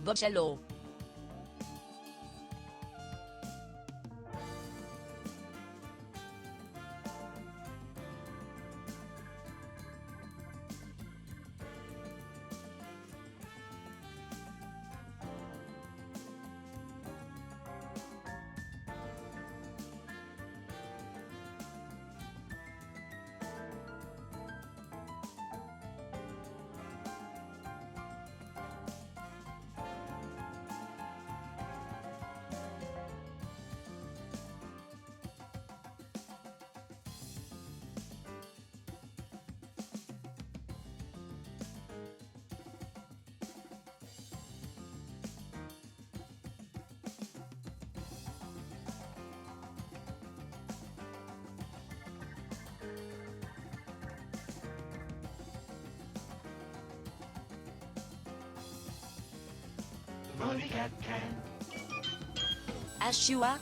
Bocello. Ashua.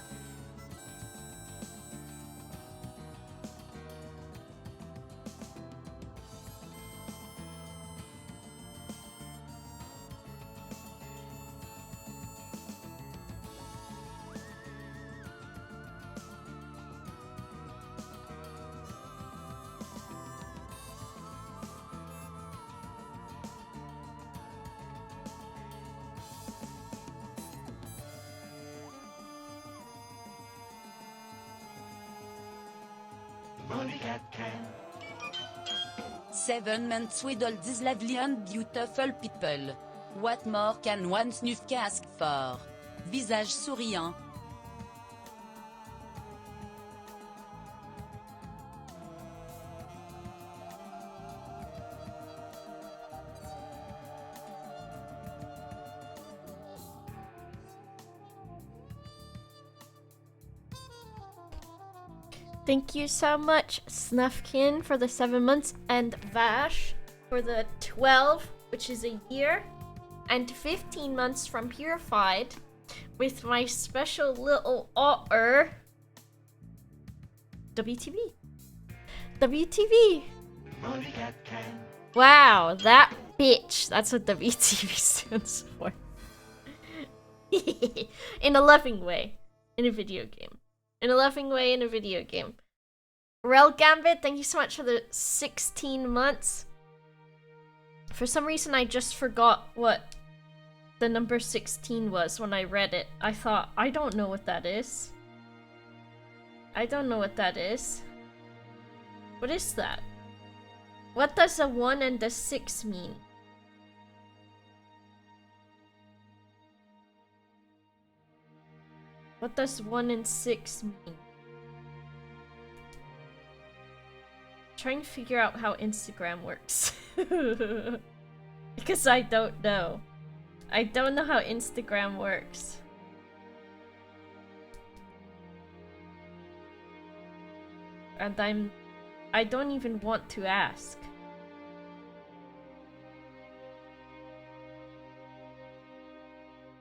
Seven months with all these lovely and beautiful people. What more can one snufka ask for? Visage souriant. Thank you so much, Snufkin, for the 7 months, and Vash for the 12, which is a year, and 15 months from Purified, with my special little otter, WTV. WTV! Wow, that bitch. That's what WTV stands for. In a loving way, in a video game. In a loving way in a video game. Rel Gambit, thank you so much for the 16 months. For some reason, I just forgot what the number 16 was when I read it. I thought, I don't know what that is. I don't know what that is. What is that? What does a 1 and a 6 mean? What does 1 and 6 mean? Trying to figure out how Instagram works. Because I don't know. I don't know how Instagram works. And I don't even want to ask.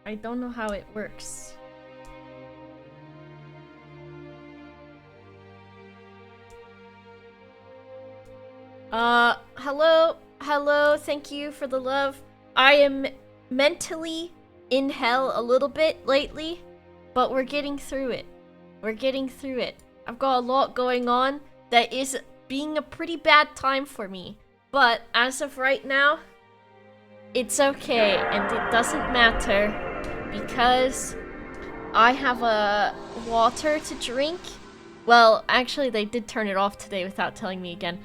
I don't know how it works. Hello, thank you for the love. I am mentally in hell a little bit lately, but we're getting through it. We're getting through it. I've got a lot going on that is being a pretty bad time for me, but as of right now, it's okay, and it doesn't matter, because I have a water to drink. Well, actually, they did turn it off today without telling me again.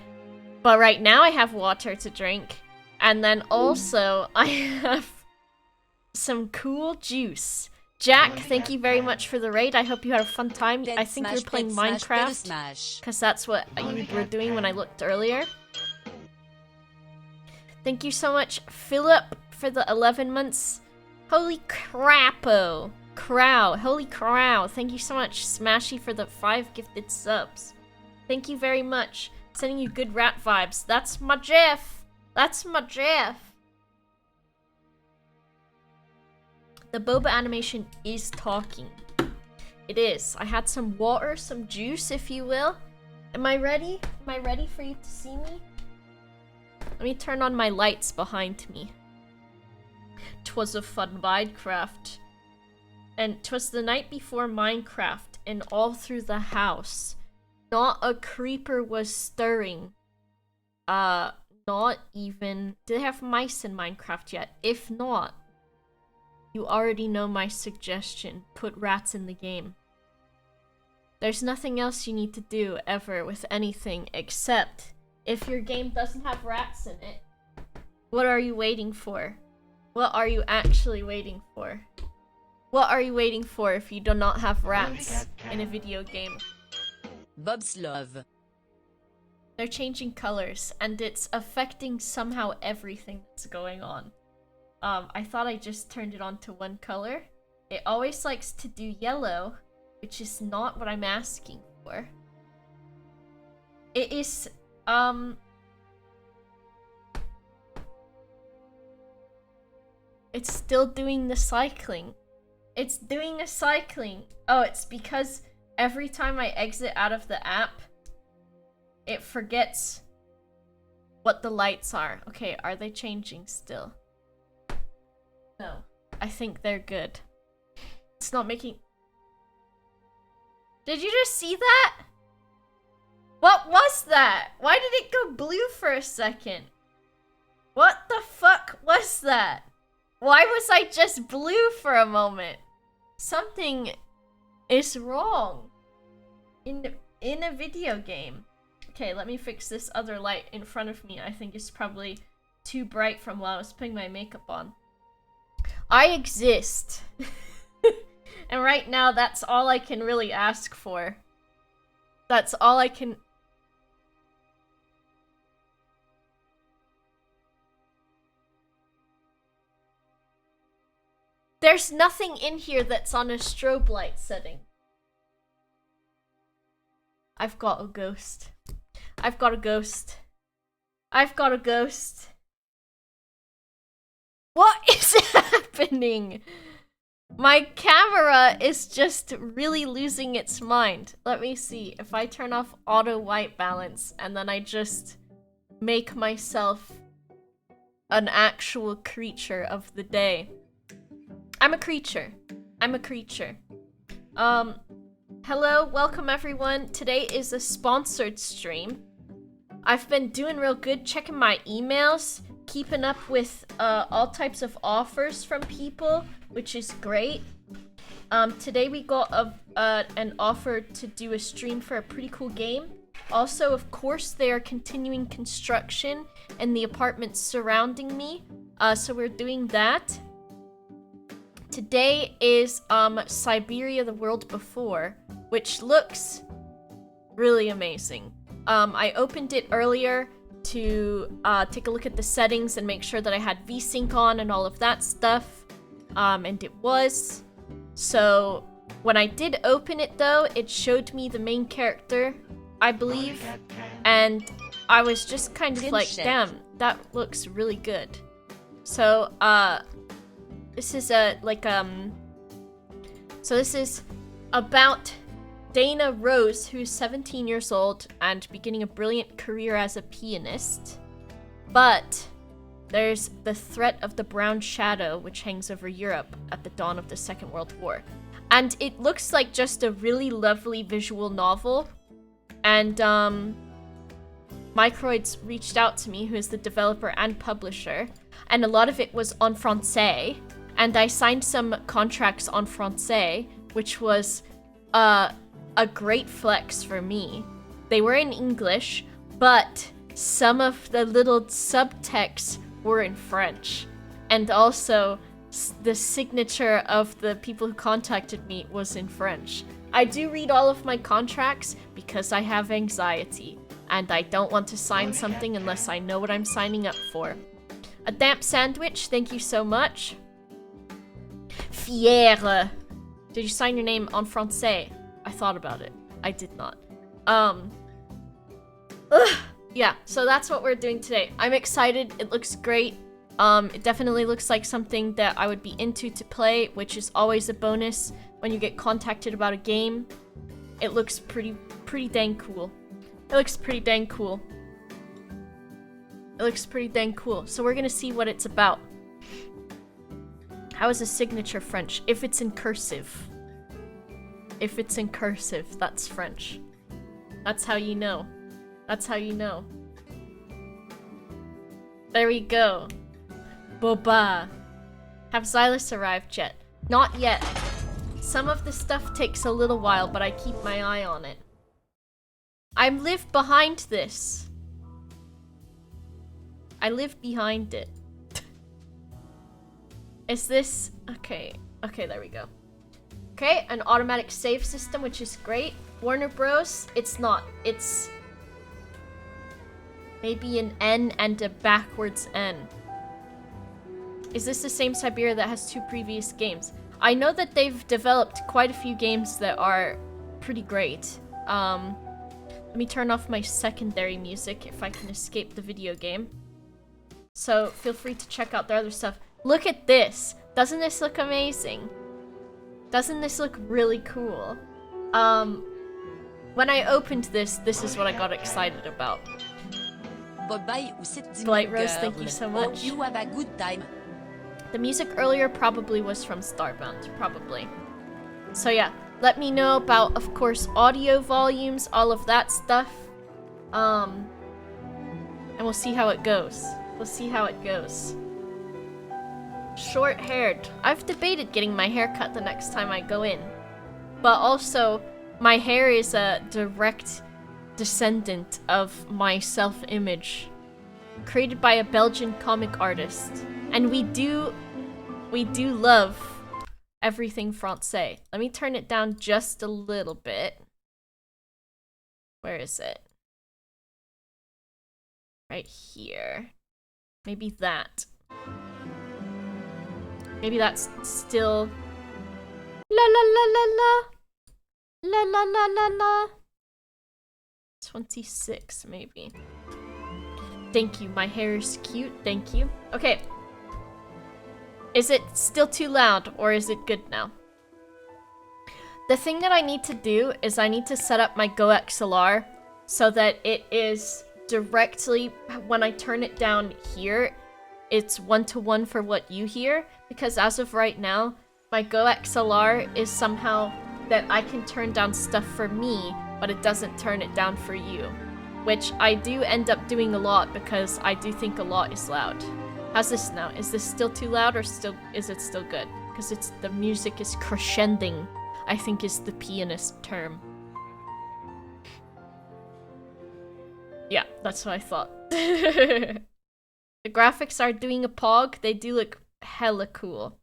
But right now I have water to drink. And then also I have some cool juice. Jack, thank you very much for the raid. I hope you had a fun time. I think you're playing Minecraft, because that's what you were doing when I looked earlier. Thank you so much, Philip, for the 11 months. Holy crapo. Crow. Holy crow. Thank you so much, Smashy, for the 5 gifted subs. Thank you very much. Sending you good rat vibes. That's my Jeff. That's my Jeff. The boba animation is talking. It is. I had some water, some juice, if you will. Am I ready? Am I ready for you to see me? Let Let me turn on my lights behind me. 'Twas a fun Minecraft. And 'twas the night before Minecraft, and all through the house, not a creeper was stirring. Not even... Do they have mice in Minecraft yet? If not, you already know my suggestion. Put rats in the game. There's nothing else you need to do ever with anything except if your game doesn't have rats in it. What are you waiting for? What are you actually waiting for? What are you waiting for if you do not have rats in a video game? Bob's love. They're changing colors, and it's affecting somehow everything that's going on. I thought I just turned it on to one color. It always likes to do yellow, which is not what I'm asking for. It is, it's still doing the cycling. It's doing the cycling. Oh, it's because every time I exit out of the app, it forgets what the lights are. Okay, are they changing still? No. I think they're good. It's not making... Did you just see that? What was that? Why did it go blue for a second? What the fuck was that? Why was I just blue for a moment? Something is wrong in a video game. Okay, let me fix this other light in front of me. I think it's probably too bright from while I was putting my makeup on. I exist. And right now, that's all I can really ask for. That's all I can... There's nothing in here that's on a strobe light setting. I've got a ghost. I've got a ghost. I've got a ghost. What is happening? My camera is just really losing its mind. Let me see. If I turn off auto white balance and then I just make myself an actual creature of the day. I'm a creature. I'm a creature. Hello, welcome everyone. Today is a sponsored stream. I've been doing real good checking my emails, keeping up with all types of offers from people, which is great. Today we got an offer to do a stream for a pretty cool game. Also, of course, they are continuing construction in the apartments surrounding me, so we're doing that. Today is Syberia: The World Before, which looks really amazing. I opened it earlier to take a look at the settings and make sure that I had VSync on and all of that stuff, and it was. So when I did open it though, it showed me the main character, I believe, and I was just kind of like, damn, that looks really good. So this is so this is about Dana Rose, who's 17 years old and beginning a brilliant career as a pianist. But there's the threat of the Brown Shadow, which hangs over Europe at the dawn of the Second World War. And it looks like just a really lovely visual novel. And Microids reached out to me, who is the developer and publisher, and a lot of it was en français. And I signed some contracts en français, which was a great flex for me. They were in English, but some of the little subtexts were in French. And also, the signature of the people who contacted me was in French. I do read all of my contracts because I have anxiety, and I don't want to sign something unless I know what I'm signing up for. A damp sandwich, thank you so much. Fière. Did you sign your name en français? I thought about it. I did not. Yeah, so that's what we're doing today. I'm excited. It looks great. It definitely looks like something that I would be into to play, which is always a bonus when you get contacted about a game. It looks pretty dang cool. It looks pretty dang cool. It looks pretty dang cool. So we're gonna see what it's about. How is a signature French? If it's in cursive. If it's in cursive, that's French. That's how you know. That's how you know. There we go. Boba. Have Xylus arrived yet? Not yet. Some of the stuff takes a little while, but I keep my eye on it. I live behind this. I live behind it. Is this... Okay. Okay, there we go. Okay, an automatic save system, which is great. Warner Bros. It's not. It's... maybe an N and a backwards N. Is this the same Syberia that has 2 previous games? I know that they've developed quite a few games that are pretty great. Let me turn off my secondary music if I can escape the video game. So feel free to check out their other stuff. Look at this! Doesn't this look amazing? Doesn't this look really cool? When I opened this, this is what I got excited about. Blight Rose, thank you so much. You have a good time. The music earlier probably was from Starbound, probably. So yeah, let me know about, of course, audio volumes, all of that stuff. And we'll see how it goes. We'll see how it goes. Short-haired. I've debated getting my hair cut the next time I go in. But also, my hair is a direct descendant of my self-image. Created by a Belgian comic artist. And we do love everything Francais. Let me turn it down just a little bit. Where is it? Right here. Maybe that. Maybe that's still... La la la la la. La la la la la. 26, maybe. Thank you. My hair is cute. Thank you. Okay. Is it still too loud, or is it good now? The thing that I need to do is I need to set up my Go XLR so that it is directly, when I turn it down here, it's 1-to-1 for what you hear. Because as of right now, my Go XLR is somehow that I can turn down stuff for me, but it doesn't turn it down for you. Which I do end up doing a lot because I do think a lot is loud. How's this now? Is this still too loud or is it still good? Because the music is crescending, I think is the pianist term. Yeah, that's what I thought. The graphics are doing a pog. They do look hella cool.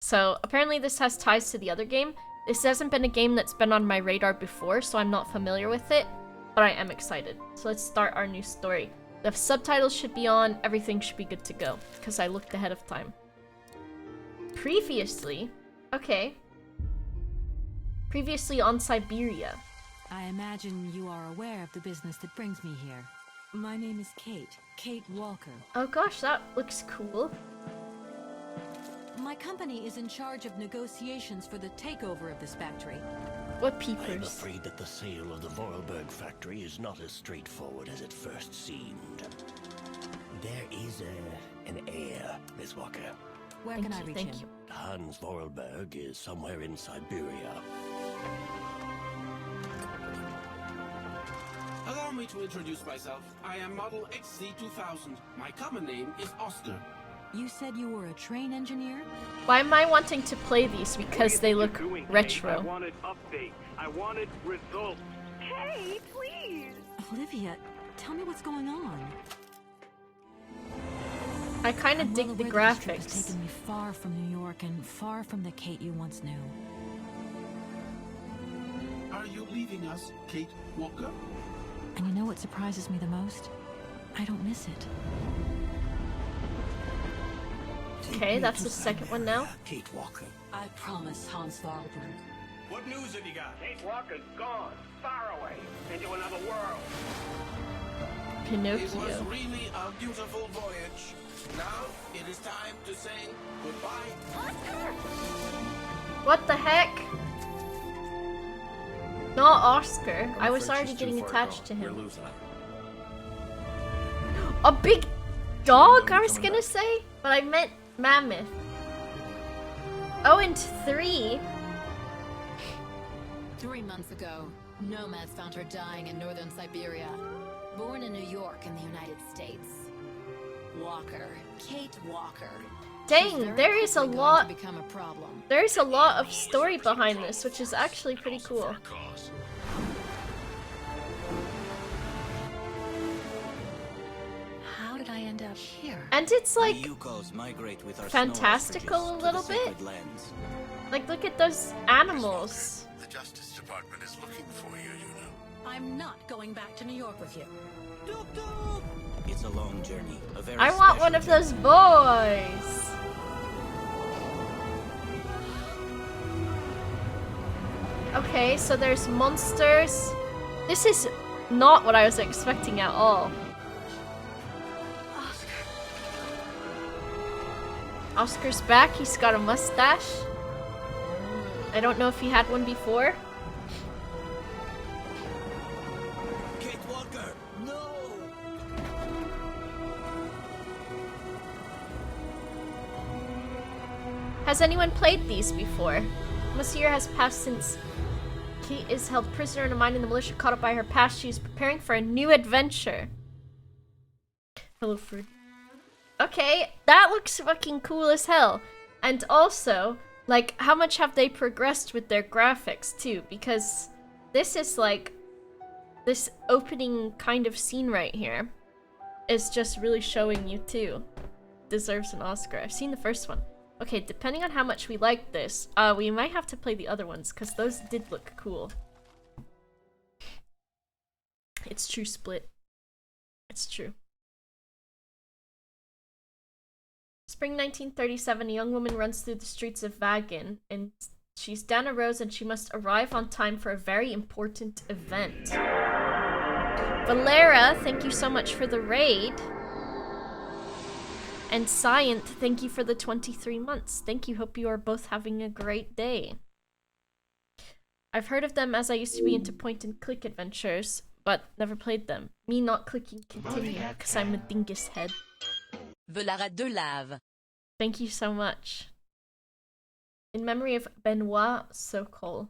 So apparently this has ties to the other game. This hasn't been a game that's been on my radar before, so I'm not familiar with it, but I am excited. So let's start our new story. The subtitles should be on, everything should be good to go, because I looked ahead of time. Previously, okay. Previously on Syberia. I imagine you are aware of the business that brings me here. My name is Kate Walker. Oh gosh, that looks cool. My company is in charge of negotiations for the takeover of this factory. What peepers? I'm afraid that the sale of the Vorarlberg factory is not as straightforward as it first seemed. There is an heir, Miss Walker. Where can I reach him? Thank you. Hans Vorarlberg is somewhere in Syberia. Allow me to introduce myself. I am Model XC2000. My common name is Oscar. You said you were a train engineer? Why am I wanting to play these? Because they look retro. I wanted updates. I wanted results. Hey, please! Olivia, tell me what's going on. I kind of dig the graphics. It's taken me far from New York and far from the Kate you once knew. Are you leaving us, Kate Walker? And you know what surprises me the most? I don't miss it. Okay, that's the second one now. Kate Walker. I promise, Hans Vorarlberg. What news have you got? Kate Walker's gone, far away, into another world. It was Pinocchio. really a beautiful voyage. Now it is time to say goodbye. What the heck? Not Oscar. I was already getting attached to him. A big... dog, I was gonna say, but I meant mammoth. Oh, and 3. 3 months ago, nomads found her dying in northern Syberia. Born in New York in the United States. Walker. Kate Walker. Dang, there is a lot. Become a problem. There is a lot of story behind this, which is actually pretty cool. How did I end up here? And it's like migrate with our fantastical a little bit. Like, look at those animals. The Justice Department is looking for you, you know. I'm not going back to New York with you. It's a long journey. A very I want one of those boys. Okay, so there's monsters. This is not what I was expecting at all. Oscar's back. He's got a mustache. I don't know if he had one before. Kate Walker, no! Has anyone played these before? Almost a year has passed since Kate is held prisoner in a mine in the militia caught up by her past. She is preparing for a new adventure. Hello, fruit. Okay, that looks fucking cool as hell. And also, like, how much have they progressed with their graphics, too? Because this is, like, this opening kind of scene right here is just really showing you, too. Deserves an Oscar. I've seen the first one. Okay, depending on how much we like this, we might have to play the other ones, because those did look cool. It's true, Split. It's true. Spring 1937, a young woman runs through the streets of Vagan, and she's Dana Rose, and she must arrive on time for a very important event. Valera, thank you so much for the raid. And Scient, thank you for the 23 months. Thank you, hope you are both having a great day. I've heard of them as I used to be into point-and-click adventures, but never played them. Me not clicking continue, because I'm a dingus head. Velara de lave. Thank you so much. In memory of Benoit Sokol.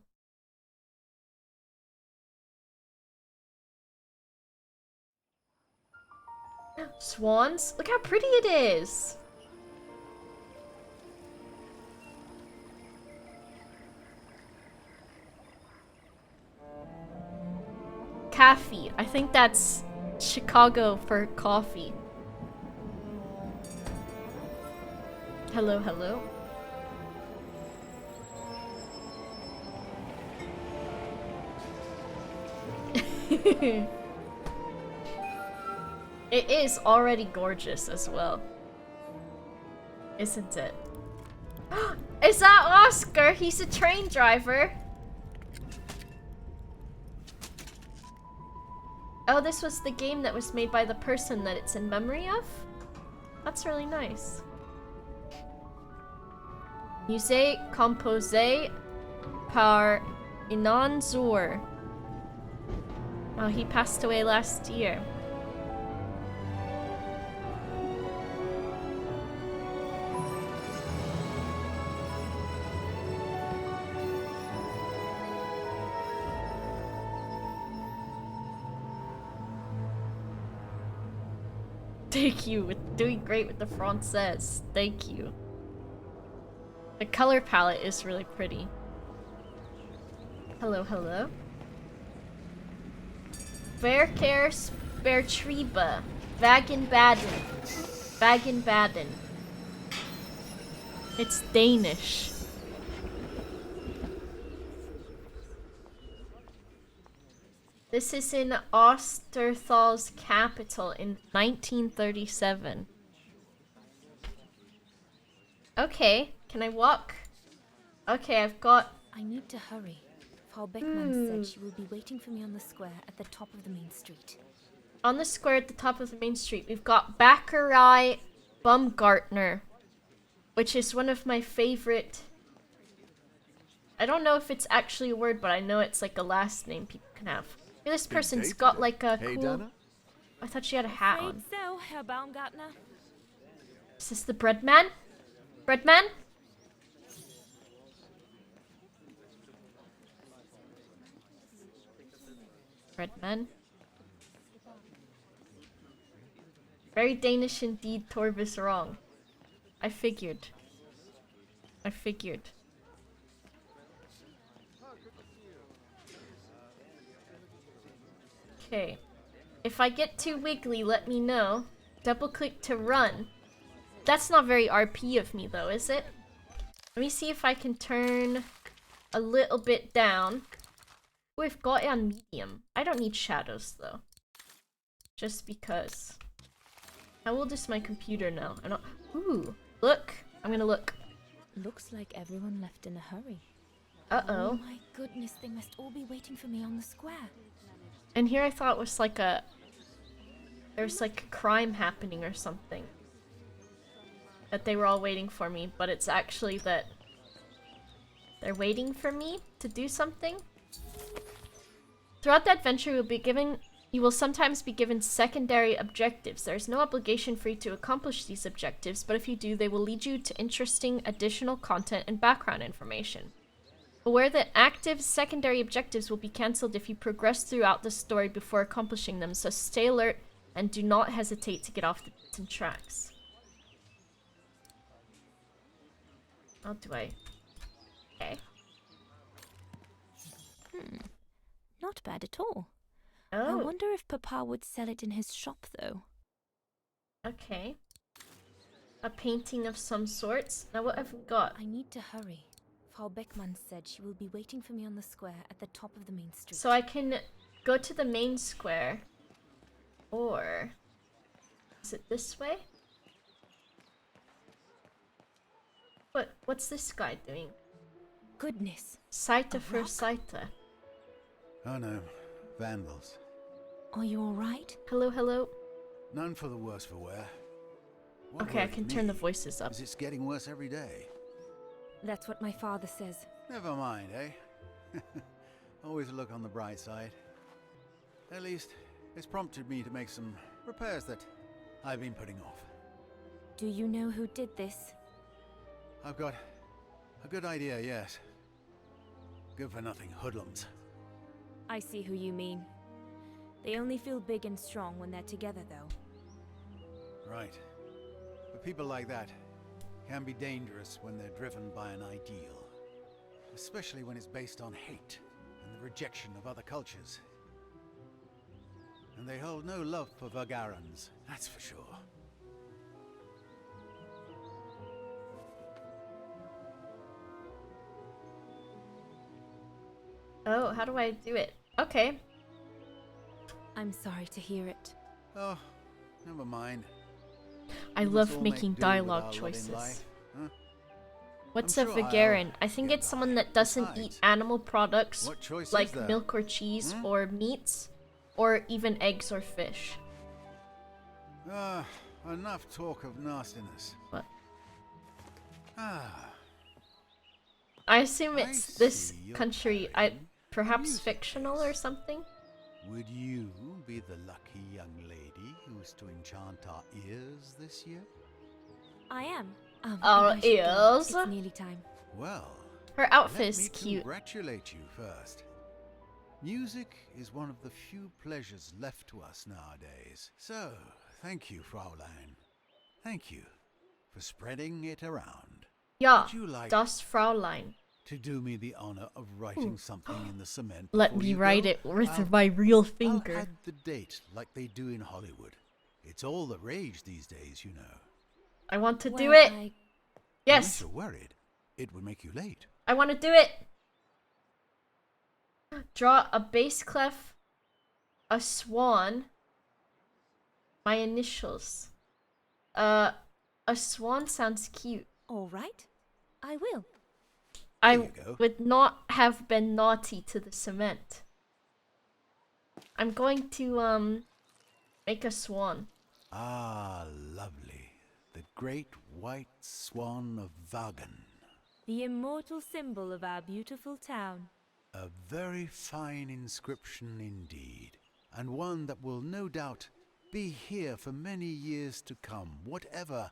Swans? Look how pretty it is! Coffee. I think that's Chicago for coffee. Hello, hello. It is already gorgeous as well. Isn't it? Is that Oscar? He's a train driver. Oh, this was the game that was made by the person that it's in memory of? That's really nice. Musée composé par Inan Zur. Oh, he passed away last year. Thank you, with doing great with the Française. Thank you. The color palette is really pretty. Hello, hello. Verkehr Spertriebe. Vagenbaden. Vagenbaden. It's Danish. This is in Osterthal's capital in 1937. Okay, can I walk? Okay, I've got... I need to hurry. Frau Beckmann said she will be waiting for me on the square at the top of the main street. On the square at the top of the main street, we've got Baccarai Baumgartner, which is one of my favorite... I don't know if it's actually a word, but I know it's like a last name people can have. This person's got like a cool... Dana? I thought she had a hat on. So, Herr Baumgartner. Is this the bread man? Bread man? Bread man. Very Danish indeed, Torvis wrong. I figured. Okay. If I get too wiggly, let me know. Double click to run. That's not very RP of me though, is it? Let me see if I can turn a little bit down. We've got it on medium. I don't need shadows though. Just because. How old is my computer now? I don't. Ooh, look. I'm gonna look. Looks like everyone left in a hurry. Uh-oh. Oh my goodness, they must all be waiting for me on the square. And here I thought it was like a... There's like a crime happening or something. That they were all waiting for me, but it's actually that... They're waiting for me to do something? Throughout the adventure, you will sometimes be given secondary objectives. There is no obligation for you to accomplish these objectives, but if you do, they will lead you to interesting additional content and background information. Aware that active secondary objectives will be cancelled if you progress throughout the story before accomplishing them, so stay alert and do not hesitate to get off the beaten tracks. How do I... Okay. Not bad at all. Oh. I wonder if Papa would sell it in his shop, though. Okay. A painting of some sorts. Now what have we got? I need to hurry. Frau Beckmann said she will be waiting for me on the square at the top of the main street. So I can go to the main square. Or... Is it this way? What's this guy doing? Goodness. Seite für Seite. Oh no. Vandals. Are you alright? Hello, hello. None for the worse for wear. What Okay, I worries can me turn the voices up. is it's getting worse every day. That's what my father says. Never mind, eh? Always look on the bright side. At least, it's prompted me to make some repairs that I've been putting off. Do you know who did this? I've got a good idea, yes. Good for nothing hoodlums. I see who you mean. They only feel big and strong when they're together, though. Right. But people like that can be dangerous when they're driven by an ideal. Especially when it's based on hate and the rejection of other cultures. And they hold no love for Vagarans, that's for sure. Oh, how do I do it? Okay. I'm sorry to hear it. Oh, never mind. I love making dialogue choices. What's a vegetarian? I think it's someone that doesn't eat animal products like milk or cheese or meats or even eggs or fish. Enough talk of nastiness. What? Ah. I assume it's this country, perhaps fictional or something? Would you be the lucky young lady who's to enchant our ears this year? I am. Our ears? It's nearly time. Well, her outfit let is me cute. Congratulate you first. Music is one of the few pleasures left to us nowadays. So, thank you, Fraulein. Thank you for spreading it around. Ja, Would you like das Fraulein. to do me the honor of writing something in the cement? Let me write it with my real finger. I'll add the date like they do in Hollywood. It's all the rage these days, you know. I want to do it. Yes. You're worried. It would make you late. I want to do it. Draw a bass clef, a swan, my initials. A swan sounds cute. All right, I will. I would not have been naughty to the cement. I'm going to make a swan. Ah, lovely. The great white swan of Vagan. The immortal symbol of our beautiful town. A very fine inscription indeed, and one that will no doubt be here for many years to come, whatever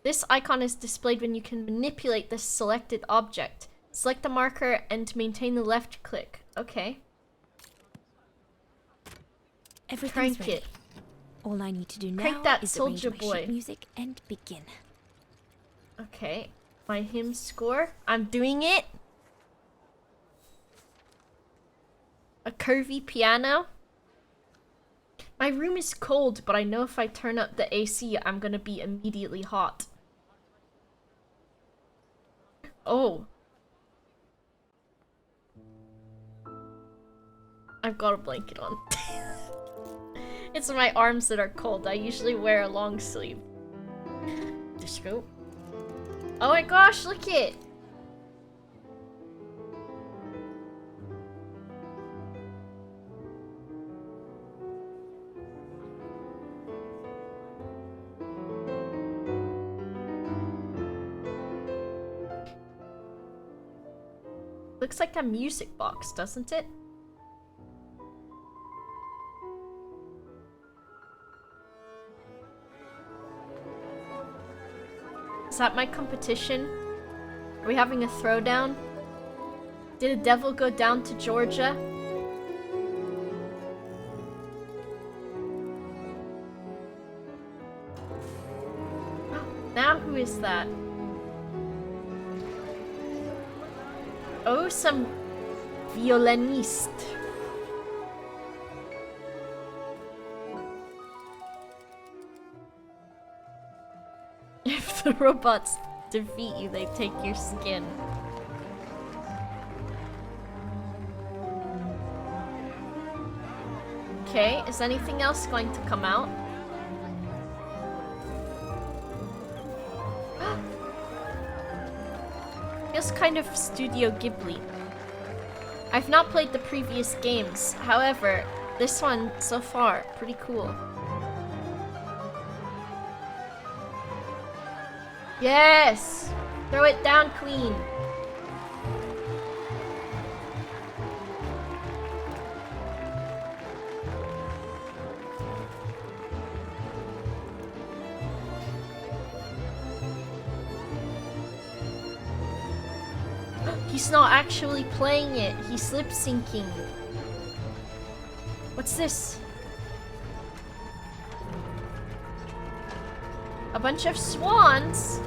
This icon is displayed when you can manipulate the selected object. Select the marker and maintain the left click. Okay. Everything's Crank ready. it. All I need to do Crank now that is arrange soldier my boy. sheet music and begin. Okay. My hymn score. I'm doing it. A curvy piano. My room is cold, but I know if I turn up the AC, I'm gonna be immediately hot. Oh. I've got a blanket on. It's my arms that are cold. I usually wear a long sleeve. Disco. Oh my gosh, look it! Looks like a music box, doesn't it? Is that my competition? Are we having a throwdown? Did a devil go down to Georgia? Now who is that? Oh, some violinist. If the robots defeat you, they take your skin. Okay, is anything else going to come out? Feels kind of Studio Ghibli. I've not played the previous games, however, this one so far, pretty cool. Yes! Throw it down, Queen! He's not actually playing it, he's lip syncing. What's this? A bunch of swans?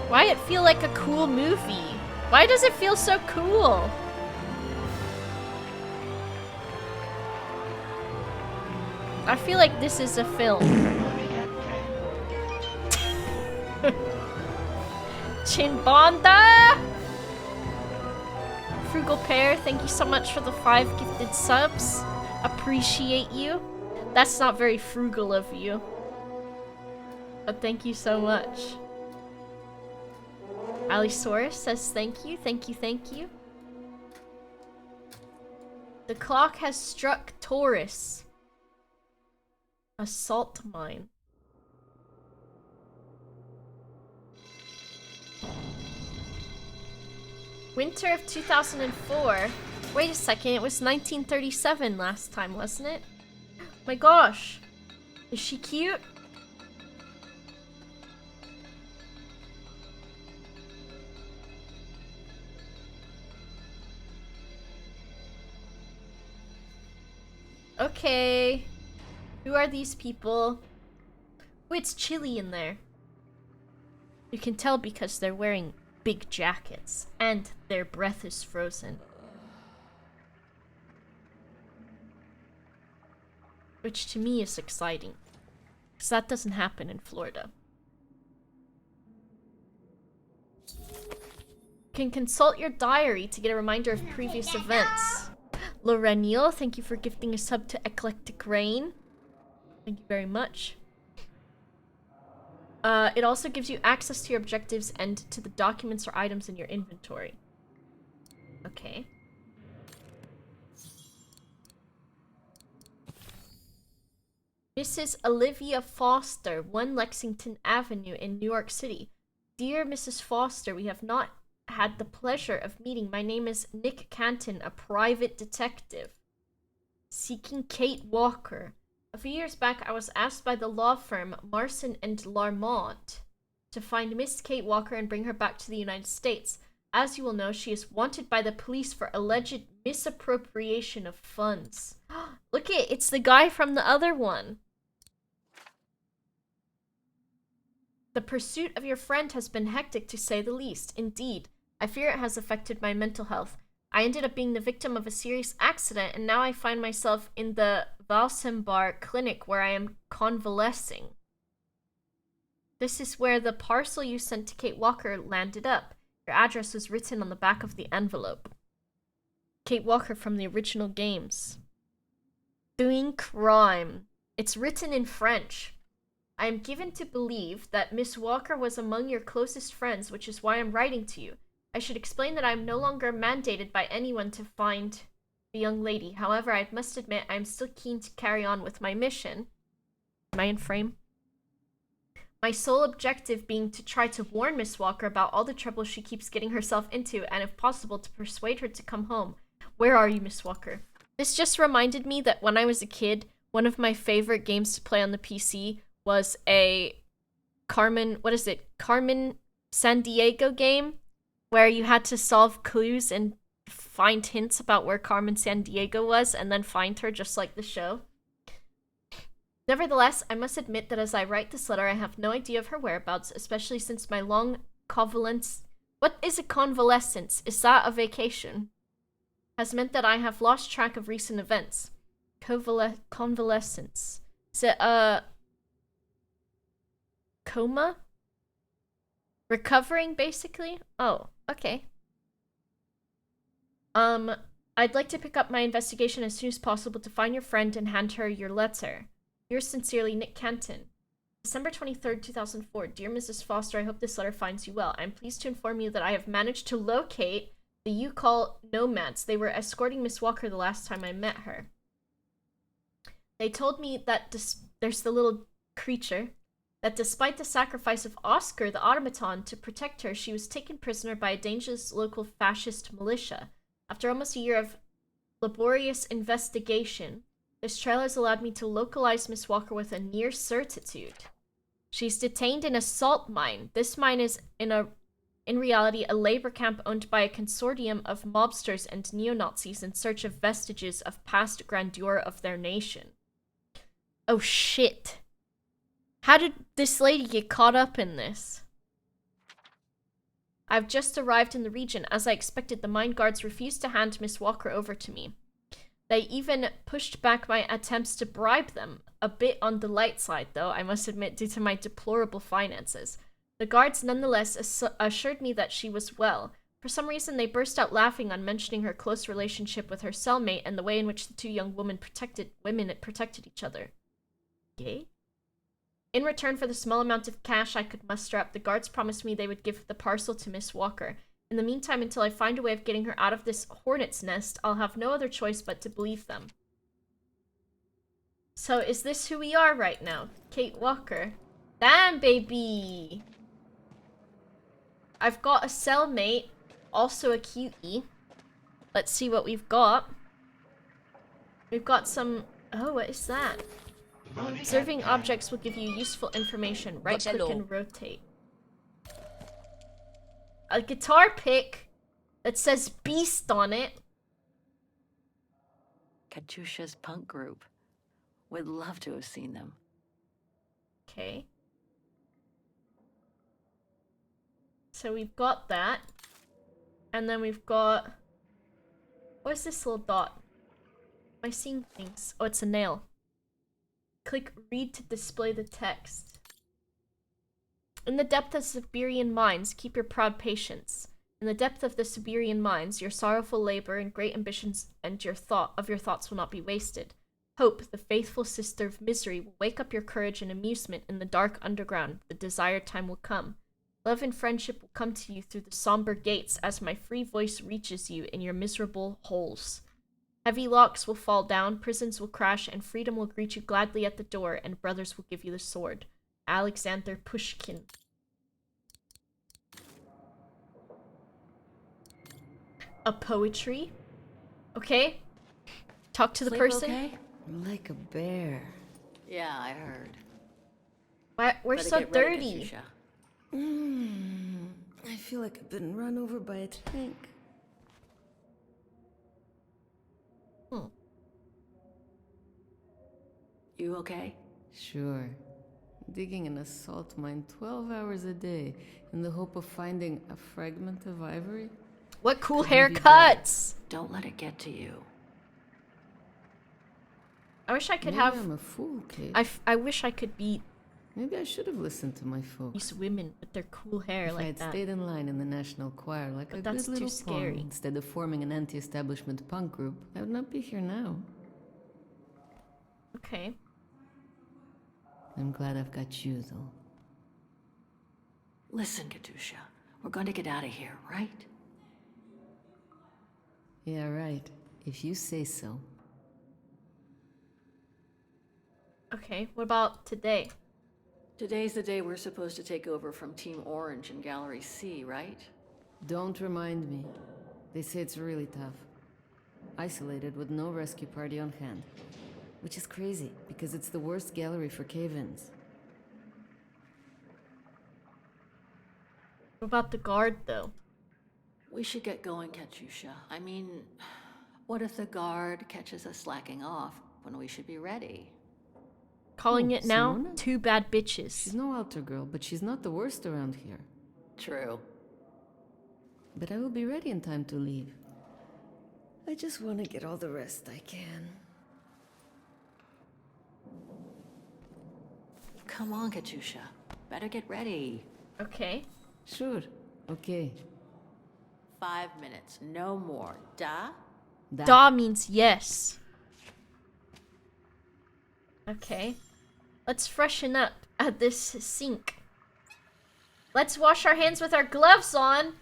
Why it feel like a cool movie? Why does it feel so cool? I feel like this is a film. Chinbanda! Frugal Pear, thank you so much for the 5 gifted subs. Appreciate you. That's not very frugal of you. But thank you so much. Alisaurus says thank you, thank you, thank you. The clock has struck Taurus. A salt mine. Winter of 2004. Wait a second, it was 1937 last time, wasn't it? My gosh. Is she cute? Okay. Who are these people? Oh, it's chilly in there. You can tell because they're wearing big jackets and their breath is frozen. Which to me is exciting. Because that doesn't happen in Florida. You can consult your diary to get a reminder of previous events. Loreniel, thank you for gifting a sub to Eclectic Rain. Thank you very much. It also gives you access to your objectives and to the documents or items in your inventory. Okay. Mrs. Olivia Foster, 1 Lexington Avenue in New York City. Dear Mrs. Foster, we have not had the pleasure of meeting. My name is Nick Canton, a private detective. Seeking Kate Walker. A few years back, I was asked by the law firm Marson and Larmont to find Miss Kate Walker and bring her back to the United States. As you will know, she is wanted by the police for alleged misappropriation of funds. Look it, it's the guy from the other one. The pursuit of your friend has been hectic, to say the least. Indeed, I fear it has affected my mental health. I ended up being the victim of a serious accident, and now I find myself in the Valsembar clinic where I am convalescing. This is where the parcel you sent to Kate Walker landed up. Your address was written on the back of the envelope. Kate Walker from the original games. Doing crime. It's written in French. I am given to believe that Miss Walker was among your closest friends, which is why I'm writing to you. I should explain that I am no longer mandated by anyone to find the young lady. However, I must admit I am still keen to carry on with my mission. Am I in frame? My sole objective being to try to warn Miss Walker about all the trouble she keeps getting herself into, and if possible, to persuade her to come home. Where are you, Miss Walker? This just reminded me that when I was a kid, one of my favorite games to play on the PC was a Carmen Sandiego game, where you had to solve clues and find hints about where Carmen Sandiego was, and then find her, just like the show. Nevertheless, I must admit that as I write this letter, I have no idea of her whereabouts, especially since my long convalescence... What is a convalescence? Is that a vacation? Has meant that I have lost track of recent events. Convalescence. Is it a... coma? Recovering, basically? Oh, okay. I'd like to pick up my investigation as soon as possible to find your friend and hand her your letter. Yours sincerely, Nick Canton. December 23rd, 2004. Dear Mrs. Foster, I hope this letter finds you well. I'm pleased to inform you that I have managed to locate the you call nomads. They were escorting Miss Walker the last time I met her. They told me that there's the little creature, that despite the sacrifice of Oscar, the automaton, to protect her, she was taken prisoner by a dangerous local fascist militia. After almost a year of laborious investigation, this trial has allowed me to localize Miss Walker with a near certitude. She's detained in a salt mine. This mine is in reality a labor camp owned by a consortium of mobsters and neo-Nazis in search of vestiges of past grandeur of their nation. Oh shit. How did this lady get caught up in this? I've just arrived in the region. As I expected, the mine guards refused to hand Miss Walker over to me. They even pushed back my attempts to bribe them. A bit on the light side, though, I must admit, due to my deplorable finances. The guards nonetheless assured me that she was well. For some reason, they burst out laughing on mentioning her close relationship with her cellmate and the way in which the two young women protected each other. Yay? In return for the small amount of cash I could muster up, the guards promised me they would give the parcel to Miss Walker. In the meantime, until I find a way of getting her out of this hornet's nest, I'll have no other choice but to believe them. So, is this who we are right now? Kate Walker. Damn, baby! I've got a cellmate, also a cutie. Let's see what we've got. We've got some... Oh, what is that? Observing objects will give you useful information. Right-click and rotate. A guitar pick that says Beast on it. Katusha's punk group. Would love to have seen them. Okay. So we've got that. And then we've got... What's this little dot? Am I seeing things? Oh, it's a nail. Click read to display the text. In the depth of Siberian mines, keep your proud patience. In the depth of the Siberian mines, your sorrowful labor and great ambitions and your thoughts will not be wasted. Hope, the faithful sister of misery, will wake up your courage and amusement in the dark underground. The desired time will come. Love and friendship will come to you through the somber gates as my free voice reaches you in your miserable holes. Heavy locks will fall down, prisons will crash, and freedom will greet you gladly at the door, and brothers will give you the sword. Alexander Pushkin. A poetry. Okay. Talk to the Sleep person. Okay? Like a bear. Yeah, I heard. Why, we're Better so get ready, dirty. Katusha. I feel like I've been run over by a tank. You okay? Sure. Digging an assault mine 12 hours a day in the hope of finding a fragment of ivory? What cool Couldn't be haircuts! better. Don't let it get to you. I wish I could Maybe have. I'm a fool, Kate. I wish I could be. Maybe I should have listened to my folks. These women with their cool hair If like I had that. stayed in line in the National Choir like But a that's good too little scary. pawn instead of forming an anti-establishment punk group, I would not be here now. Okay. I'm glad I've got you, though. Listen, Katusha. We're going to get out of here, right? Yeah, right. If you say so. Okay, what about today? Today's the day we're supposed to take over from Team Orange in Gallery C, right? Don't remind me. They say it's really tough. Isolated with no rescue party on hand. Which is crazy, because it's the worst gallery for cave-ins. What about the guard, though? We should get going, Katusha. I mean, what if the guard catches us slacking off when we should be ready? Calling it now? Simona? Two bad bitches. She's no altar girl, but she's not the worst around here. True. But I will be ready in time to leave. I just want to get all the rest I can. Come on, Katusha. Better get ready. Okay. Sure. Okay. 5 minutes, no more. Da? Da means yes. Okay. Let's freshen up at this sink. Let's wash our hands with our gloves on.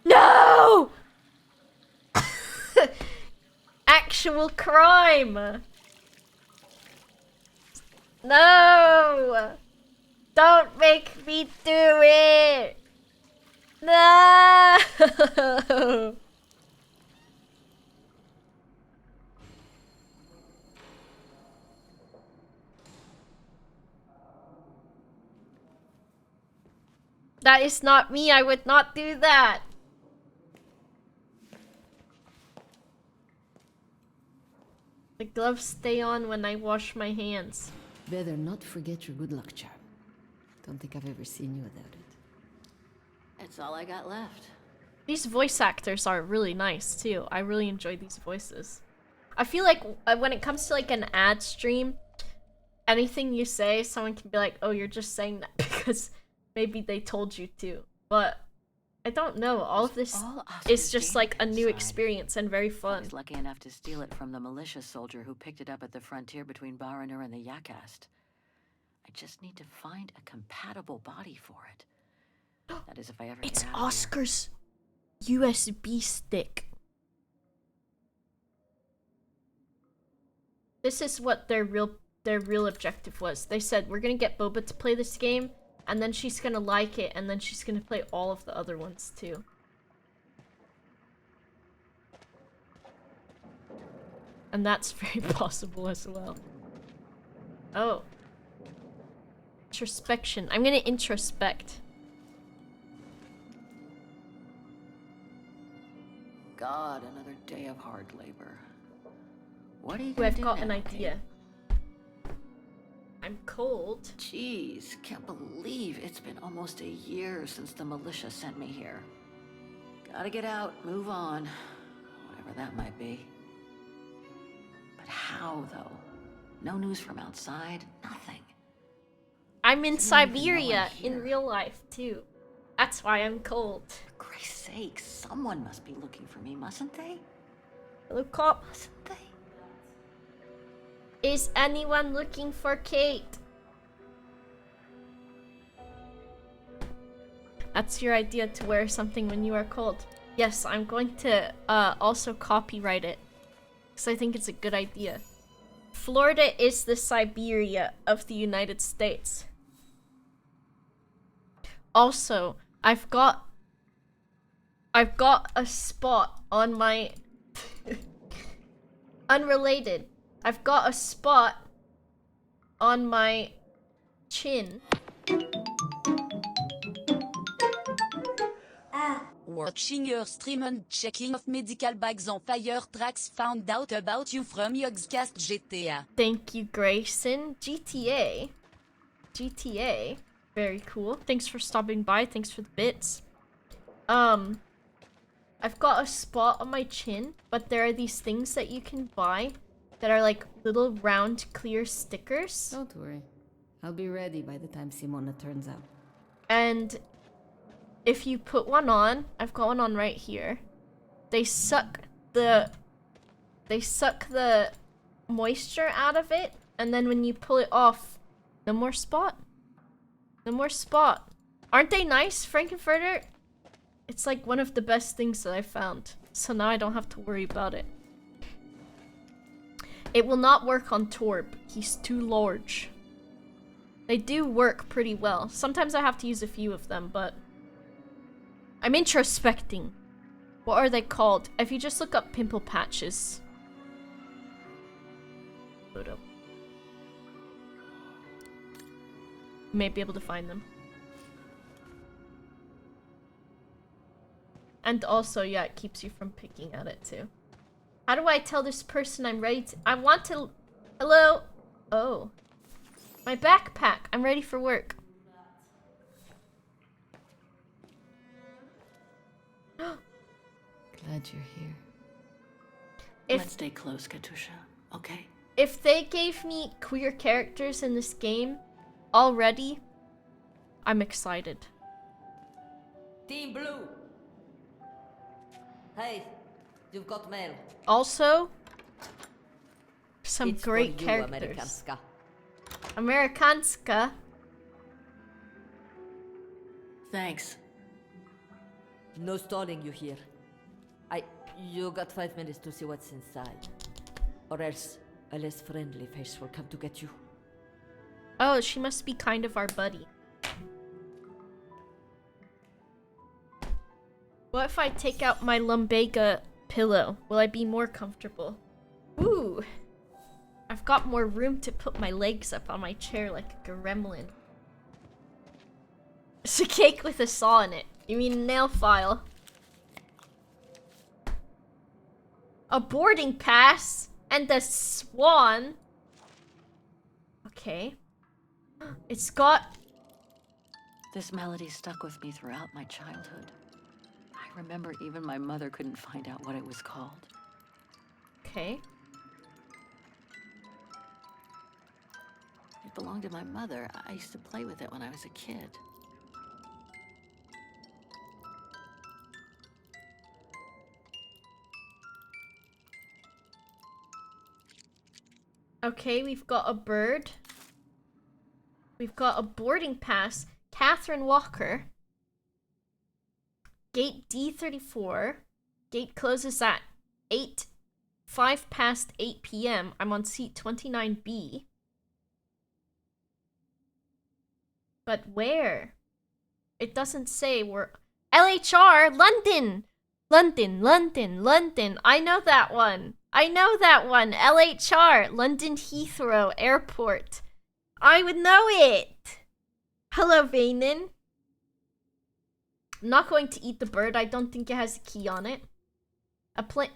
No! Actual crime. No! Don't make me do it! No! That is not me. I would not do that. The gloves stay on when I wash my hands. Better not forget your good luck charm. Don't think I've ever seen you without it. It's all I got left. These voice actors are really nice too. I really enjoy these voices. I feel like when it comes to like an ad stream, anything you say, someone can be like, "Oh, you're just saying that because maybe they told you to." But I don't know. All of this is just like a new experience and very fun. I was lucky enough to steal it from the militia soldier who picked it up at the frontier between Baranur and the Yakast. I just need to find a compatible body for it. That is if I ever It's get out Oscar's USB stick. This is what their real objective was. They said, we're gonna get Boba to play this game, and then she's gonna like it, and then she's gonna play all of the other ones too. And that's very possible as well. Oh. Introspection. I'm gonna introspect. God, another day of hard labor. What are you Ooh, gonna I've do got now, an idea. I'm cold. Jeez, can't believe it's been almost a year since the militia sent me here. Gotta get out, move on. Whatever that might be. But how, though? No news from outside, nothing. I'm in Didn't even know I'm Siberia in here. real life too. That's why I'm cold. For Christ's sake, someone must be looking for me, mustn't they? Hello, cop. Mustn't they? Is anyone looking for Kate? That's your idea to wear something when you are cold. Yes, I'm going to also copyright it because I think it's a good idea. Florida is the Syberia of the United States. Also, I've got a spot on my unrelated. I've got a spot on my chin. Watching your stream and checking of medical bags on fire tracks found out about you from Yogscast GTA. Thank you, Grayson. GTA. Very cool. Thanks for stopping by. Thanks for the bits. I've got a spot on my chin, but there are these things that you can buy that are like little round clear stickers. Don't worry. I'll be ready by the time Simona turns up. And if you put one on, I've got one on right here. They suck the moisture out of it, and then when you pull it off, no more spot. No more spot. Aren't they nice, Frankenfurter? It's like one of the best things that I found. So now I don't have to worry about it. It will not work on Torb. He's too large. They do work pretty well. Sometimes I have to use a few of them, but I'm introspecting. What are they called? If you just look up pimple patches. Photo. You may be able to find them. And also, yeah, it keeps you from picking at it too. How do I tell this person I'm ready to... I want to... Hello? Oh. My backpack. I'm ready for work. Glad you're here. Let's stay close, Katusha, okay? If they gave me queer characters in this game already, I'm excited. Team Blue! Hey, you've got mail. Also, some It's great for you, characters. Amerikanska. Amerikanska. Thanks. No stalling you here. You got 5 minutes to see what's inside. Or else a less friendly face will come to get you. Oh, she must be kind of our buddy. What if I take out my lumbago pillow? Will I be more comfortable? Ooh. I've got more room to put my legs up on my chair like a gremlin. It's a cake with a saw in it. You mean a nail file? A boarding pass and a swan. Okay. It's got... This melody stuck with me throughout my childhood. I remember even my mother couldn't find out what it was called. Okay. It belonged to my mother. I used to play with it when I was a kid. Okay, we've got a bird. We've got a boarding pass. Catherine Walker. Gate D34. Gate closes at 5 past 8 p.m. I'm on seat 29B. But where? It doesn't say where. LHR! London! London. I know that one. LHR. London Heathrow Airport. I would know it. Hello, Vainin. I'm not going to eat the bird. I don't think it has a key on it. A plane.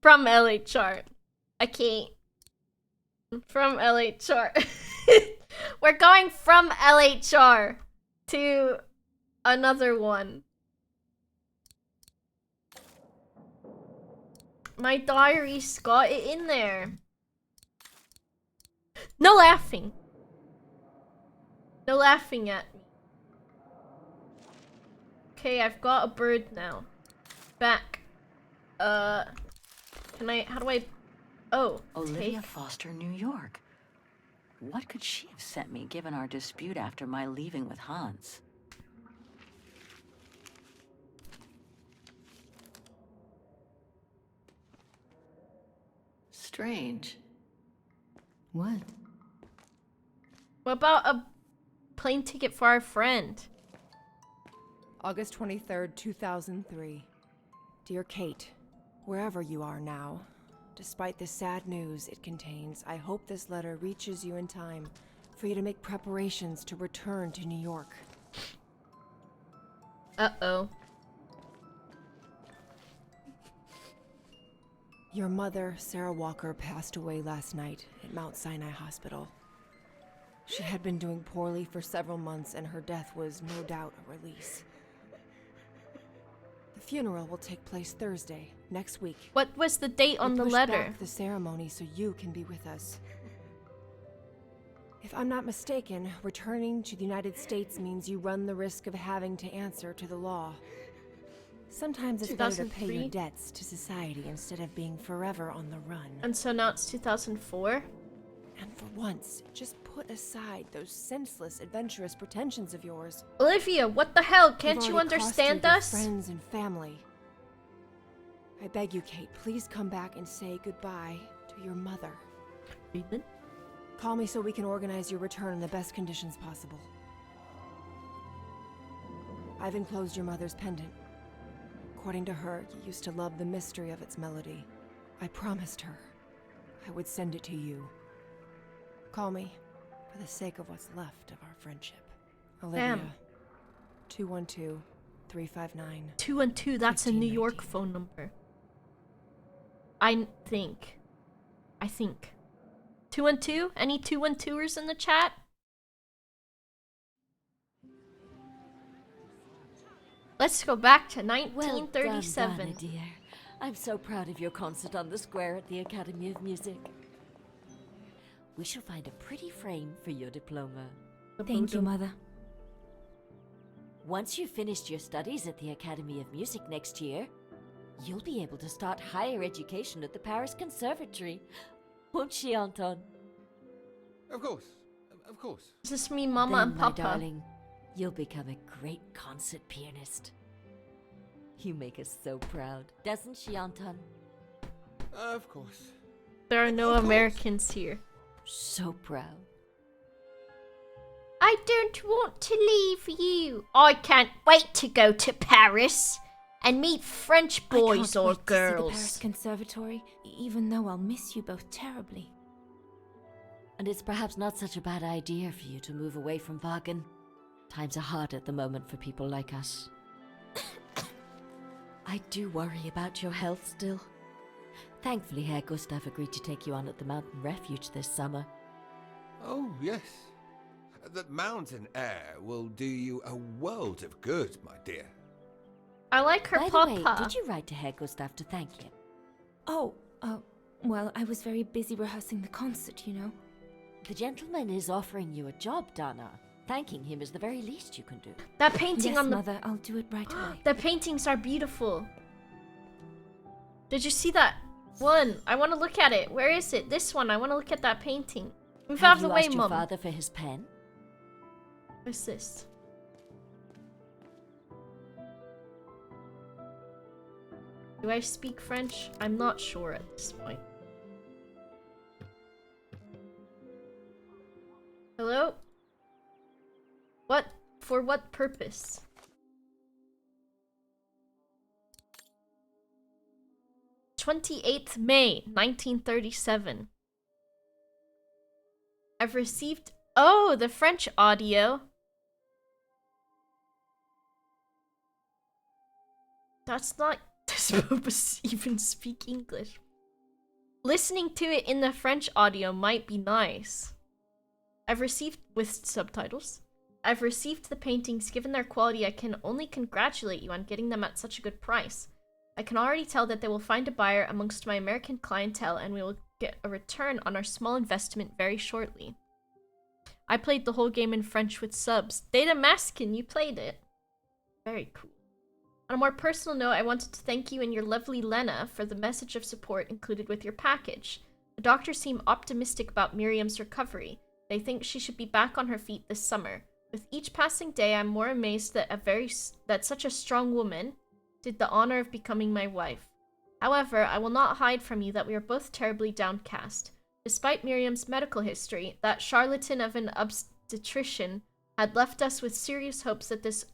From LHR. I can't. From LHR. We're going from LHR to another one. My diary's got it in there. No laughing. No laughing at me. Okay, I've got a bird now. Back. How do I Oh, Olivia take. Foster, New York. What could she have sent me given our dispute after my leaving with Hans? Strange. What? What about a plane ticket for our friend? August 23rd, 2003. Dear Kate, wherever you are now, despite the sad news it contains, I hope this letter reaches you in time for you to make preparations to return to New York. Uh-oh. Your mother, Sarah Walker, passed away last night at Mount Sinai Hospital. She had been doing poorly for several months, and her death was no doubt a release. The funeral will take place Thursday, next week. What was the date on the pushed letter? back the ceremony so you can be with us. If I'm not mistaken, returning to the United States means you run the risk of having to answer to the law. Sometimes it's better to pay 2003? your debts to society instead of being forever on the run. And so now it's 2004? And for once, just put aside those senseless, adventurous pretensions of yours. Olivia, what the hell? Can't You've you already understand cost you your us? friends and family. I beg you, Kate, please come back and say goodbye to your mother. Friedman? Call me so we can organize your return in the best conditions possible. I've enclosed your mother's pendant. According to her, you used to love the mystery of its melody. I promised her I would send it to you. Call me for the sake of what's left of our friendship. Olivia. Damn. 212-359. 212, that's a New York phone number. I think. 212? Any 212ers in the chat? Let's go back to 1937. Well done, Donna, dear. I'm so proud of your concert on the square at the Academy of Music. We shall find a pretty frame for your diploma. Thank you, Mother. Once you've finished your studies at the Academy of Music next year, you'll be able to start higher education at the Paris Conservatory. Won't she, Anton? Of course. Of course. Does this mean Mama Then, and my Papa? darling, you'll become a great concert pianist. You make us so proud, doesn't she, Anton? Of course. There are no Americans here. So proud. I don't want to leave you. I can't wait to go to Paris and meet French boys or I can't wait to see the Paris girls. Conservatory, even though I'll miss you both terribly. And it's perhaps not such a bad idea for you to move away from Wagen. Times are hard at the moment for people like us. I do worry about your health still. Thankfully, Herr Gustav agreed to take you on at the mountain refuge this summer. Oh, yes. The mountain air will do you a world of good, my dear. I like her By Papa. the way, did you write to Herr Gustav to thank him? Oh, well, I was very busy rehearsing the concert, you know. The gentleman is offering you a job, Donna. Thanking him is the very least you can do. That painting Yes, on the Mother, I'll do it right away. The paintings are beautiful. Did you see that one? I want to look at it. Where is it? This one. I want to look at that painting. Move out of the way, Have you asked your Mom. father for his pen? What's this? Do I speak French? I'm not sure at this point. Hello? What? For what purpose? May 1937. I've received... Oh, the French audio. That's not... Does Boba even speak English? Listening to it in the French audio might be nice. I've received... With subtitles. I've received the paintings. Given their quality, I can only congratulate you on getting them at such a good price. I can already tell that they will find a buyer amongst my American clientele, and we will get a return on our small investment very shortly. I played the whole game in French with subs. Data Maskin, you played it. Very cool. On a more personal note, I wanted to thank you and your lovely Lena for the message of support included with your package. The doctors seem optimistic about Miriam's recovery. They think she should be back on her feet this summer. With each passing day, I'm more amazed that such a strong woman did the honor of becoming my wife. However, I will not hide from you that we are both terribly downcast. Despite Miriam's medical history, that charlatan of an obstetrician had left us with serious hopes that this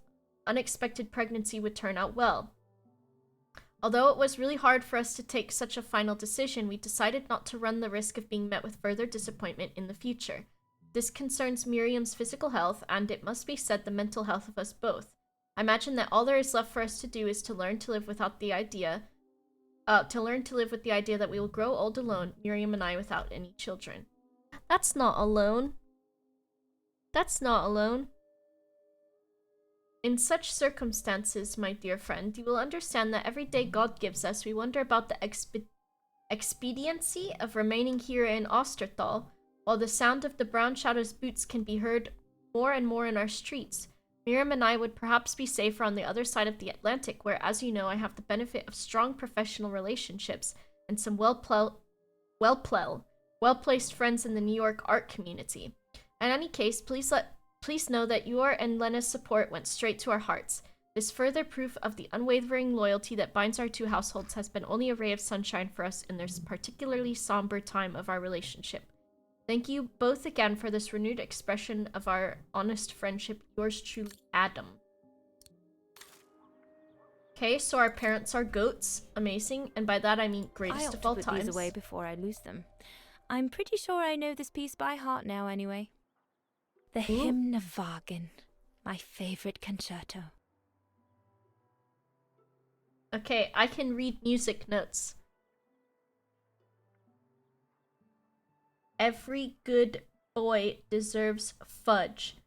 unexpected pregnancy would turn out well. Although it was really hard for us to take such a final decision, we decided not to run the risk of being met with further disappointment in the future. This concerns Miriam's physical health, and it must be said, the mental health of us both. I imagine that all there is left for us to do is to learn to live with the idea that we will grow old alone, Miriam and I, without any children. That's not alone. That's not alone. In such circumstances, my dear friend, you will understand that every day God gives us, we wonder about the expediency of remaining here in Osterthal, while the sound of the Brown Shadow's boots can be heard more and more in our streets. Miriam and I would perhaps be safer on the other side of the Atlantic, where, as you know, I have the benefit of strong professional relationships and some well-placed friends in the New York art community. In any case, please know that your and Lena's support went straight to our hearts. This further proof of the unwavering loyalty that binds our two households has been only a ray of sunshine for us in this particularly somber time of our relationship. Thank you both again for this renewed expression of our honest friendship. Yours truly, Adam. Okay, so our parents are goats. Amazing. And by that I mean greatest of all times. I ought to put these away before I lose them. I'm pretty sure I know this piece by heart now anyway. The Hymn of Wagen, my favorite concerto. Okay, I can read music notes. Every good boy deserves fudge.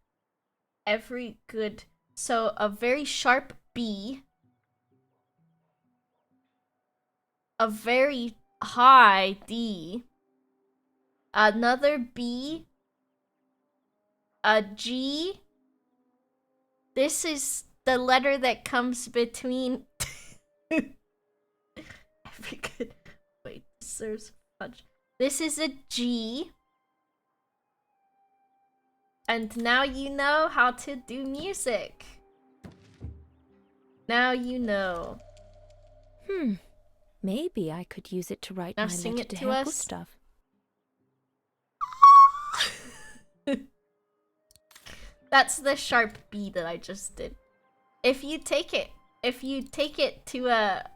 Every good... So, a very sharp B. A very high D. Another B. A G. This is the letter that comes between... Every good boy deserves fudge. This is a G. And now you know how to do music. Now you know. Maybe I could use it to write now my sing letter it to to Herr us. Gustav. That's the sharp B that I just did. If you take it to a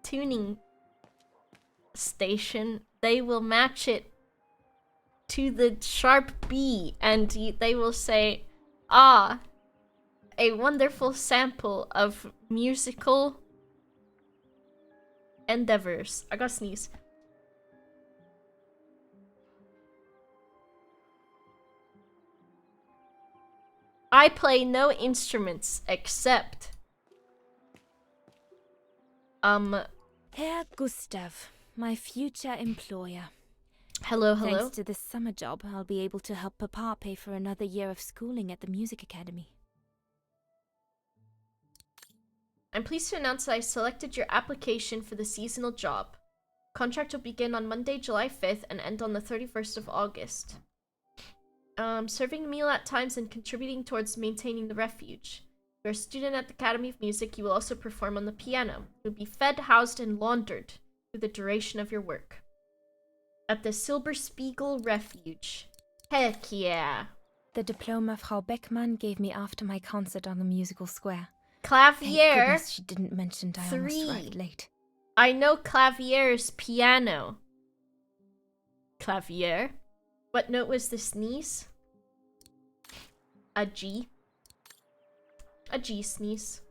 tuning station, they will match it to the sharp B, and they will say, "Ah, a wonderful sample of musical endeavors." I gotta sneeze. I play no instruments except Herr Gustav, my future employer. Hello, hello. Thanks to this summer job, I'll be able to help Papa pay for another year of schooling at the music academy. I'm pleased to announce that I selected your application for the seasonal job. Contract will begin on Monday, July 5th and end on the 31st of August. Serving a meal at times and contributing towards maintaining the refuge. If you're a student at the Academy of Music, you will also perform on the piano. You'll be fed, housed, and laundered through the duration of your work. At the Silberspiegel Refuge. Heck yeah! The diploma Frau Beckmann gave me after my concert on the musical square. Clavier. Thank goodness she didn't mention I almost arrived late. I know clavier's piano. Clavier. What note was the sneeze? A G. A G sneeze.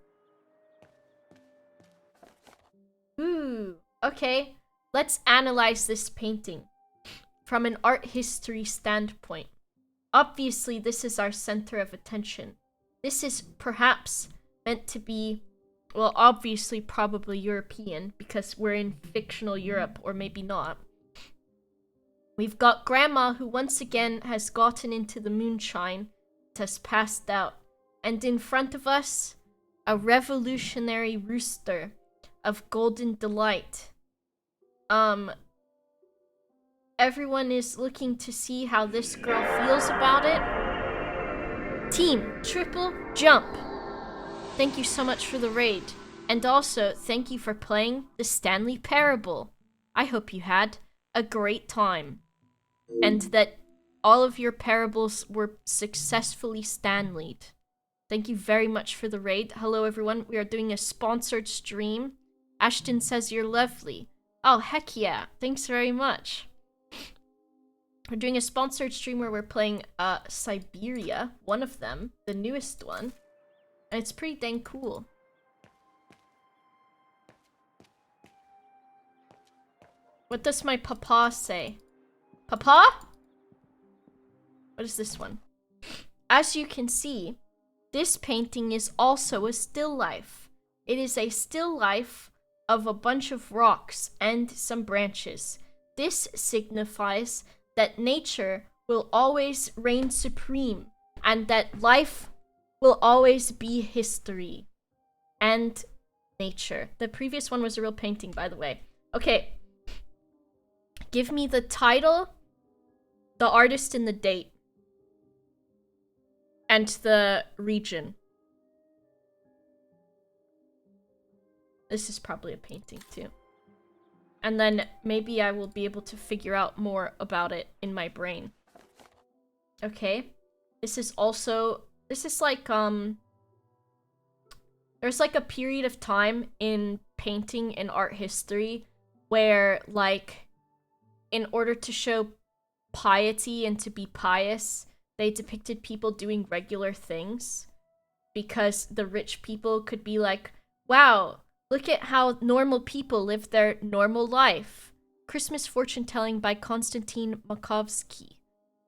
Ooh. Okay. Let's analyze this painting from an art history standpoint. Obviously, this is our center of attention. This is perhaps meant to be, well, obviously probably European because we're in fictional Europe, or maybe not. We've got Grandma, who once again has gotten into the moonshine, has passed out. And in front of us, a revolutionary rooster of golden delight. everyone is looking to see how this girl feels about it. Team Triple Jump, thank you so much for the raid. And also, thank you for playing the Stanley Parable. I hope you had a great time. And that all of your parables were successfully Stanleyed. Thank you very much for the raid. Hello everyone, we are doing a sponsored stream. Ashton says you're lovely. Oh, heck yeah, thanks very much. We're doing a sponsored stream where we're playing Syberia, one of them, the newest one. And it's pretty dang cool. What does my papa say? Papa? What is this one? As you can see, this painting is also a still life. It is a still life of a bunch of rocks and some branches. This signifies that nature will always reign supreme and that life will always be history and nature. The previous one was a real painting, by the way. Okay. Give me the title, the artist, and the date. And the region. This is probably a painting too. And then maybe I will be able to figure out more about it in my brain. Okay. This is also, this is like, there's like a period of time in painting and art history where, like, in order to show piety and to be pious, they depicted people doing regular things because the rich people could be like, wow, look at how normal people live their normal life. Christmas fortune telling by Konstantin Makovsky,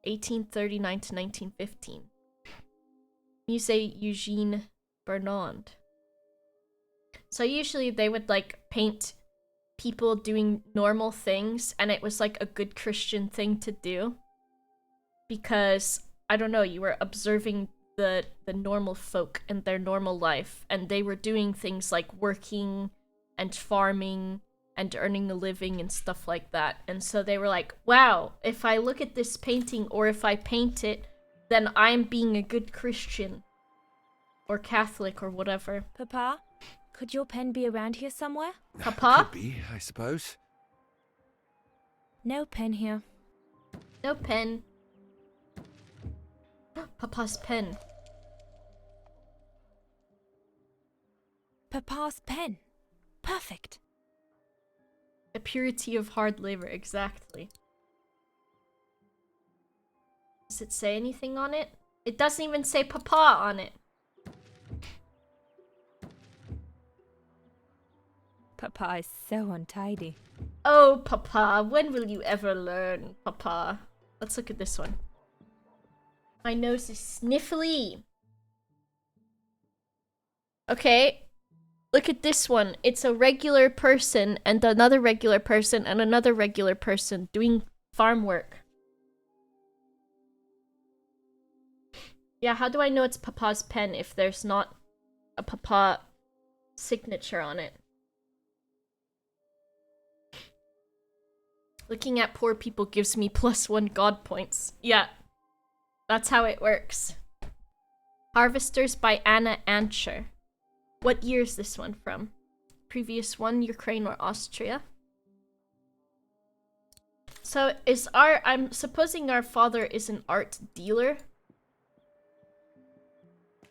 1839 to 1915. Musée Eugene Bernard. So usually they would like paint people doing normal things, and it was like a good Christian thing to do because, I don't know, you were observing the normal folk and their normal life, and they were doing things like working and farming and earning a living and stuff like that. And so they were like, wow, if I look at this painting or if I paint it, then I'm being a good Christian or Catholic or whatever. Papa? Could your pen be around here somewhere? Papa? Could be, I suppose. No pen here. No pen. Papa's pen. Papa's pen. Perfect. The purity of hard labor, exactly. Does it say anything on it? It doesn't even say Papa on it. Papa is so untidy. Oh, Papa, when will you ever learn, Papa? Let's look at this one. My nose is sniffly. Okay, look at this one. It's a regular person and another regular person and another regular person doing farm work. Yeah, how do I know it's Papa's pen if there's not a Papa signature on it? Looking at poor people gives me +1 God points. Yeah, that's how it works. Harvesters by Anna Ancher. What year is this one from? Previous one, Ukraine or Austria? So I'm supposing our father is an art dealer. I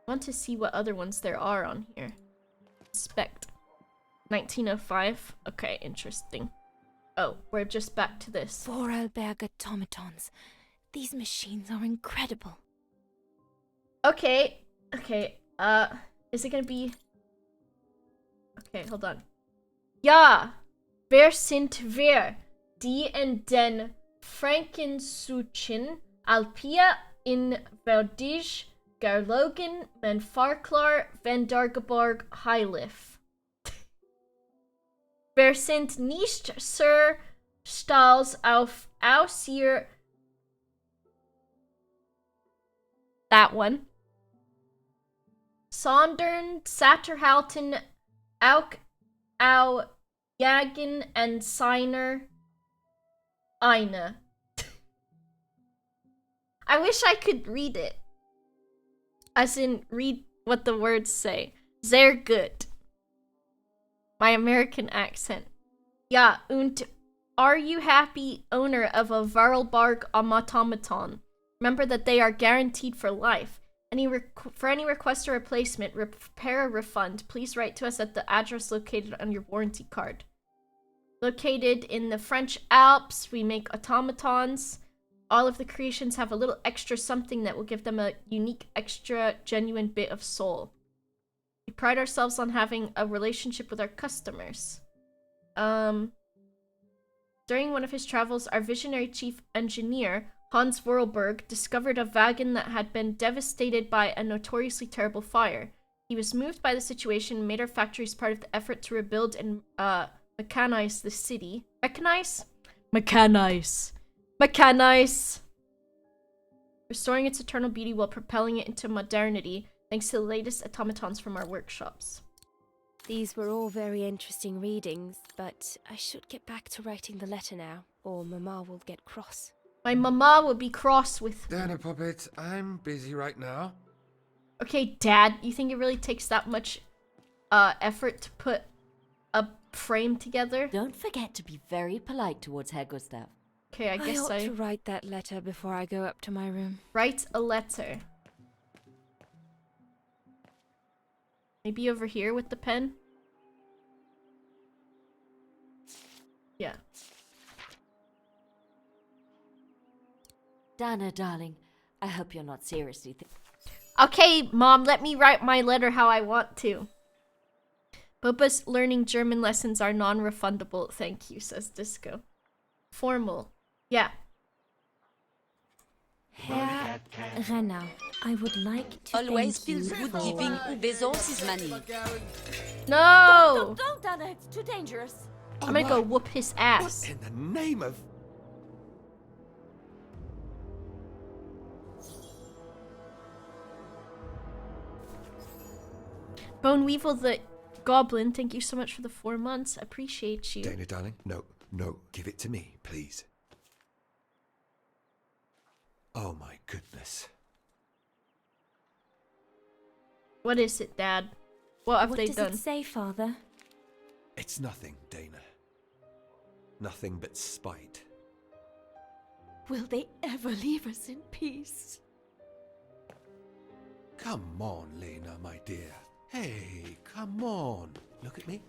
want to see what other ones there are on here. Inspect. 1905. Okay, interesting. Oh, we're just back to this. Vorarlberg automatons. These machines are incredible. Okay. Okay. Is it gonna be... Okay, hold on. Ja! Wer sind wir? Die in den Frankensuchen Alpia in Verdige Garlogen men Farklar Vendargeborg Heilif. Wer sind nicht Sir Stals auf Aussier... That one. Sondern Satterhalten Auk Au Jagen and Signer Eine. I wish I could read it. As in, read what the words say. Sehr gut. My American accent. Ja, und are you happy, owner of a Varlbarg automaton? Remember that they are guaranteed for life. For any request or replacement, repair or refund, please write to us at the address located on your warranty card. Located in the French Alps, we make automatons. All of the creations have a little extra something that will give them a unique, extra, genuine bit of soul. We pride ourselves on having a relationship with our customers. During one of his travels, our visionary chief engineer, Hans Vorarlberg, discovered a wagon that had been devastated by a notoriously terrible fire. He was moved by the situation and made our factories part of the effort to rebuild and mechanize the city. Mechanize? Mechanize. Mechanize! Restoring its eternal beauty while propelling it into modernity, thanks to the latest automatons from our workshops. These were all very interesting readings, but I should get back to writing the letter now, or Mama will get cross. My mama will be cross with me. Dana Puppet, I'm busy right now. Okay, Dad, you think it really takes that much effort to put a frame together? Don't forget to be very polite towards Herr Gustav. Okay, I guess I ought to write that letter before I go up to my room. Write a letter. Maybe over here with the pen? Yeah. Dana, darling, I hope you're not seriously Okay, Mom, let me write my letter how I want to. Boba's learning German lessons are non-refundable. Thank you, says Disco. Formal. Yeah. Herr Renner, I would like to Always thank you feels good for... giving Ubezos his money. No! Don't, Dana, it's too dangerous. I'm gonna go whoop his ass. What in the name of... Bone Weevil the Goblin, thank you so much for the 4 months. Appreciate you. Dana, darling, no, give it to me, please. Oh my goodness. What is it, Dad? What have they done? What does it say, Father? It's nothing, Dana. Nothing but spite. Will they ever leave us in peace? Come on, Lena, my dear. Hey, come on. Look at me.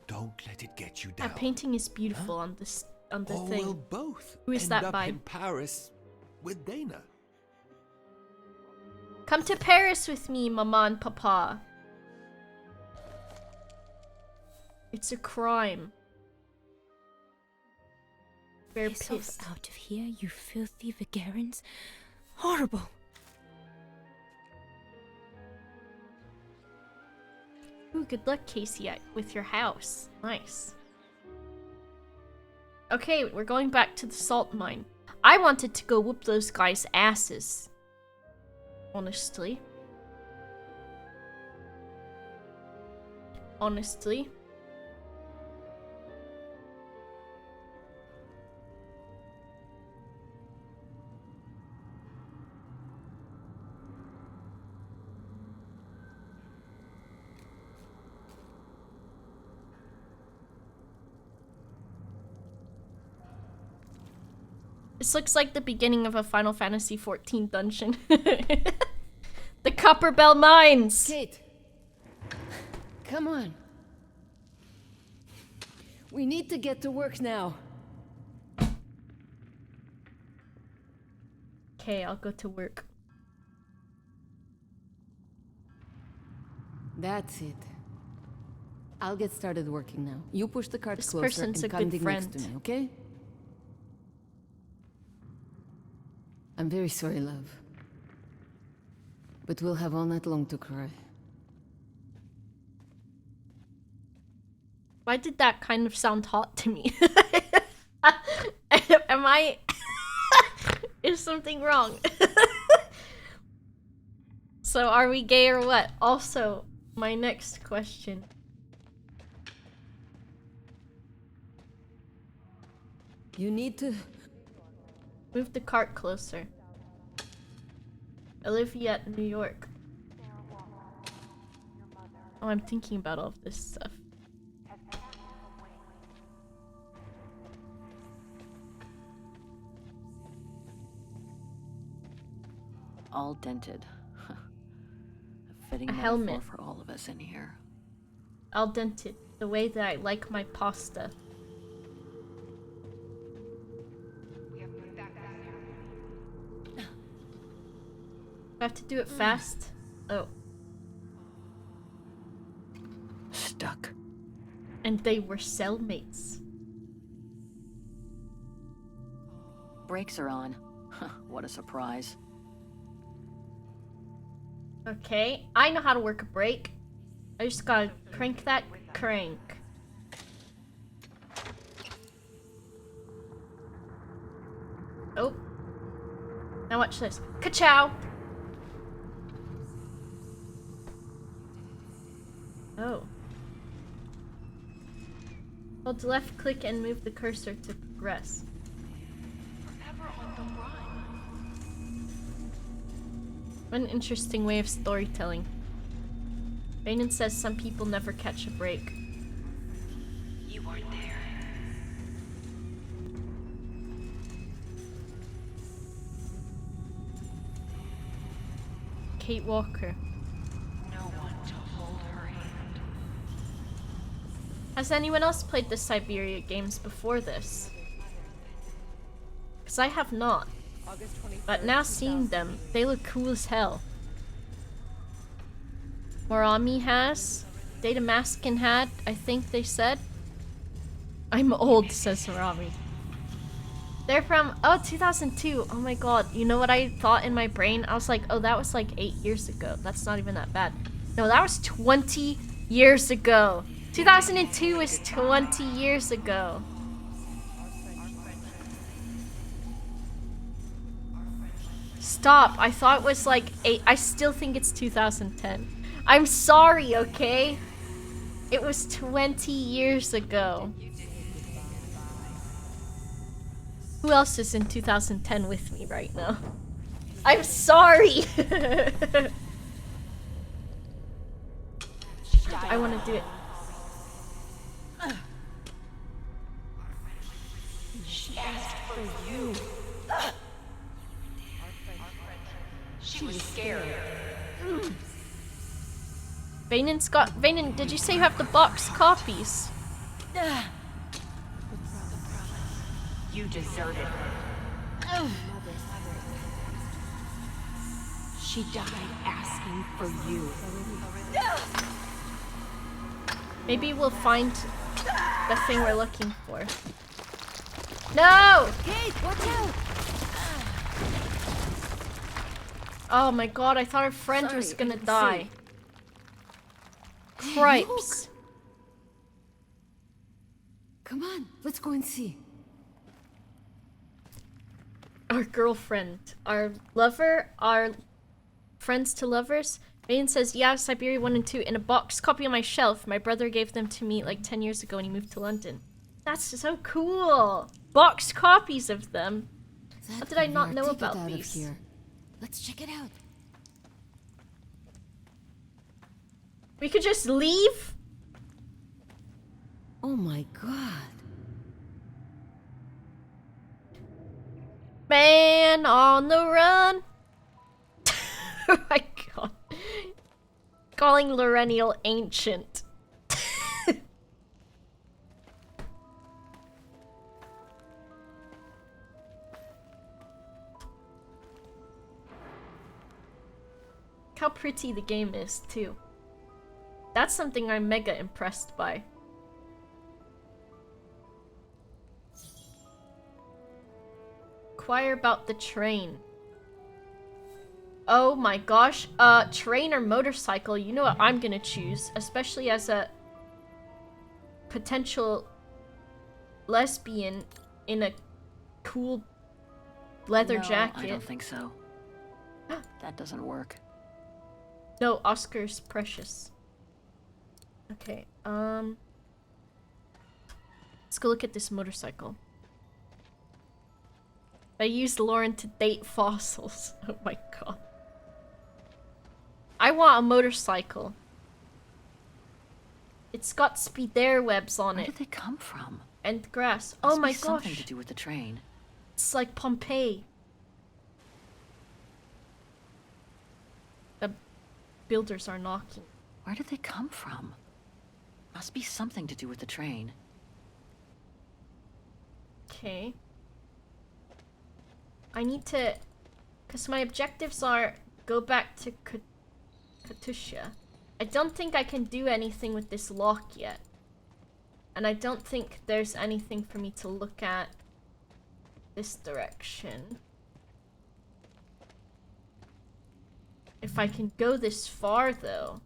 Don't let it get you down. That painting is beautiful on this on the or thing. we'll both Who is end that up by? in Paris with Dana. Come to Paris with me, Mama and Papa. It's a crime. They're pissed. Out of here, you filthy Vagarans. Horrible. Ooh, good luck, Casey, with your house. Nice. Okay, we're going back to the salt mine. I wanted to go whoop those guys' asses. Honestly. Honestly. This looks like the beginning of a Final Fantasy XIV dungeon. The Copper Bell Mines! Kate! Come on. We need to get to work now. Okay, I'll go to work. That's it. I'll get started working now. You push the cart This closer person's and a come good dig next friend. to me, okay? I'm very sorry, love. But we'll have all night long to cry. Why did that kind of sound hot to me? Am I... Is something wrong? So are we gay or what? Also, my next question. You need to Move the cart closer. Olivia at New York. Oh, I'm thinking about all of this stuff. All dented. A fitting A metaphor helmet. for all of us in here. Al dente, the way that I like my pasta. I have to do it fast. Oh. Stuck. And they were cellmates. Brakes are on. What a surprise. Okay, I know how to work a brake. I just gotta crank that crank. Oh. Now watch this. Ka-chow! Oh. Hold left click and move the cursor to progress. What an interesting way of storytelling. Banan says some people never catch a break. You weren't there. Kate Walker. No one to hold her hand. Has anyone else played the Syberia games before this? Because I have not. But now seeing them, they look cool as hell. Morami has. Data Maskin had, I think they said. I'm old, says Morami. They're from, 2002. Oh my god. You know what I thought in my brain? I was like, oh, that was like 8 years ago. That's not even that bad. No, that was 20 years ago. 2002 is 20 years ago. Stop. I thought it was like 8. I still think it's 2010. I'm sorry, okay? It was 20 years ago. Who else is in 2010 with me right now? I'm sorry! I want to do it. She asked for you. She was scared. Vanan, did you say you have the box copies? You deserted her. She died asking for you. Maybe we'll find the thing we're looking for. No! Kate, watch out! Oh my god, I thought our friend was gonna die. Cripes. Come on, let's go and see. Our girlfriend, our lover, our friends to lovers. Vanan says, yeah, Syberia 1 and 2 in a box copy on my shelf. My brother gave them to me like 10 years ago when he moved to London. That's so cool. Box copies of them. How did I not know about these? Here. Let's check it out. We could just leave? Oh my god. Man on the run. Oh my god. Calling Lorenial ancient. How pretty the game is, too. That's something I'm mega impressed by. Inquire about the train. Oh my gosh. Train or motorcycle, you know what I'm gonna choose, especially as a potential lesbian in a cool leather jacket. I don't think so. That doesn't work. No, Oscar's precious. Okay, let's go look at this motorcycle. I used Lauren to date fossils. Oh my god. I want a motorcycle. It's got Syberia webs on it. Where did they come from? And grass. Must Oh my be something gosh. to do with the train. It's like Pompeii. The builders are knocking. Where did they come from? Must be something to do with the train. Okay. I need to... Because my objectives are go back to Katusha. I don't think I can do anything with this lock yet. And I don't think there's anything for me to look at this direction. If I can go this far, though,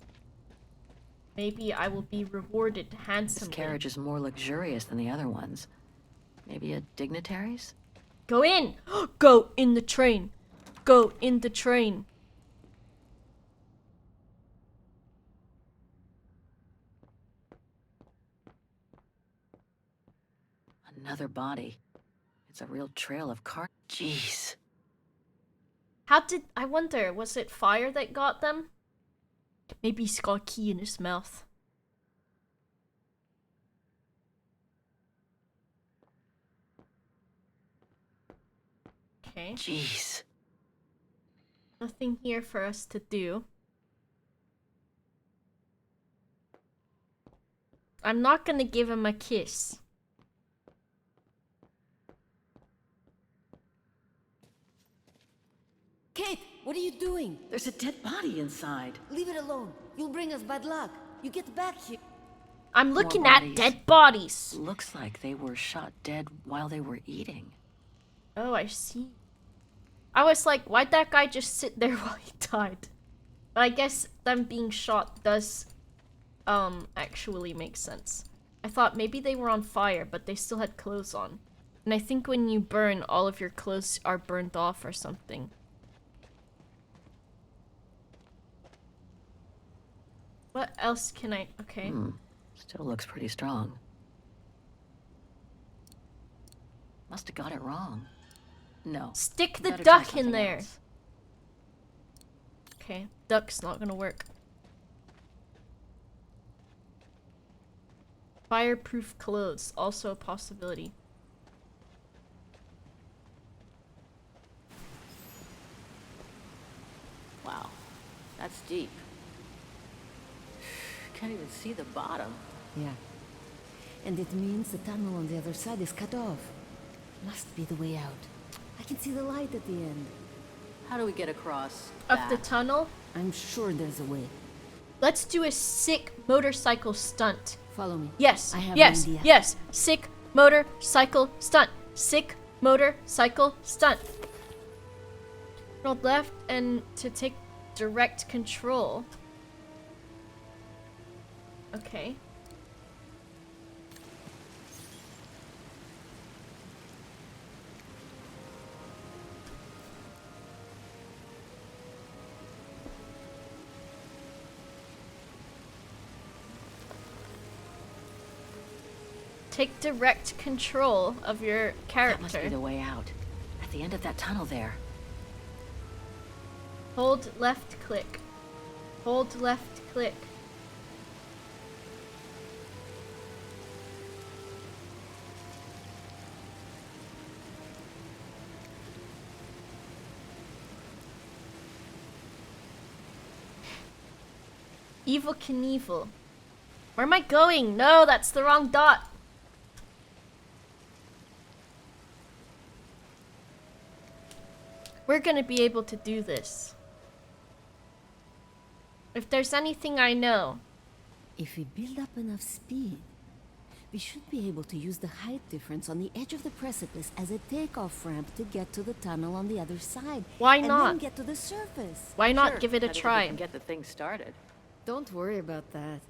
maybe I will be rewarded handsomely. This carriage is more luxurious than the other ones. Maybe a dignitary's? Go in! Go in the train! Go in the train! Another body. It's a real trail of car. Jeez. How did... I wonder, was it fire that got them? Maybe he's got a key in his mouth. Okay. Jeez. Nothing here for us to do. I'm not gonna give him a kiss. Kate, what are you doing? There's a dead body inside. Leave it alone. You'll bring us bad luck. You get back here. I'm looking at dead bodies. Looks like they were shot dead while they were eating. Oh, I see. I was like, why'd that guy just sit there while he died? But I guess them being shot does actually make sense. I thought maybe they were on fire, but they still had clothes on. And I think when you burn, all of your clothes are burned off or something. What else can I... Okay. Still looks pretty strong. Must have got it wrong. No. Stick the Better try duck in something there. else. Okay, duck's not gonna work. Fireproof clothes, also a possibility. Wow. That's deep. Can't even see the bottom. Yeah. And it means the tunnel on the other side is cut off. Must be the way out. I can see the light at the end. How do we get across Of that? the tunnel? I'm sure there's a way. Let's do a sick motorcycle stunt. Follow me. Yes, I have yes, an idea. yes. Sick motorcycle stunt. Sick motorcycle stunt. Hold left and to take direct control. Okay. Take direct control of your character. That must be the way out. At the end of that tunnel there. Hold left click. Hold left click. Evil Knievel. Where am I going? No, that's the wrong dot. We're gonna be able to do this. If there's anything I know. If we build up enough speed, we should be able to use the height difference on the edge of the precipice as a takeoff ramp to get to the tunnel on the other side. Why and not? then get to the surface. Why not Sure, give it a that is if we try? can get the thing started. Don't worry about that.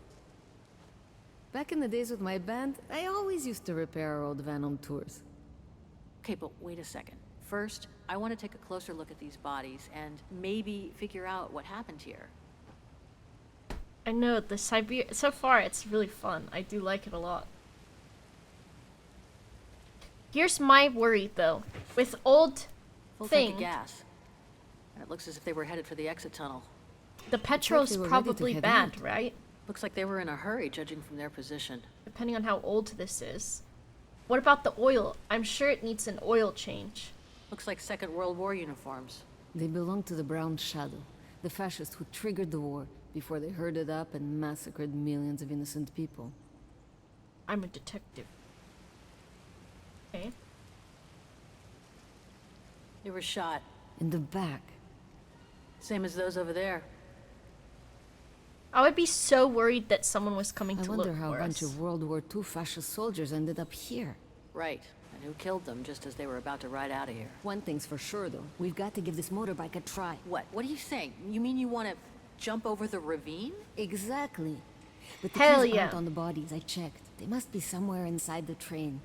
Back in the days with my band, I always used to repair our old van on tours. Okay, but wait a second. First, I want to take a closer look at these bodies and maybe figure out what happened here. I know, the Syberia... So far, it's really fun. I do like it a lot. Here's my worry, though. With old Full thing. tank of gas. And it looks as if they were headed for the exit tunnel. The petrol's they were ready to probably head bad, out. right? Looks like they were in a hurry, judging from their position. Depending on how old this is. What about the oil? I'm sure it needs an oil change. Looks like Second World War uniforms. They belong to the Brown Shadow, the fascists who triggered the war before they herded up and massacred millions of innocent people. I'm a detective. Okay. They were shot. In the back. Same as those over there. I would be so worried that someone was coming I to wonder look how a for bunch us. of World War II fascist soldiers ended up here. Right. And who killed them just as they were about to ride out of here. One thing's for sure, though. We've got to give this motorbike a try. What? What are you saying? You mean you want to jump over the ravine? Exactly. But the Hell keys yeah. aren't on the bodies. I checked. They must be somewhere inside the train.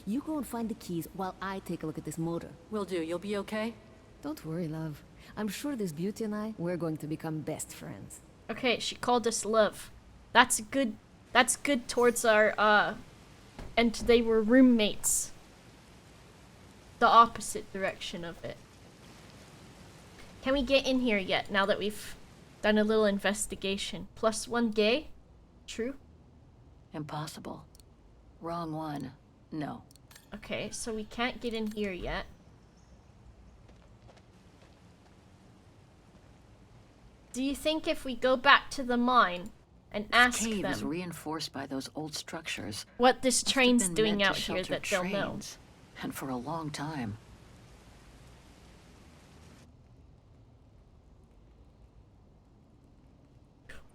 You go and find the keys while I take a look at this motor. Will do. You'll be okay? Don't worry, love. I'm sure this beauty and I, we're going to become best friends. Okay, she called us love. That's good. That's good towards our, and they were roommates. The opposite direction of it. Can we get in here yet, now that we've done a little investigation? +1 gay? True? Impossible. Wrong one. No. Okay, so we can't get in here yet. Do you think if we go back to the mine and ask This cave is them reinforced by those old structures. what this Must have train's been doing meant to out here shelter that they'll know? trains, and for a long time.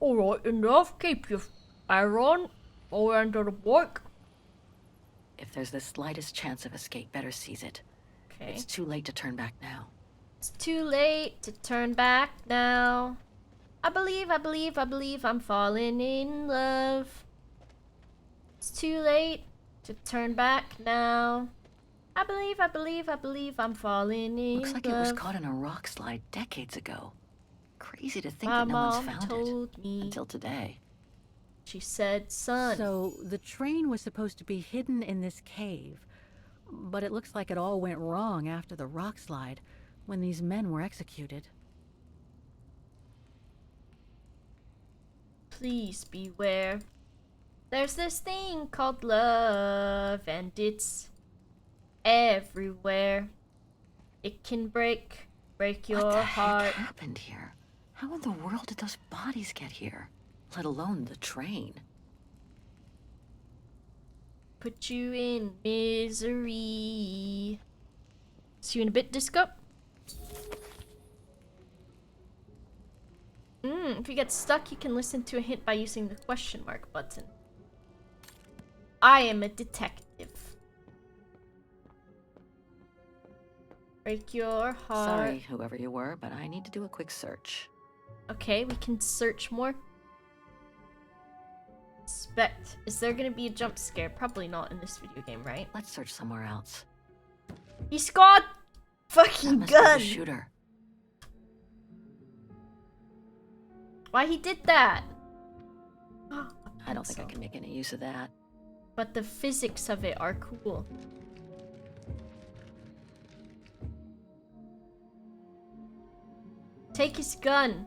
Alright enough, keep your fire on, or under the work. If there's the slightest chance of escape, better seize it. Okay. It's too late to turn back now. It's too late to turn back now. I believe I'm falling in love. It's too late to turn back now. I believe I'm falling in Looks like love. it was caught in a rock slide decades ago. Crazy to think My that no one's mom found told it me. until today. She said, son. So the train was supposed to be hidden in this cave, but it looks like it all went wrong after the rock slide, when these men were executed. Please beware. There's this thing called love, and it's everywhere. It can break your What the heart. heck happened here? How in the world did those bodies get here? Let alone the train. Put you in misery. See you in a bit, Disco. If you get stuck, you can listen to a hint by using the question mark button. I am a detective. Break your heart. Sorry, whoever you were, but I need to do a quick search. Okay, we can search more. Inspect. Is there gonna be a jump scare? Probably not in this video game, right? Let's search somewhere else. He's got That fucking must be the gun. shooter. Why he did that? I don't think I can make any use of that. But the physics of it are cool. Take his gun.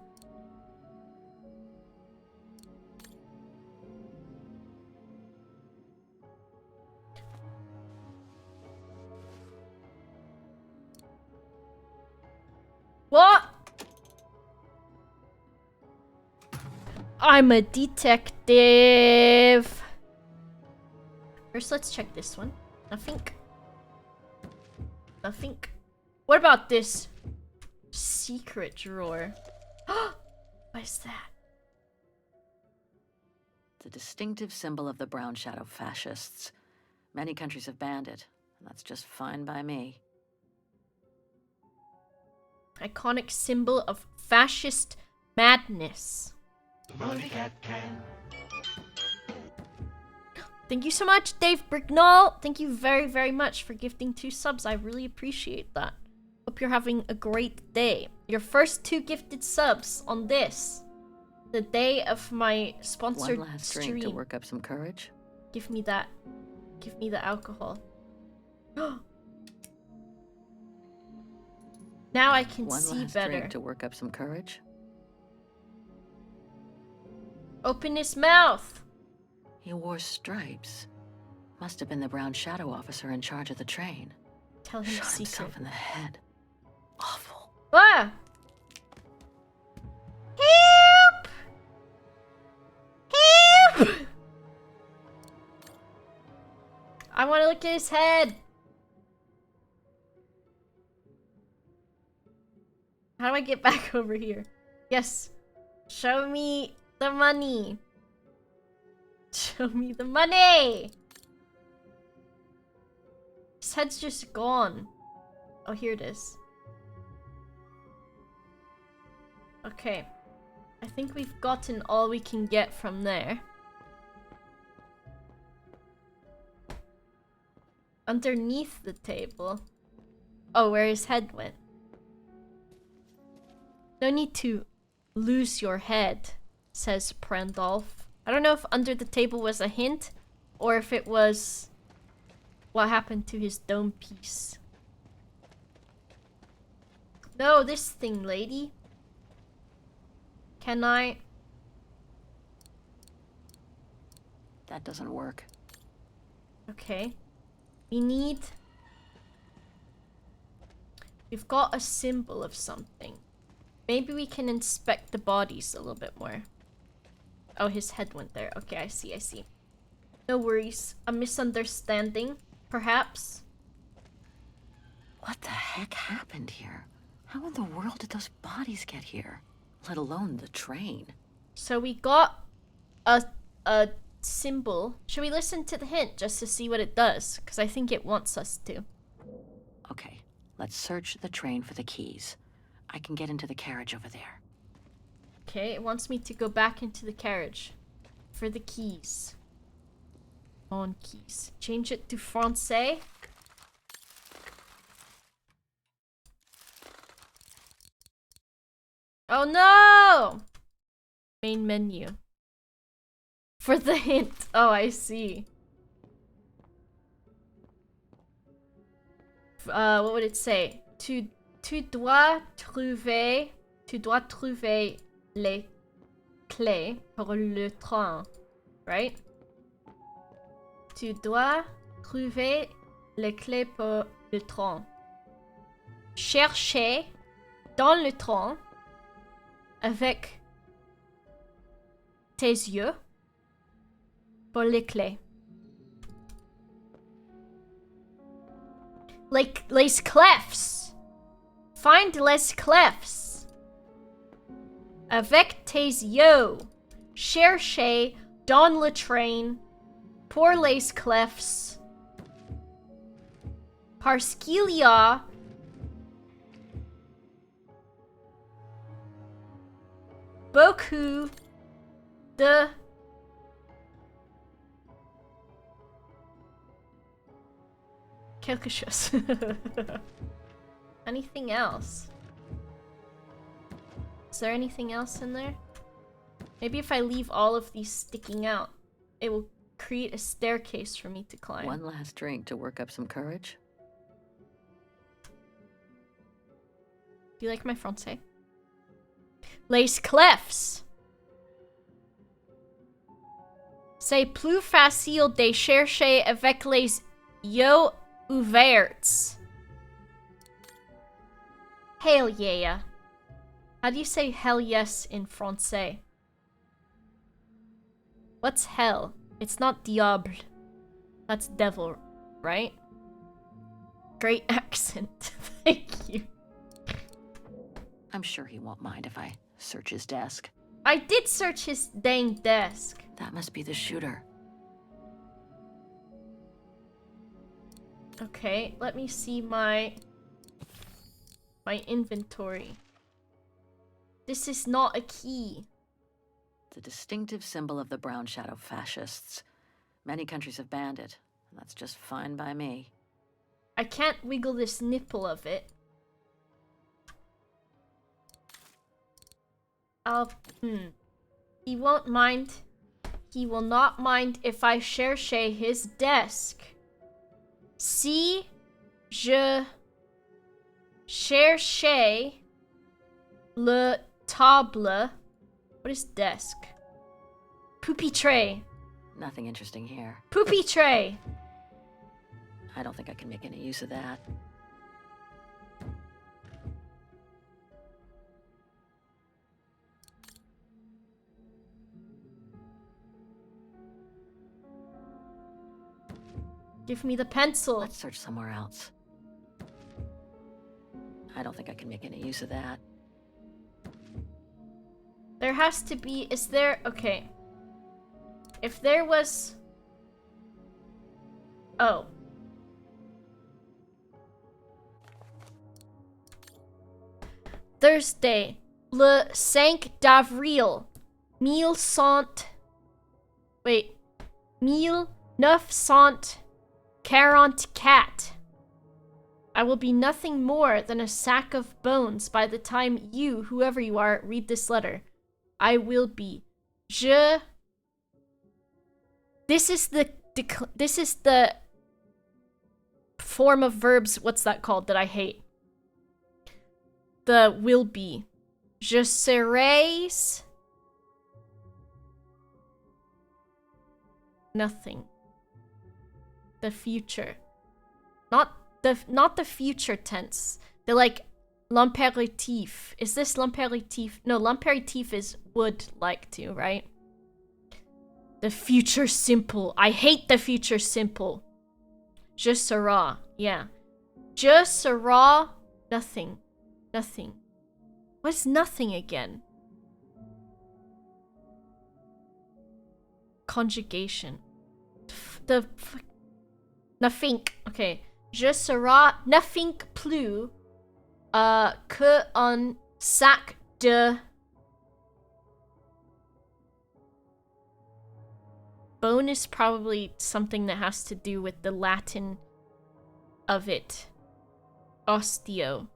What? I'm a detective. First, let's check this one. Nothing. Nothing. What about this secret drawer? What is that? The distinctive symbol of the Brown Shadow fascists. Many countries have banned it, and that's just fine by me. Iconic symbol of fascist madness. Thank you so much, Dave Brignall. Thank you very, very much for gifting 2 subs. I really appreciate that. Hope you're having a great day. Your first 2 gifted subs on this, the day of my sponsored One last stream. drink to work up some courage. Give me that. Give me the alcohol. Now I can One see last better. drink to work up some courage. Open his mouth. He wore stripes. Must have been the Brown Shadow officer in charge of the train. Tell him Shot a secret. himself in the head. Awful. Ah! Help! Help! I want to look at his head. How do I get back over here? Yes. Show me the money. Show me the money. His head's just gone. Oh, here it is. Okay. I think we've gotten all we can get from there. Underneath the table. Oh, where his head went. No need to lose your head, says Prandolph. I don't know if under the table was a hint or if it was what happened to his dome piece. No, this thing, lady. Can I? That doesn't work. Okay. We've got a symbol of something. Maybe we can inspect the bodies a little bit more. Oh, his head went there. Okay, I see. No worries. A misunderstanding, perhaps. What the heck happened here? How in the world did those bodies get here? Let alone the train. So we got a symbol. Should we listen to the hint just to see what it does? Because I think it wants us to. Okay, let's search the train for the keys. I can get into the carriage over there. Okay, it wants me to go back into the carriage for the keys. On keys. Change it to Francais. Oh no! Main menu. For the hint. Oh, I see. What would it say? Tu dois trouver les clés pour le train, right? Tu dois trouver les clés pour le train. Cherchez dans le train avec tes yeux pour les clés. Like les clefs. Find les clefs. Avec tes yeux. Cherchez dans le train pour les clefs. Parce qu'il y a beaucoup de quelque chose. Anything else? Is there anything else in there? Maybe if I leave all of these sticking out, it will create a staircase for me to climb. One last drink to work up some courage. Do you like my Francais? Les clefs. C'est plus facile de chercher avec les yeux ouverts. Hell yeah. How do you say hell yes in Francais? What's hell? It's not diable. That's devil, right? Great accent. Thank you. I'm sure he won't mind if I search his desk. I did search his dang desk. That must be the shooter. Okay, let me see my inventory. This is not a key. The distinctive symbol of the Brown Shadow fascists. Many countries have banned it, and that's just fine by me. I can't wiggle this nipple of it. He won't mind. He will not mind if I cherche his desk. Si je Cherchez le table. What is desk? Pupitre. Nothing interesting here. Pupitre. I don't think I can make any use of that. Give me the pencil. Let's search somewhere else. I don't think I can make any use of that. There has to be... Is there... Okay. If there was... Oh. Thursday. Le 5 d'avril. 1100... Wait. 1944. I will be nothing more than a sack of bones by the time you, whoever you are, read this letter. I will be. This is the form of verbs, what's that called, that I hate. The will be. Je serais... Nothing. The future. Not the future tense. They're like l'impératif. Is this l'impératif? No, l'impératif is would like to, right? The future simple. I hate the future simple. Je serai. Yeah. Je serai nothing. Nothing. What's nothing again? Conjugation. Nothing. Okay. Je serai nothing plus que un sac de... Bone is probably something that has to do with the Latin of it. Osteo.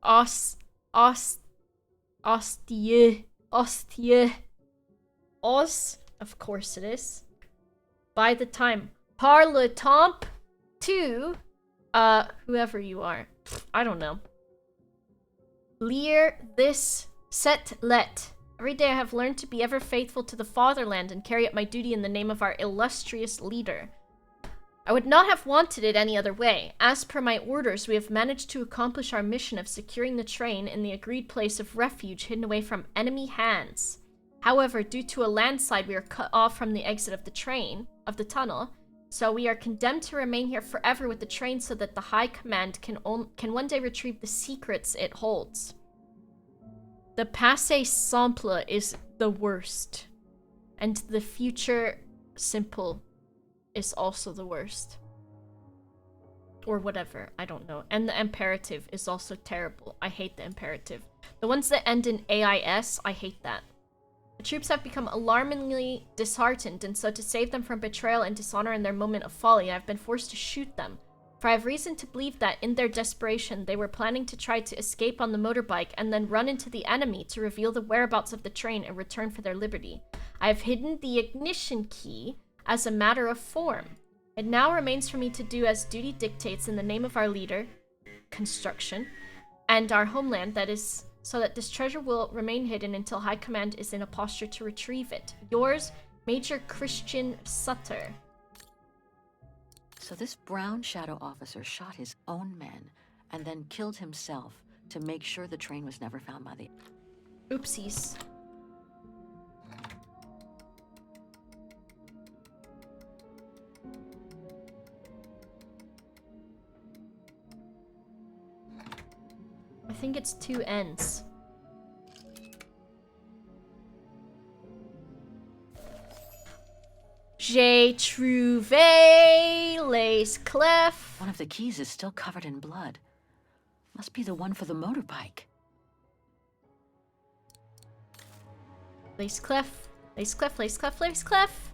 Ostie. Os, of course it is. By the time. Par le temps to, whoever you are. I don't know. Lire this set let. Every day I have learned to be ever faithful to the fatherland and carry out my duty in the name of our illustrious leader. I would not have wanted it any other way. As per my orders, we have managed to accomplish our mission of securing the train in the agreed place of refuge hidden away from enemy hands. However, due to a landslide, we are cut off from the exit of the tunnel, so we are condemned to remain here forever with the train so that the High Command can one day retrieve the secrets it holds. The passé simple is the worst, and the future simple is also the worst. Or whatever, I don't know. And the imperative is also terrible. I hate the imperative. The ones that end in AIS, I hate that. The troops have become alarmingly disheartened, and so to save them from betrayal and dishonor in their moment of folly, I have been forced to shoot them. For I have reason to believe that, in their desperation, they were planning to try to escape on the motorbike and then run into the enemy to reveal the whereabouts of the train and return for their liberty. I have hidden the ignition key as a matter of form. It now remains for me to do as duty dictates in the name of our leader, construction, and our homeland, that is... so that this treasure will remain hidden until High Command is in a posture to retrieve it. Yours, Major Christian Sutter. So this brown shadow officer shot his own men and then killed himself to make sure the train was never found by the... Oopsies. I think it's 2 N's. J'ai trouvé les clefs. One of the keys is still covered in blood. Must be the one for the motorbike. Les clefs. Les clefs, les clefs, les clefs.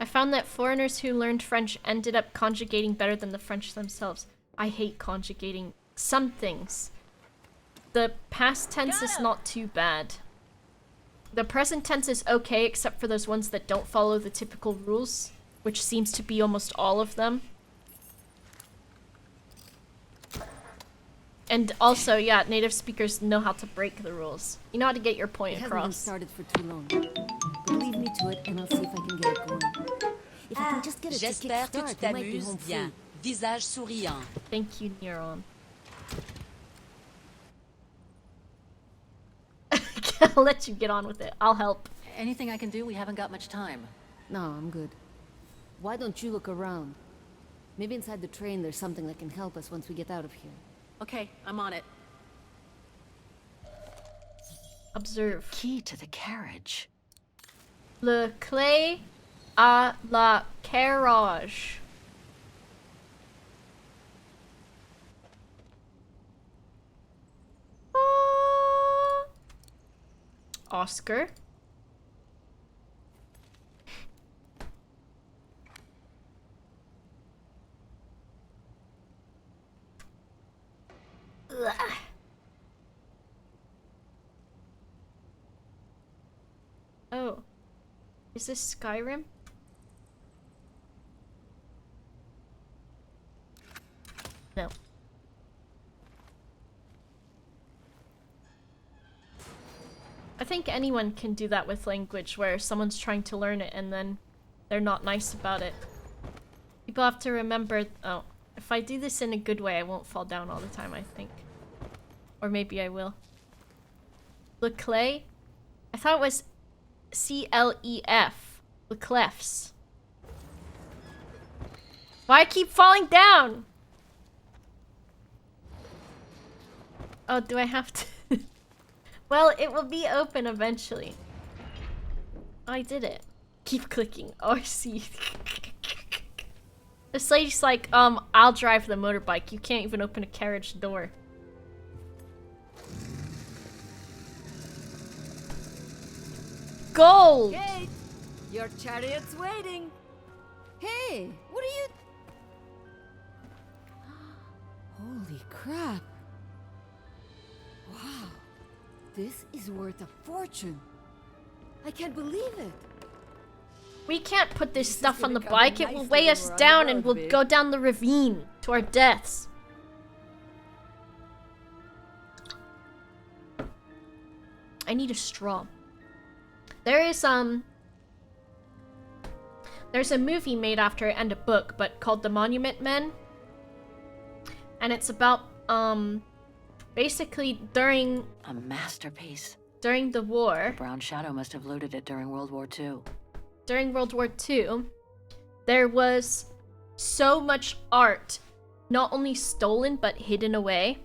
I found that foreigners who learned French ended up conjugating better than the French themselves. I hate conjugating some things. The past tense is not too bad. The present tense is okay, except for those ones that don't follow the typical rules, which seems to be almost all of them. And also, yeah, native speakers know how to break the rules. You know how to get your point It hasn't been across. started for too long. But leave me to it, and I'll see if I can get it going. If I can just get it to J'espère que tu kickstart, we might be t'amuses home bien. free. Visage souriant. Thank you, Neuron. I'll let you get on with it. I'll help. Anything I can do? We haven't got much time. No, I'm good. Why don't you look around? Maybe inside the train there's something that can help us once we get out of here. Okay, I'm on it. Observe. Key to the carriage. Le clé à la carriage. Oscar. Ugh. Oh. Is this Skyrim? No. I think anyone can do that with language, where someone's trying to learn it and then they're not nice about it. People have to remember, oh, if I do this in a good way, I won't fall down all the time, I think. Or maybe I will. Le clay? I thought it was C-L-E-F. Le clefs. Why I keep falling down? Oh, do I have to? Well, it will be open eventually. Oh, I did it. Keep clicking. Oh, I see. This lady's like, I'll drive the motorbike. You can't even open a carriage door. Gold! Kate, your chariot's waiting. Hey, what are you... Holy crap. Wow. This is worth a fortune. I can't believe it. We can't put this stuff on the bike. It will weigh us down and we'll go down the ravine to our deaths. I need a straw. There's a movie made after it and a book, but called The Monument Men. And it's about, basically during... A masterpiece. During the war... The Brown Shadow must have looted it during World War II. During World War II, there was so much art, not only stolen, but hidden away.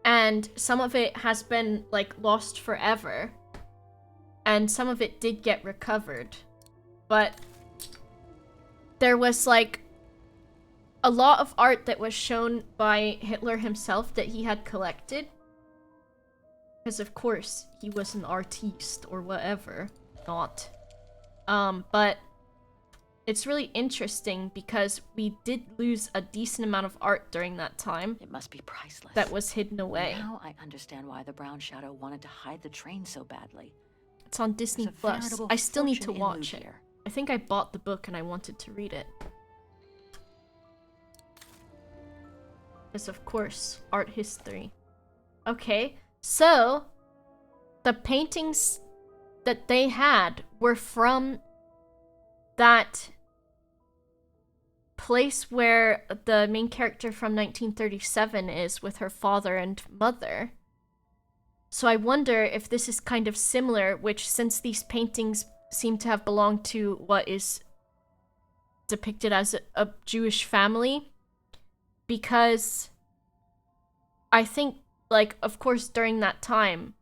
And some of it has been, like, lost forever. And some of it did get recovered. But there was, like, a lot of art that was shown by Hitler himself that he had collected. Because, of course, he was an artiste or whatever. Not. But it's really interesting because we did lose a decent amount of art during that time. It must be priceless. That was hidden away. Now I understand why the Brown Shadow wanted to hide the train so badly. It's on Disney Plus. I still need to watch it. I think I bought the book and I wanted to read it. Because of course, art history. Okay, so the paintings that they had were from that place where the main character from 1937 is with her father and mother. So I wonder if this is kind of similar, which since these paintings seem to have belonged to what is depicted as a Jewish family, because I think, like, of course, during that time,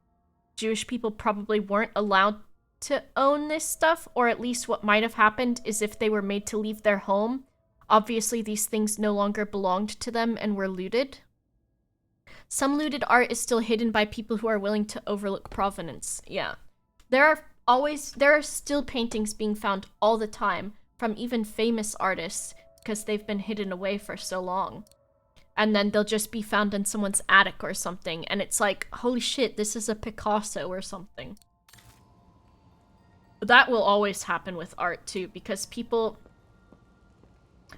Jewish people probably weren't allowed to own this stuff, or at least what might have happened is if they were made to leave their home, obviously these things no longer belonged to them and were looted. Some looted art is still hidden by people who are willing to overlook provenance. Yeah. There are still paintings being found all the time from even famous artists because they've been hidden away for so long. And then they'll just be found in someone's attic or something, and it's like, holy shit, this is a Picasso or something. But that will always happen with art too, because people...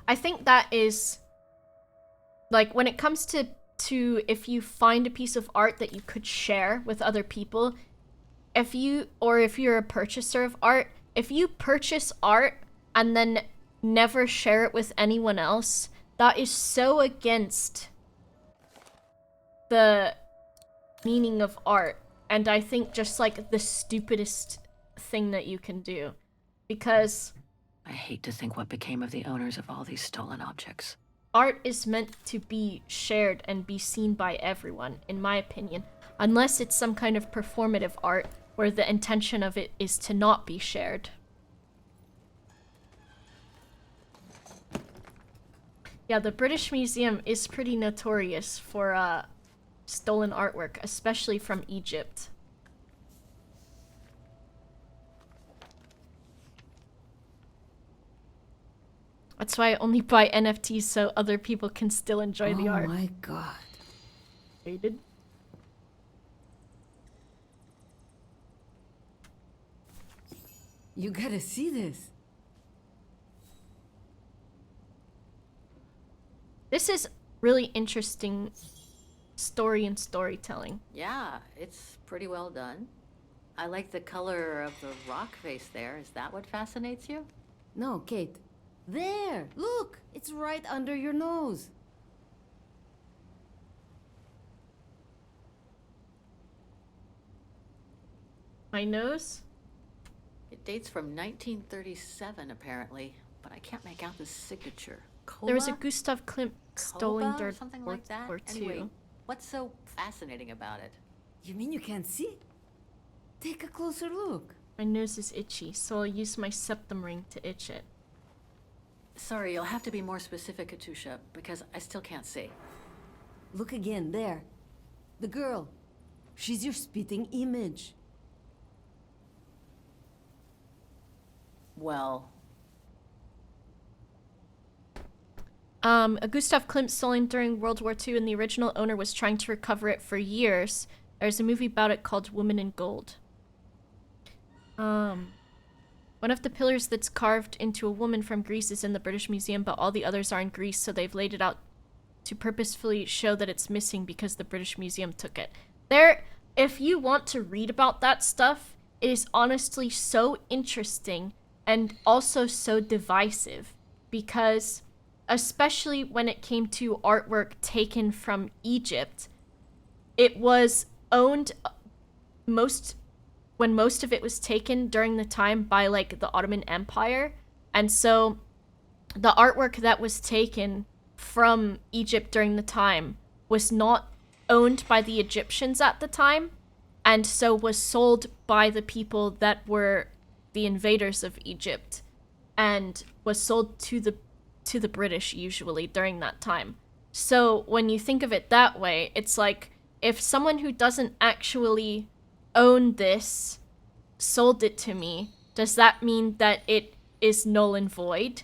I think that is... Like, when it comes to to, if you find a piece of art that you could share with other people, if you're a purchaser of art, if you purchase art and then never share it with anyone else, that is so against the meaning of art. And I think just like the stupidest thing that you can do. Because I hate to think what became of the owners of all these stolen objects. art is meant to be shared and be seen by everyone, in my opinion. Unless it's some kind of performative art where the intention of it is to not be shared. Yeah, the British Museum is pretty notorious for stolen artwork, especially from Egypt. That's why I only buy NFTs so other people can still enjoy the art. Oh my god. Rated. You gotta see this. This is really interesting story and storytelling. Yeah, it's pretty well done. I like the color of the rock face there. Is that what fascinates you? No, Kate. There! Look! It's right under your nose. My nose? It dates from 1937, apparently, but I can't make out the signature. There was a Koba? Gustav Klimt stolen Koba or during something World like that? War II. Anyway, what's so fascinating about it? You mean you can't see? Take a closer look. My nose is itchy, so I'll use my septum ring to itch it. Sorry, you'll have to be more specific, Katusha, because I still can't see. Look again, there. The girl. She's your spitting image. Well... A Gustav Klimt stolen during World War II, and the original owner was trying to recover it for years. There's a movie about it called Woman in Gold. One of the pillars that's carved into a woman from Greece is in the British Museum, but all the others are in Greece, so they've laid it out to purposefully show that it's missing because the British Museum took it. If you want to read about that stuff, it is honestly so interesting and also so divisive, because especially when it came to artwork taken from Egypt, it was owned when most of it was taken during the time by like the Ottoman Empire. And so the artwork that was taken from Egypt during the time was not owned by the Egyptians at the time, and so was sold by the people that were the invaders of Egypt, and was sold to the British usually during that time. So when you think of it that way, it's like if someone who doesn't actually own this sold it to me, does that mean that it is null and void?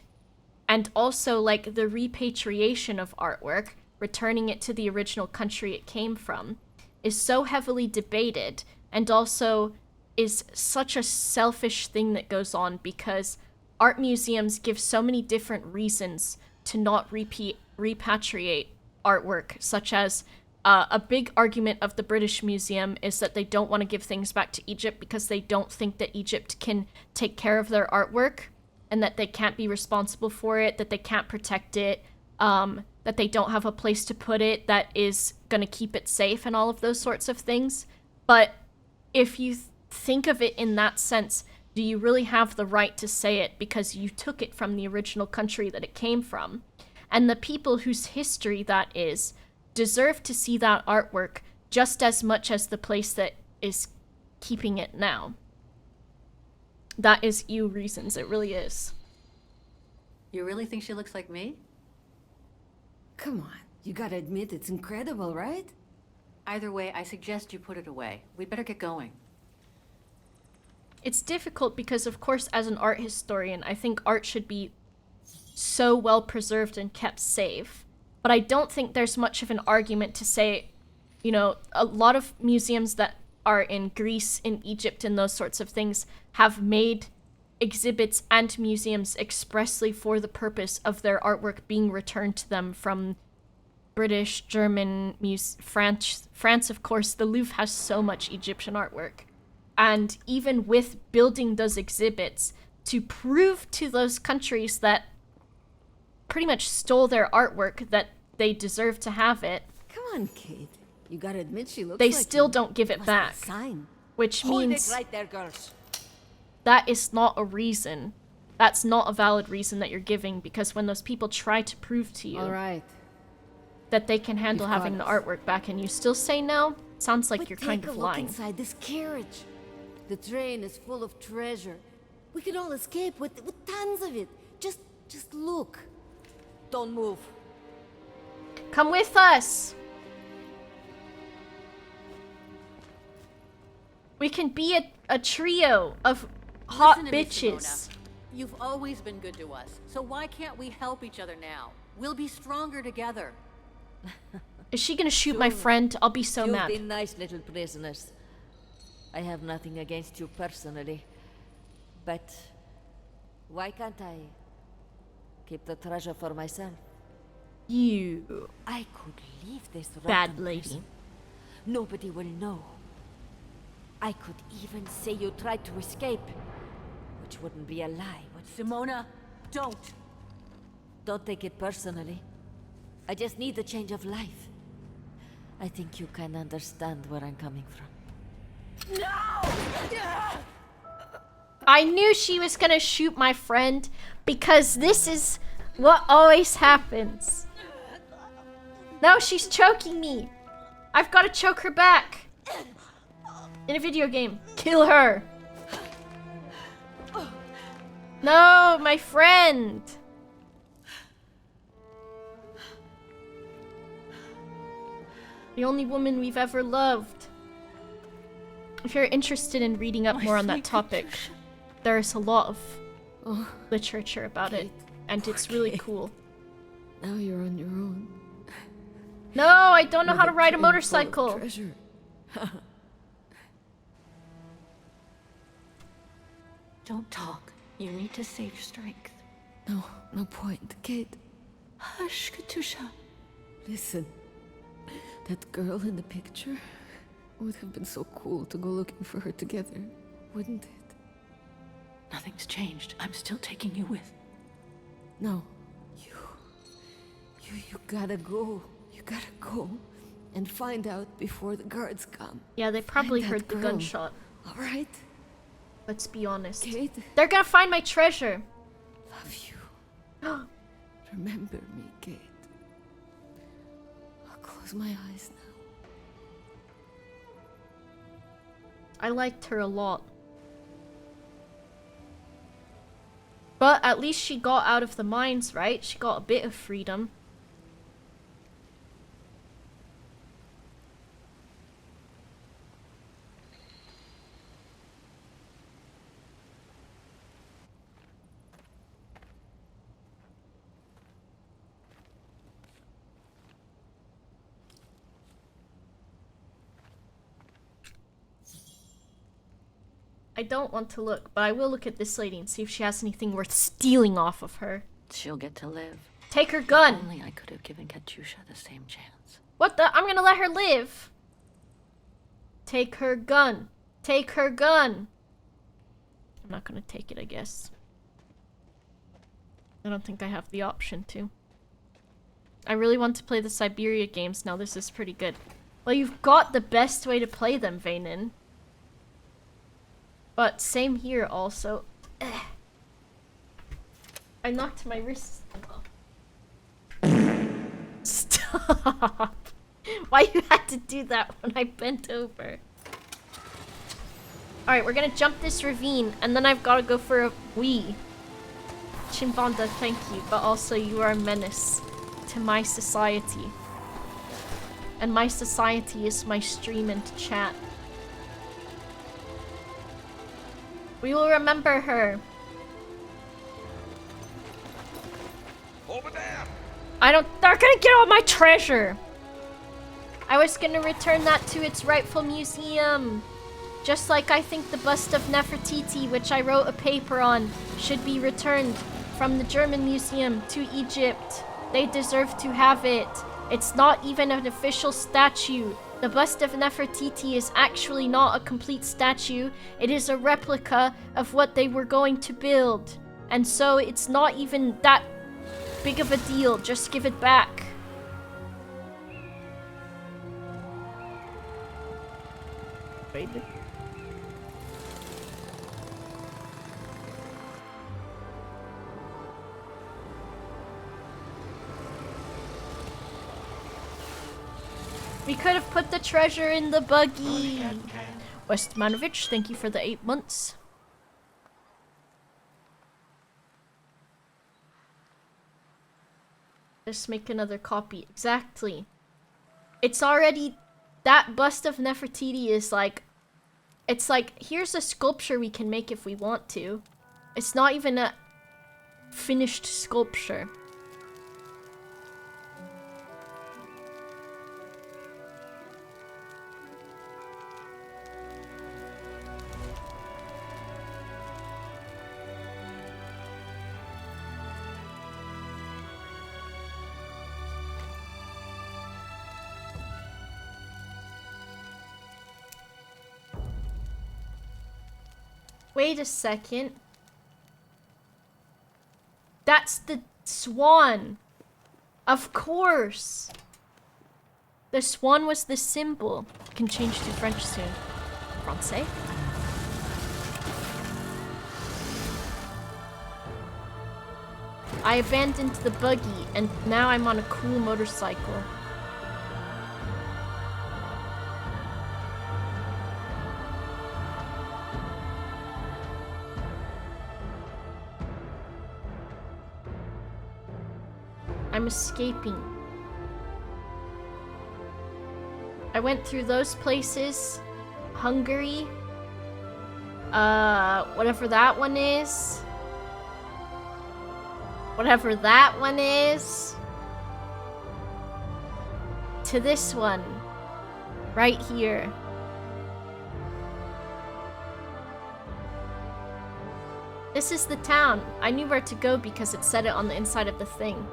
And also, like, the repatriation of artwork, returning it to the original country it came from, is so heavily debated, and also is such a selfish thing that goes on, because art museums give so many different reasons to not repatriate artwork, such as a big argument of the British Museum is that they don't want to give things back to Egypt because they don't think that Egypt can take care of their artwork, and that they can't be responsible for it, that they can't protect it, that they don't have a place to put it that is going to keep it safe, and all of those sorts of things. But if you think of it in that sense, do you really have the right to say it because you took it from the original country that it came from? And the people whose history that is deserve to see that artwork just as much as the place that is keeping it now. That is you reasons, it really is. You really think she looks like me? Come on, you gotta admit it's incredible, right? Either way, I suggest you put it away. We'd better get going. It's difficult because, of course, as an art historian, I think art should be so well preserved and kept safe. But I don't think there's much of an argument to say, you know, a lot of museums that are in Greece, in Egypt, and those sorts of things have made exhibits and museums expressly for the purpose of their artwork being returned to them from British, German, France, of course, the Louvre has so much Egyptian artwork. And even with building those exhibits, to prove to those countries that pretty much stole their artwork that they deserve to have it, Come on, Kate. You gotta admit she looks they like still you. don't give it Must be a back. sign. Which Hold means it right there, girls. that is not a reason. That's not a valid reason that you're giving, because when those people try to prove to you All right. that they can handle You've got having the us. artwork back and you still say no, sounds like But you're kind take of a look lying. inside this carriage. The train is full of treasure. We could all escape with tons of it. Just look. Don't move. Come with us! We can be a trio of hot Listen to me, bitches. Simona. You've always been good to us, so why can't we help each other now? We'll be stronger together. Is she gonna shoot my friend? I'll be so You've mad. been nice little prisoners. I have nothing against you personally. But why can't I keep the treasure for myself? You I could leave this bad rotten lady. prison. Nobody will know. I could even say you tried to escape, which wouldn't be a lie, would it? Simona, don't. Don't take it personally. I just need a change of life. I think you can understand where I'm coming from. No! I knew she was gonna shoot my friend because this is what always happens. No, she's choking me. I've got to choke her back. In a video game. Kill her. No, my friend. The only woman we've ever loved. If you're interested in reading up more on that topic, there's a lot of literature about it, and it's really cool. Now you're on your own. No, I don't know how to With ride a train full of motorcycle. treasure. Don't talk. You need to save your strength. No point, Kate. Hush, Katusha. Listen. That girl in the picture would have been so cool to go looking for her together, wouldn't it? Nothing's changed. I'm still taking you with. No. You gotta go. You gotta go and find out before the guards come. Yeah, they probably Find that heard the girl. gunshot. All right? Let's be honest. Kate? They're gonna find my treasure. Love you. Remember me, Kate. I'll close my eyes now. I liked her a lot. But at least she got out of the mines, right? She got a bit of freedom. I don't want to look, but I will look at this lady and see if she has anything worth stealing off of her. She'll get to live. Take her gun! If only I could have given Katusha the same chance. What the? I'm gonna let her live! Take her gun! Take her gun! I'm not gonna take it, I guess. I don't think I have the option to. I really want to play the Syberia games now. This is pretty good. Well, you've got the best way to play them, Vainin. But same here also. I knocked my wrist off. Stop! Why you had to do that when I bent over? Alright, we're gonna jump this ravine, and then I've gotta go for a wee. Chimbanda, thank you, but also you are a menace to my society. And my society is my stream and chat. We will remember her. Over there! They're gonna get all my treasure! I was gonna return that to its rightful museum. Just like I think the bust of Nefertiti, which I wrote a paper on, should be returned from the German museum to Egypt. They deserve to have it. It's not even an official statue. The bust of Nefertiti is actually not a complete statue. It is a replica of what they were going to build. And so it's not even that big of a deal. Just give it back. Baby. We could have put the treasure in the buggy. Westmanovich, thank you for the 8 months. Just make another copy. Exactly. It's already... That bust of Nefertiti is like... It's like, here's a sculpture we can make if we want to. It's not even a finished sculpture. Wait a second. That's the swan. Of course. The swan was the symbol. I can change to French soon. Francais? I abandoned the buggy and now I'm on a cool motorcycle. I'm escaping. I went through those places. Hungary. Whatever that one is. Whatever that one is. To this one. Right here. This is the town. I knew where to go because it said it on the inside of the thing.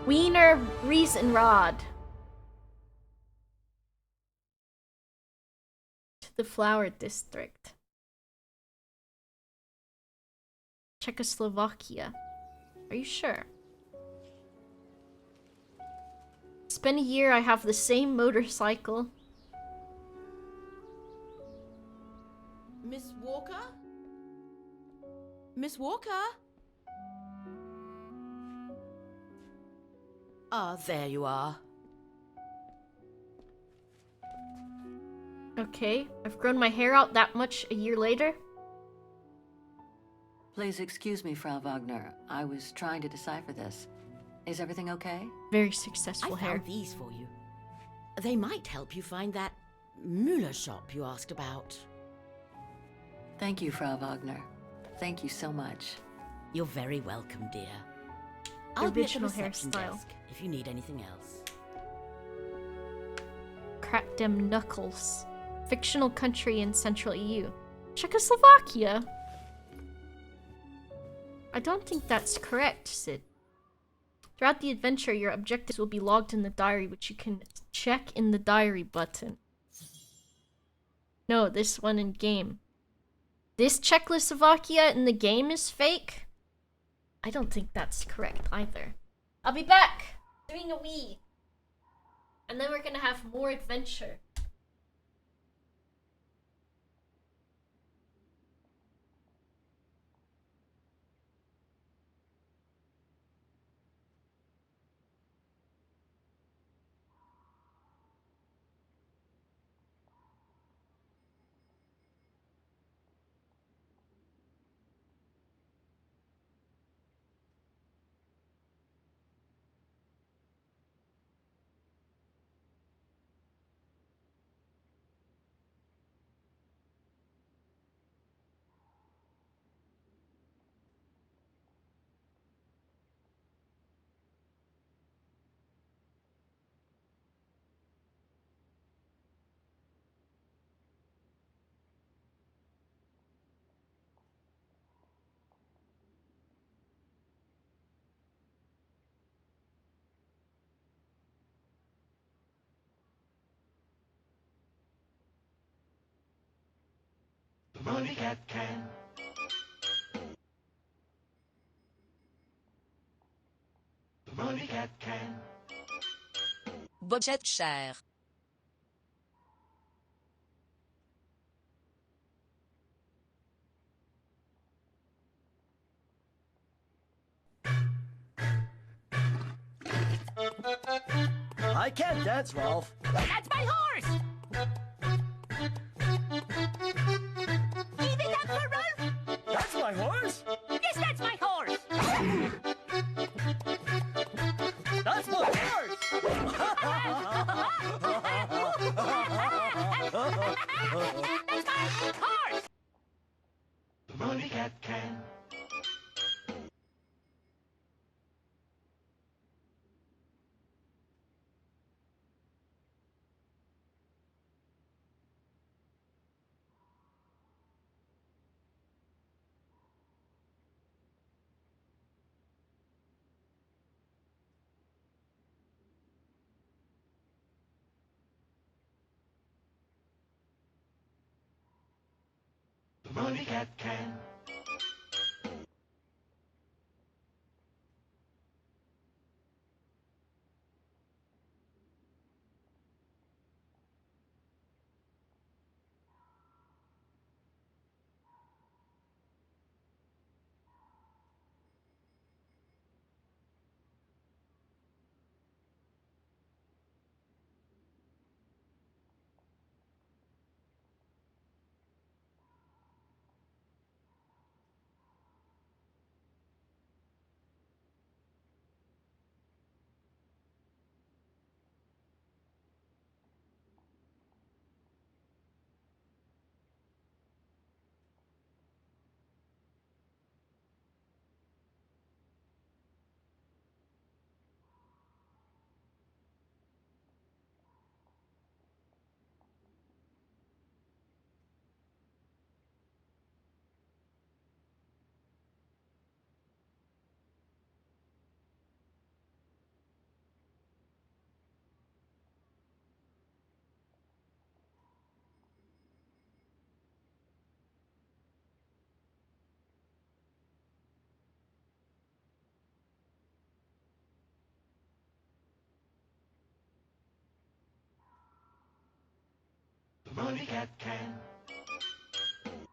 Wiener Riesenrad. To the flower district. Czechoslovakia. Are you sure? It's been a year. I have the same motorcycle. Miss Walker? Miss Walker? Ah, there you are. Okay, I've grown my hair out that much a year later. Please excuse me, Frau Wagner. I was trying to decipher this. Is everything okay? Very successful I hair. found these for you. They might help you find that Müller shop you asked about. Thank you, Frau Wagner. Thank you so much. You're very welcome, dear. The I'll be at the original reception hairstyle. desk if you need anything else. Crack dem knuckles. Fictional country in Central EU. Czechoslovakia? I don't think that's correct, Sid. Throughout the adventure, your objectives will be logged in the diary, which you can check in the diary button. No, this one in game. This Czechoslovakia in the game is fake? I don't think that's correct either. I'll be back! Doing a wee. And then we're gonna have more adventure. Money cat can. The money cat can. Budget cher. I can't dance, Rolf. That's my horse! Give it up for Rolf! That's my horse? Yes, that's my horse! That's my horse! That's my horse! The money cat can. The money cat can. The money cat can.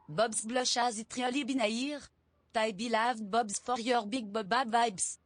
Bob's blushas itrioli binair. Tai beloved Bob's for your big boba vibes.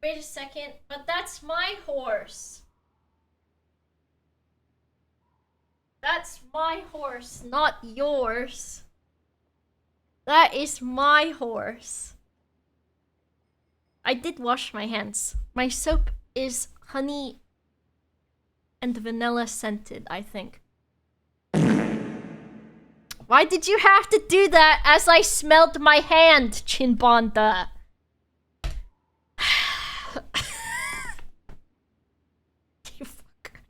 Wait a second, but that's my horse. That's my horse, not yours. That is my horse. I did wash my hands. My soap is honey and vanilla scented, I think. Why did you have to do that as I smelled my hand, Chinbonda? You fucker.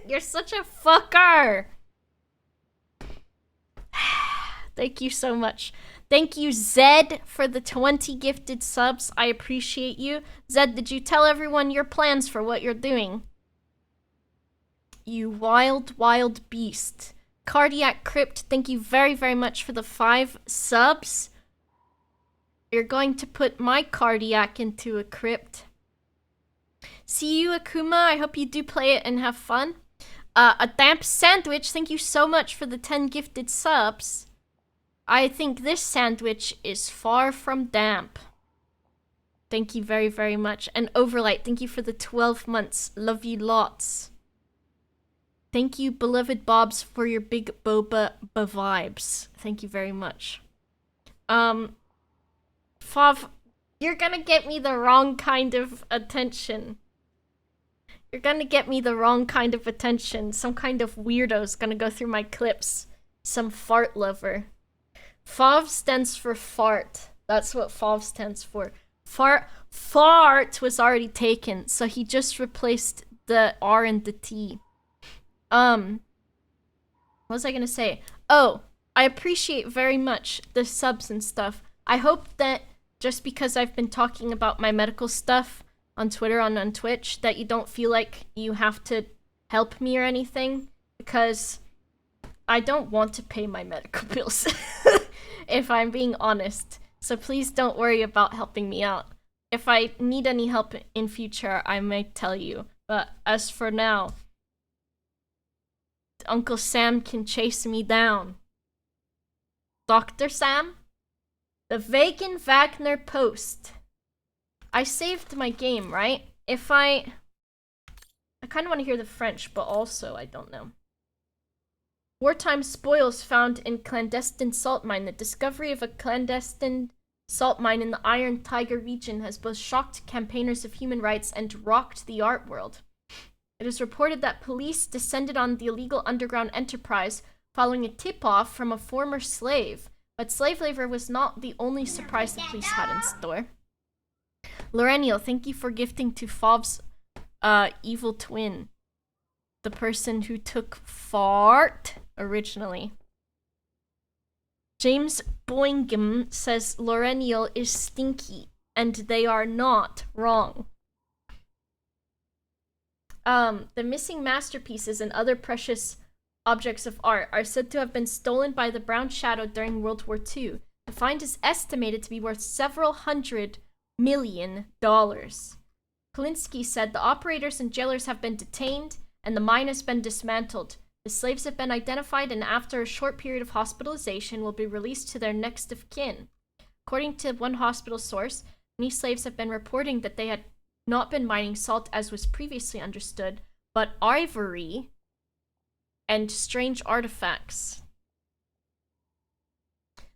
You're such a fucker. Thank you so much. Thank you, Zed, for the 20 gifted subs. I appreciate you. Zed, did you tell everyone your plans for what you're doing? You wild, wild beast. Cardiac Crypt, thank you very, very much for the 5 subs. You're going to put my cardiac into a crypt. See you, Akuma. I hope you do play it and have fun. A damp sandwich, thank you so much for the 10 gifted subs. I think this sandwich is far from damp. Thank you very, very much. And Overlight, thank you for the 12 months. Love you lots. Thank you, beloved Bobs, for your big boba vibes. Thank you very much. Fav, you're gonna get me the wrong kind of attention. You're gonna get me the wrong kind of attention. Some kind of weirdo's gonna go through my clips. Some fart lover. Fav stands for fart. That's what Fav stands for. Fart was already taken, so he just replaced the R and the T. What was I gonna say? Oh, I appreciate very much the subs and stuff. I hope that just because I've been talking about my medical stuff on Twitter and on Twitch, that you don't feel like you have to help me or anything, because I don't want to pay my medical bills, if I'm being honest. So please don't worry about helping me out. If I need any help in future, I might tell you. But as for now, Uncle Sam can chase me down. Dr. Sam? The Vegan Wagner Post. I saved my game, right? If I kind of want to hear the French, but also I don't know. Wartime spoils found in clandestine salt mine. The discovery of a clandestine salt mine in the Iron Tiger region has both shocked campaigners of human rights and rocked the art world. It is reported that police descended on the illegal underground enterprise following a tip-off from a former slave, but slave labor was not the only surprise the police had in store. Lorenio, thank you for gifting to Fav's evil twin, the person who took fart originally. James Boingham says Lorenio is stinky, and they are not wrong. The missing masterpieces and other precious objects of art are said to have been stolen by the Brown Shadow during World War II. The find is estimated to be worth several $100 million. Polinsky said the operators and jailers have been detained and the mine has been dismantled. The slaves have been identified and after a short period of hospitalization will be released to their next of kin. According to one hospital source, many slaves have been reporting that they had not been mining salt as was previously understood, but ivory and strange artifacts.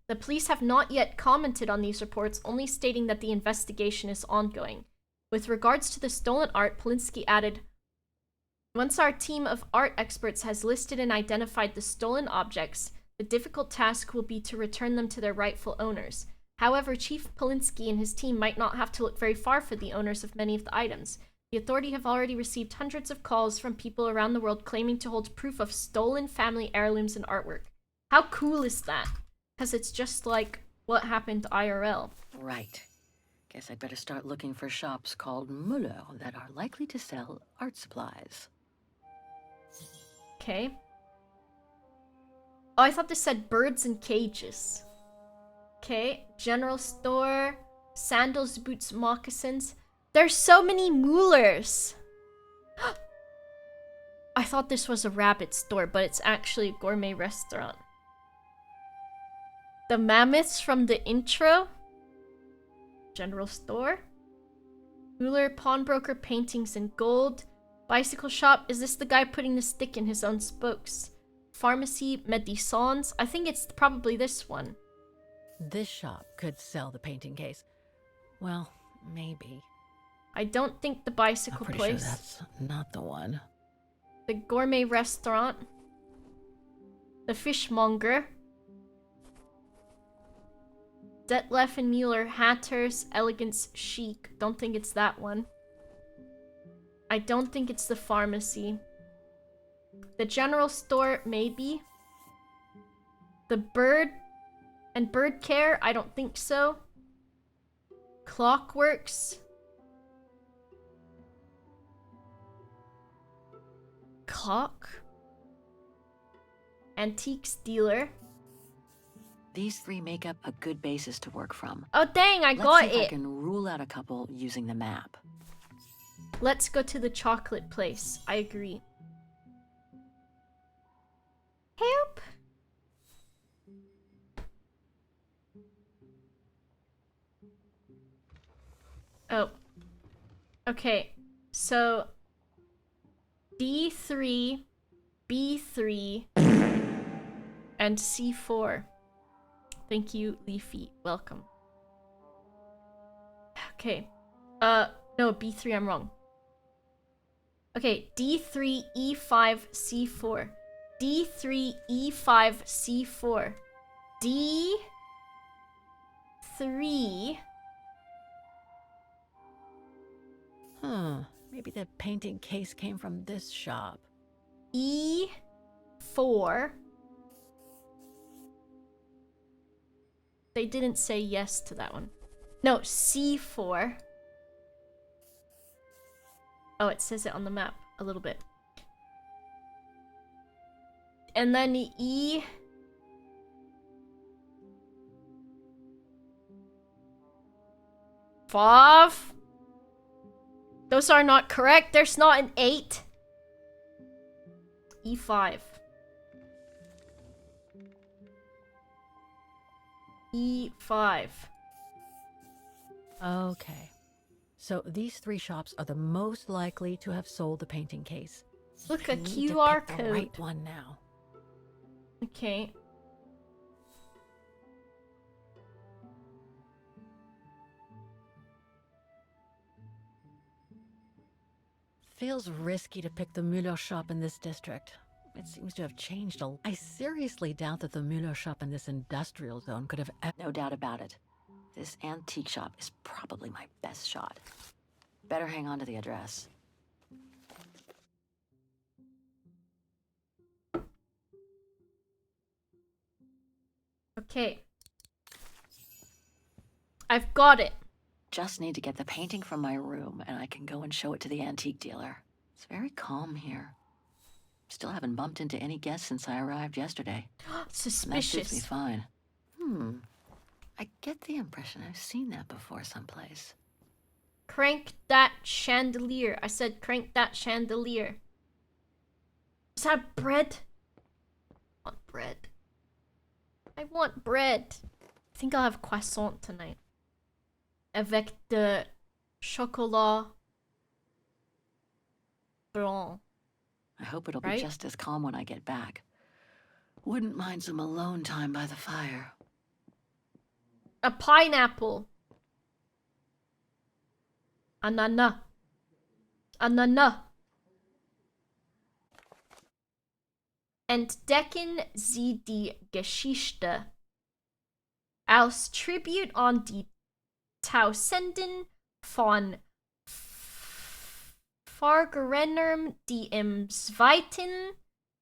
The police have not yet commented on these reports, only stating that the investigation is ongoing. With regards to the stolen art, Polinsky added, "Once our team of art experts has listed and identified the stolen objects, the difficult task will be to return them to their rightful owners. However, Chief Polinsky and his team might not have to look very far for the owners of many of the items. The authority have already received hundreds of calls from people around the world claiming to hold proof of stolen family heirlooms and artwork." How cool is that? Because it's just like what happened IRL. Right. Guess I'd better start looking for shops called Muller that are likely to sell art supplies. Okay. Oh, I thought this said birds and cages. Okay, general store, sandals, boots, moccasins. There's so many Mullers. I thought this was a rabbit store, but it's actually a gourmet restaurant. The mammoths from the intro. General store. Muller, pawnbroker, paintings in gold. Bicycle shop. Is this the guy putting the stick in his own spokes? Pharmacy, Medisons. I think it's probably this one. This shop could sell the painting case. Well, maybe. I don't think the bicycle I'm pretty place. sure that's not the one. The gourmet restaurant. The fishmonger. Detlef and Mueller, Hatters, Elegance, Chic. Don't think it's that one. I don't think it's the pharmacy. The general store, maybe. The bird and bird care, I don't think so. Clockworks. Clock. Antiques dealer. These three make up a good basis to work from. Oh dang, I Let's got see if I it. can rule out a couple using the map. Let's go to the chocolate place. I agree. Help. Okay, so D3, B3, and C4. Thank you, Leafy. Welcome. Okay. No, B3, I'm wrong. Okay, D3, E5, C4. D3, E5, C4. D3... Huh. Maybe the painting case came from this shop. E4. They didn't say yes to that one. No, C4. Oh, it says it on the map a little bit. And then E... Five. Those are not correct. There's not an 8. E5. E5. Okay. So these 3 shops are the most likely to have sold the painting case. Look, I a need to QR pick the code. right one now. Okay. Feels risky to pick the Müller shop in this district. It seems to have changed a lot. I seriously doubt that the Müller shop in this industrial zone could have... No doubt about it. This antique shop is probably my best shot. Better hang on to the address. Okay. I've got it. Just need to get the painting from my room, and I can go and show it to the antique dealer. It's very calm here. Still haven't bumped into any guests since I arrived yesterday. Suspicious. That suits me fine. I get the impression I've seen that before someplace. Crank that chandelier. I said crank that chandelier. Is that bread? I want bread. I want bread. I think I'll have croissant tonight. Avec de chocolat blanc. I hope it'll Right? be just as calm when I get back. Wouldn't mind some alone time by the fire. A pineapple. Anana. Anana. Entdecken Sie die Geschichte. Als Tribut an die Tausenden von Verbrennern, die im Zweiten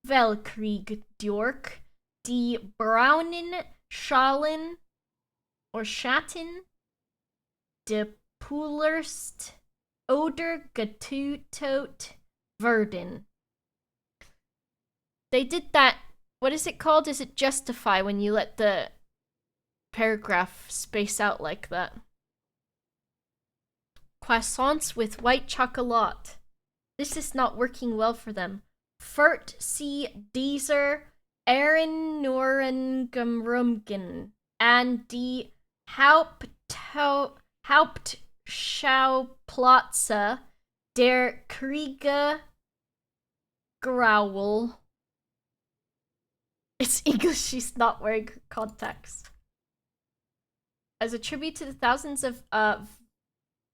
Weltkrieg durch die braunen Schalen or Schatten de Pullerst oder getötet werden. They did that. What is it called? Is it justify when you let the paragraph space out like that? Croissants with white chocolate. This is not working well for them. Furt sie dieser Erinnerungen an die Hauptschauplätze der Kriege growl. It's English, she's not wearing contacts. As a tribute to the thousands of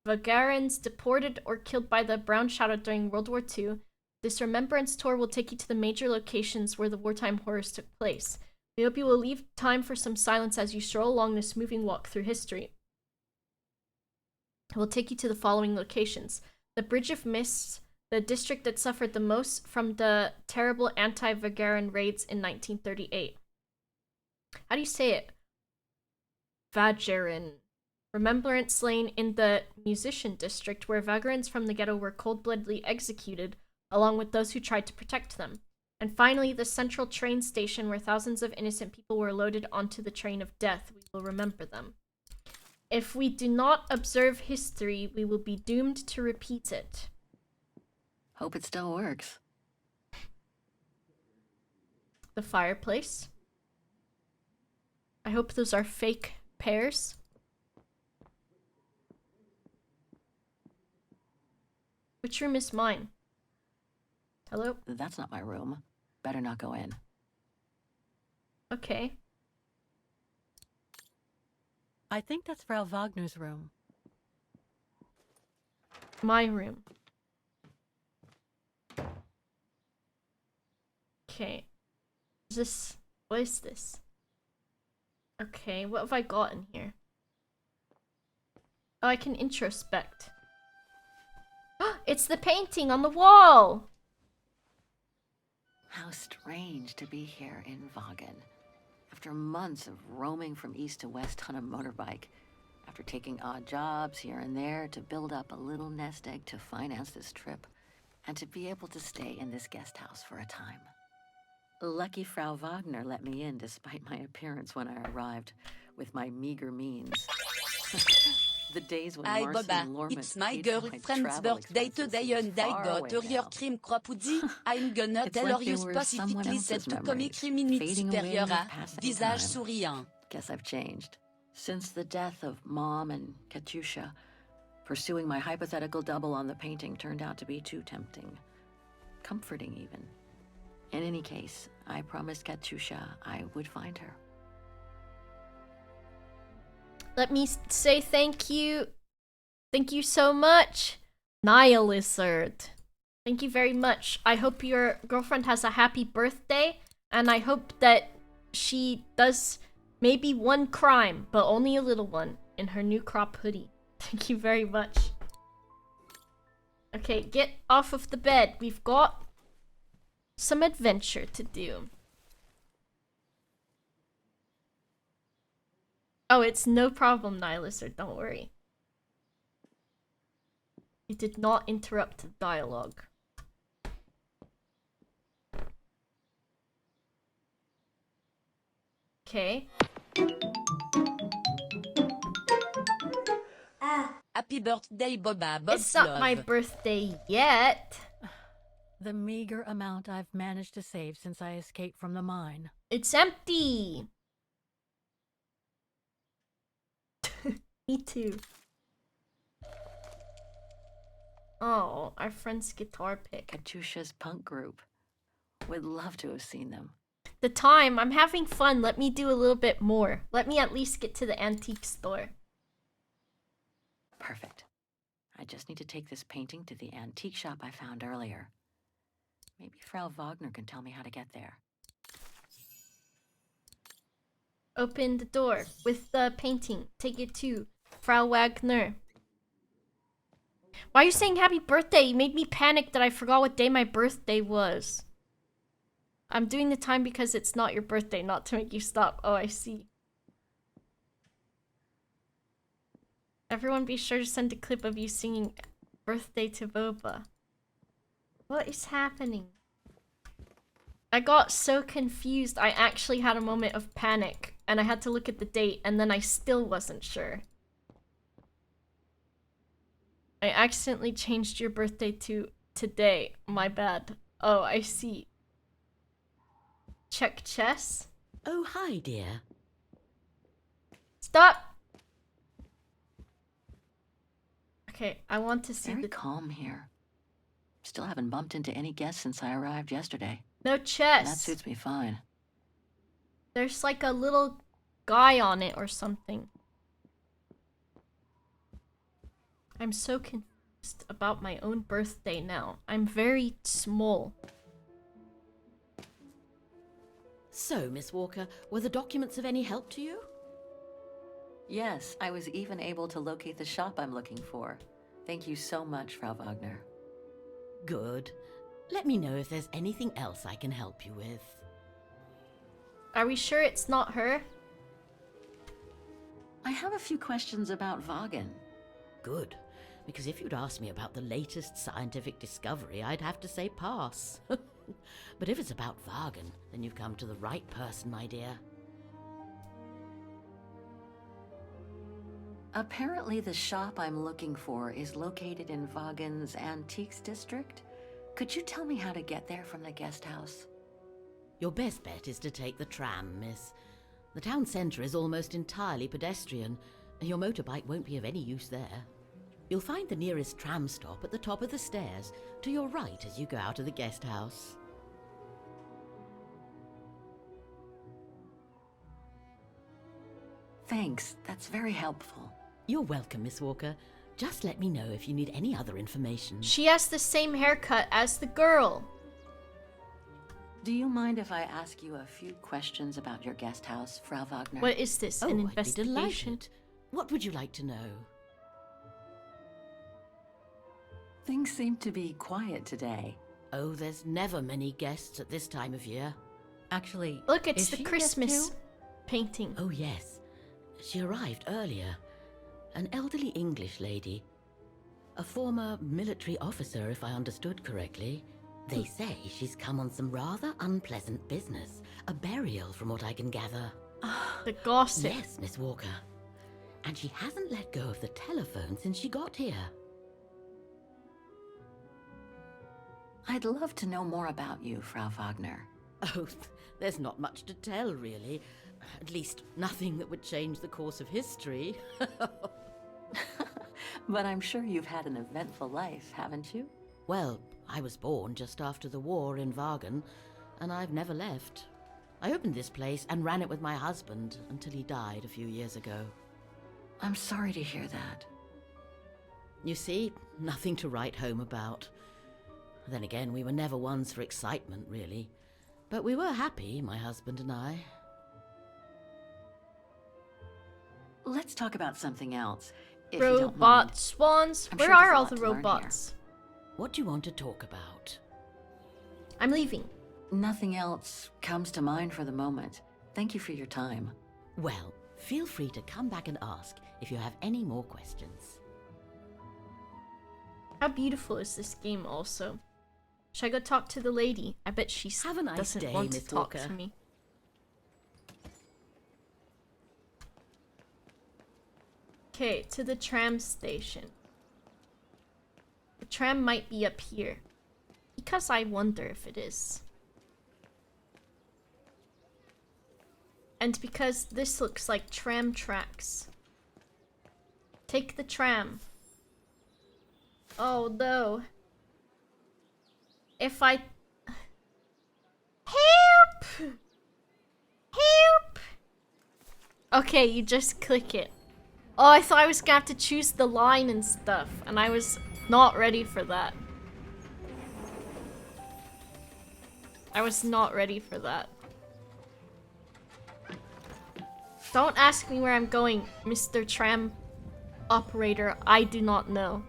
Vagarans deported or killed by the Brown Shadow during World War II, this remembrance tour will take you to the major locations where the wartime horrors took place. We hope you will leave time for some silence as you stroll along this moving walk through history. It will take you to the following locations. The Bridge of Mists, the district that suffered the most from the terrible anti-Vagaran raids in 1938. How do you say it? Vagaran. Remembrance Lane in the Musician District, where Vagarans from the ghetto were cold-bloodedly executed, along with those who tried to protect them. And finally, the central train station, where thousands of innocent people were loaded onto the train of death. We will remember them. If we do not observe history, we will be doomed to repeat it. Hope it still works. The fireplace. I hope those are fake pears. Which room is mine? Hello? That's not my room. Better not go in. Okay. I think that's Frau Wagner's room. My room. Okay. Is this... What is this? Okay, what have I got in here? Oh, I can introspect. It's the painting on the wall! How strange to be here in Vagen. After months of roaming from east to west on a motorbike, after taking odd jobs here and there to build up a little nest egg to finance this trip, and to be able to stay in this guest house for a time. Lucky Frau Wagner let me in despite my appearance when I arrived, with my meager means. The days when Hi Marcy Boba, and Lorman it's my paid for girlfriend's travel birthday expenses today seems and I far got away her your now. crime crapudi. I'm gonna It's tell like her they you were someone specifically else's said to come memories, écrire minutes fading away supérieur with à passing visage time. souriant. Guess I've changed. Since the death of Mom and Katyusha, pursuing my hypothetical double on the painting turned out to be too tempting. Comforting, even. In any case, I promised Katyusha I would find her. Let me say thank you. Thank you so much, Nihilizard. Thank you very much. I hope your girlfriend has a happy birthday, and I hope that she does maybe one crime, but only a little one, in her new crop hoodie. Thank you very much. Okay, get off of the bed. We've got some adventure to do. Oh, it's no problem, Nihilizard, don't worry. You did not interrupt the dialogue. Okay. Happy birthday, Boba. It's not my birthday yet. The meager amount I've managed to save since I escaped from the mine. It's empty. Me too. Oh, our friend's guitar pick. Katyusha's punk group. Would love to have seen them. The time, I'm having fun. Let me do a little bit more. Let me at least get to the antique store. Perfect. I just need to take this painting to the antique shop I found earlier. Maybe Frau Wagner can tell me how to get there. Open the door with the painting. Take it to Frau Wagner. Why are you saying happy birthday? You made me panic that I forgot what day my birthday was. I'm doing the time because it's not your birthday, not to make you stop. Oh, I see. Everyone be sure to send a clip of you singing Birthday to Boba. What is happening? I got so confused, I actually had a moment of panic, and I had to look at the date, and then I still wasn't sure. I accidentally changed your birthday to today. My bad. Oh, I see. Check chess. Oh, hi, dear. Stop! Okay, I want to see Very calm here. Still haven't bumped into any guests since I arrived yesterday. No chess. That suits me fine. There's like a little guy on it or something. I'm so confused about my own birthday now. I'm very small. So, Miss Walker, were the documents of any help to you? Yes, I was even able to locate the shop I'm looking for. Thank you so much, Frau Wagner. Good. Let me know if there's anything else I can help you with. Are we sure it's not her? I have a few questions about Vagen. Good. Because if you'd asked me about the latest scientific discovery, I'd have to say pass. But if it's about Vagen, then you've come to the right person, my dear. Apparently the shop I'm looking for is located in Vagen's Antiques District. Could you tell me how to get there from the guest house? Your best bet is to take the tram, miss. The town centre is almost entirely pedestrian, and your motorbike won't be of any use there. You'll find the nearest tram stop at the top of the stairs, to your right as you go out of the guest house. Thanks, that's very helpful. You're welcome, Miss Walker. Just let me know if you need any other information. She has the same haircut as the girl. Do you mind if I ask you a few questions about your guest house, Frau Wagner? What is this, an investigation? I'd be delighted. What would you like to know? Things seem to be quiet today. Oh, there's never many guests at this time of year. Actually, look, it's is the she Christmas guest too? painting. Oh, yes. She arrived earlier. An elderly English lady. A former military officer, if I understood correctly. They say she's come on some rather unpleasant business. A burial, from what I can gather. The gossip. Yes, Miss Walker. And she hasn't let go of the telephone since she got here. I'd love to know more about you, Frau Wagner. Oh, there's not much to tell, really. At least, nothing that would change the course of history. But I'm sure you've had an eventful life, haven't you? Well, I was born just after the war in Wagen, and I've never left. I opened this place and ran it with my husband until he died a few years ago. I'm sorry to hear that. You see, nothing to write home about. Then again, we were never ones for excitement, really. But we were happy, my husband and I. Let's talk about something else, if you don't mind. Robot swans. I'm Where sure there's are a all lot the to learn robots? What do you want to talk about? I'm leaving. Nothing else comes to mind for the moment. Thank you for your time. Well, feel free to come back and ask if you have any more questions. How beautiful is this game also? Should I go talk to the lady? I bet she Have a nice doesn't day, want Miss to talk Walker. to me. Okay, to the tram station. The tram might be up here. Because I wonder if it is. And because this looks like tram tracks. Take the tram. Oh no. If I... Help! Help! Okay, you just click it. Oh, I thought I was gonna have to choose the line and stuff, and I was not ready for that. I was not ready for that. Don't ask me where I'm going, Mr. Tram Operator. I do not know.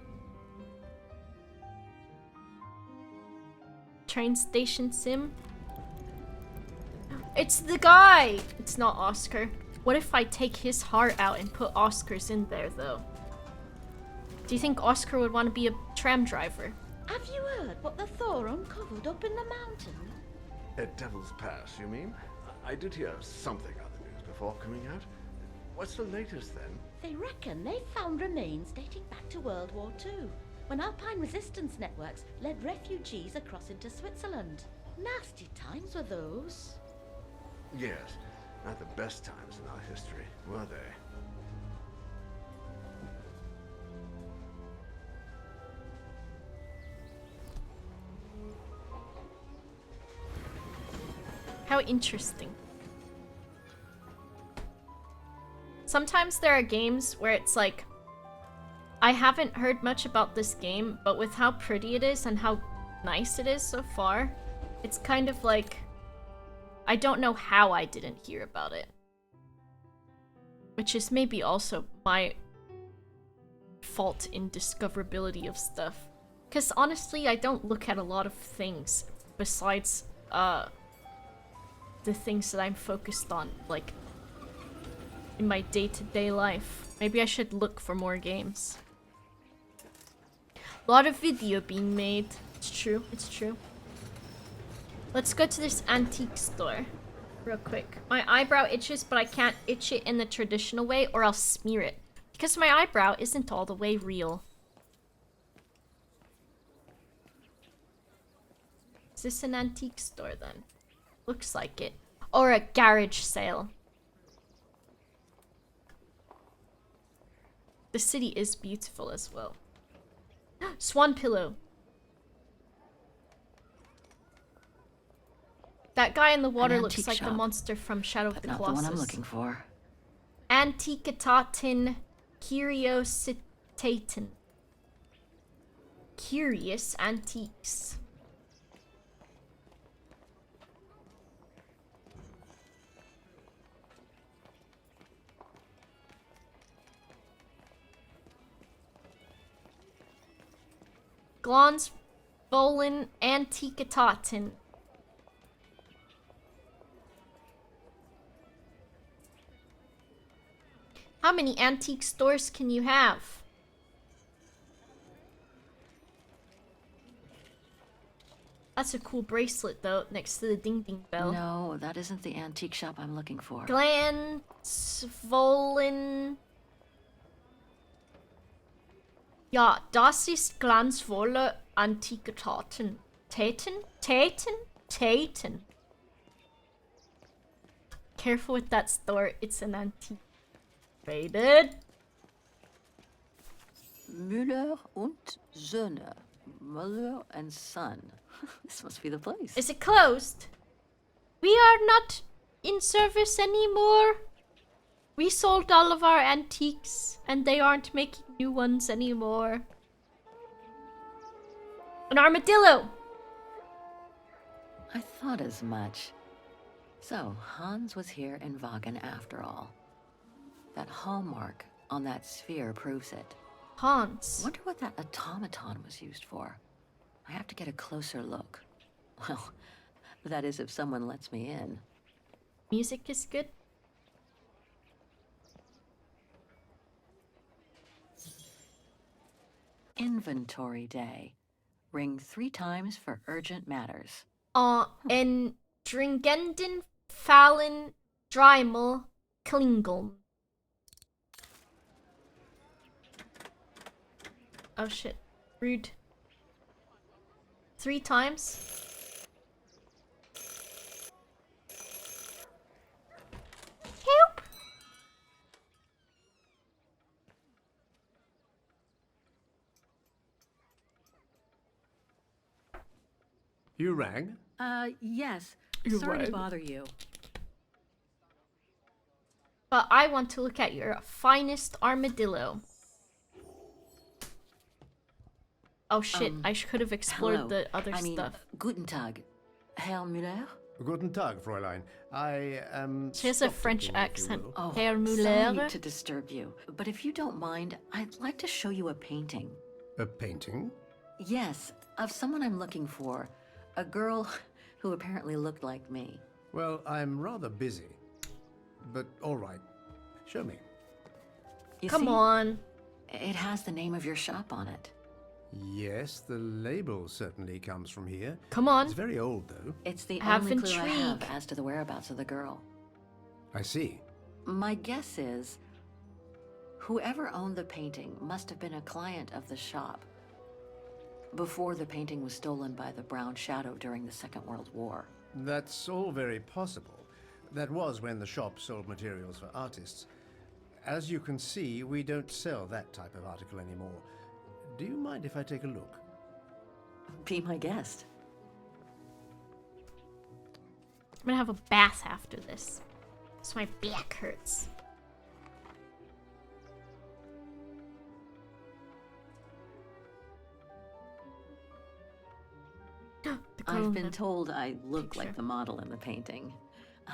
Train station sim? It's the guy! It's not Oscar. What if I take his heart out and put Oscar's in there, though? Do you think Oscar would want to be a tram driver? Have you heard what the Thor uncovered up in the mountain? At Devil's Pass, you mean? I did hear something on the news before coming out. What's the latest, then? They reckon they found remains dating back to World War II, when Alpine resistance networks led refugees across into Switzerland. Nasty times were those. Yes, not the best times in our history, were they? How interesting. Sometimes there are games where it's like, I haven't heard much about this game, but with how pretty it is and how nice it is so far, it's kind of like, I don't know how I didn't hear about it. Which is maybe also my fault in discoverability of stuff. Because honestly, I don't look at a lot of things besides, the things that I'm focused on, like, in my day-to-day life. Maybe I should look for more games. A lot of video being made. It's true, it's true. Let's go to this antique store real quick. My eyebrow itches, but I can't itch it in the traditional way or I'll smear it. Because my eyebrow isn't all the way real. Is this an antique store then? Looks like it. Or a garage sale. The city is beautiful as well. Swan pillow. That guy in the water An looks antique like the shop, monster from Shadow of but the not Colossus. the one I'm looking for. Antiquitaten Curiositaten. Curious antiques. Glons Volin Antiquitaten. How many antique stores can you have? That's a cool bracelet though, next to the ding ding bell. No, that isn't the antique shop I'm looking for. Glansvollen. Ja, das ist glanzvolle Antiquitaten. Taten. Careful with that store, it's an antique. Rated. Müller und Söhne. Mother and son. This must be the place. Is it closed? We are not in service anymore. We sold all of our antiques, and they aren't making new ones anymore. An armadillo! I thought as much. So, Hans was here in Vagen after all. That hallmark on that sphere proves it. Hans. Wonder what that automaton was used for. I have to get a closer look. Well, that is if someone lets me in. Music is good. Inventory day. Ring 3 times for urgent matters. En dringenden Fallen Dreimal Klingeln. Oh shit. Rude. 3 times? Help! You rang? Yes. You're Sorry right. to bother you. But I want to look at your finest armadillo. Oh shit, I could have explored Hello. the other I mean, stuff. Guten Tag, Herr Müller? Guten Tag, Fräulein. I am. She has a French accent. Oh, Herr Müller. sorry to disturb you, but if you don't mind, I'd like to show you a painting. A painting? Yes, of someone I'm looking for. A girl who apparently looked like me. Well, I'm rather busy. But all right. Show me. You Come see, on. It has the name of your shop on it. Yes, the label certainly comes from here. Come on. It's very old, though. It's the Have only clue I intrigue. have as to the whereabouts of the girl. I see. My guess is, whoever owned the painting must have been a client of the shop before the painting was stolen by the Brown Shadow during the Second World War. That's all very possible. That was when the shop sold materials for artists. As you can see, we don't sell that type of article anymore. Do you mind if I take a look? Be my guest. I'm gonna have a bath after this. So my back hurts. I've been told I look like the model in the painting.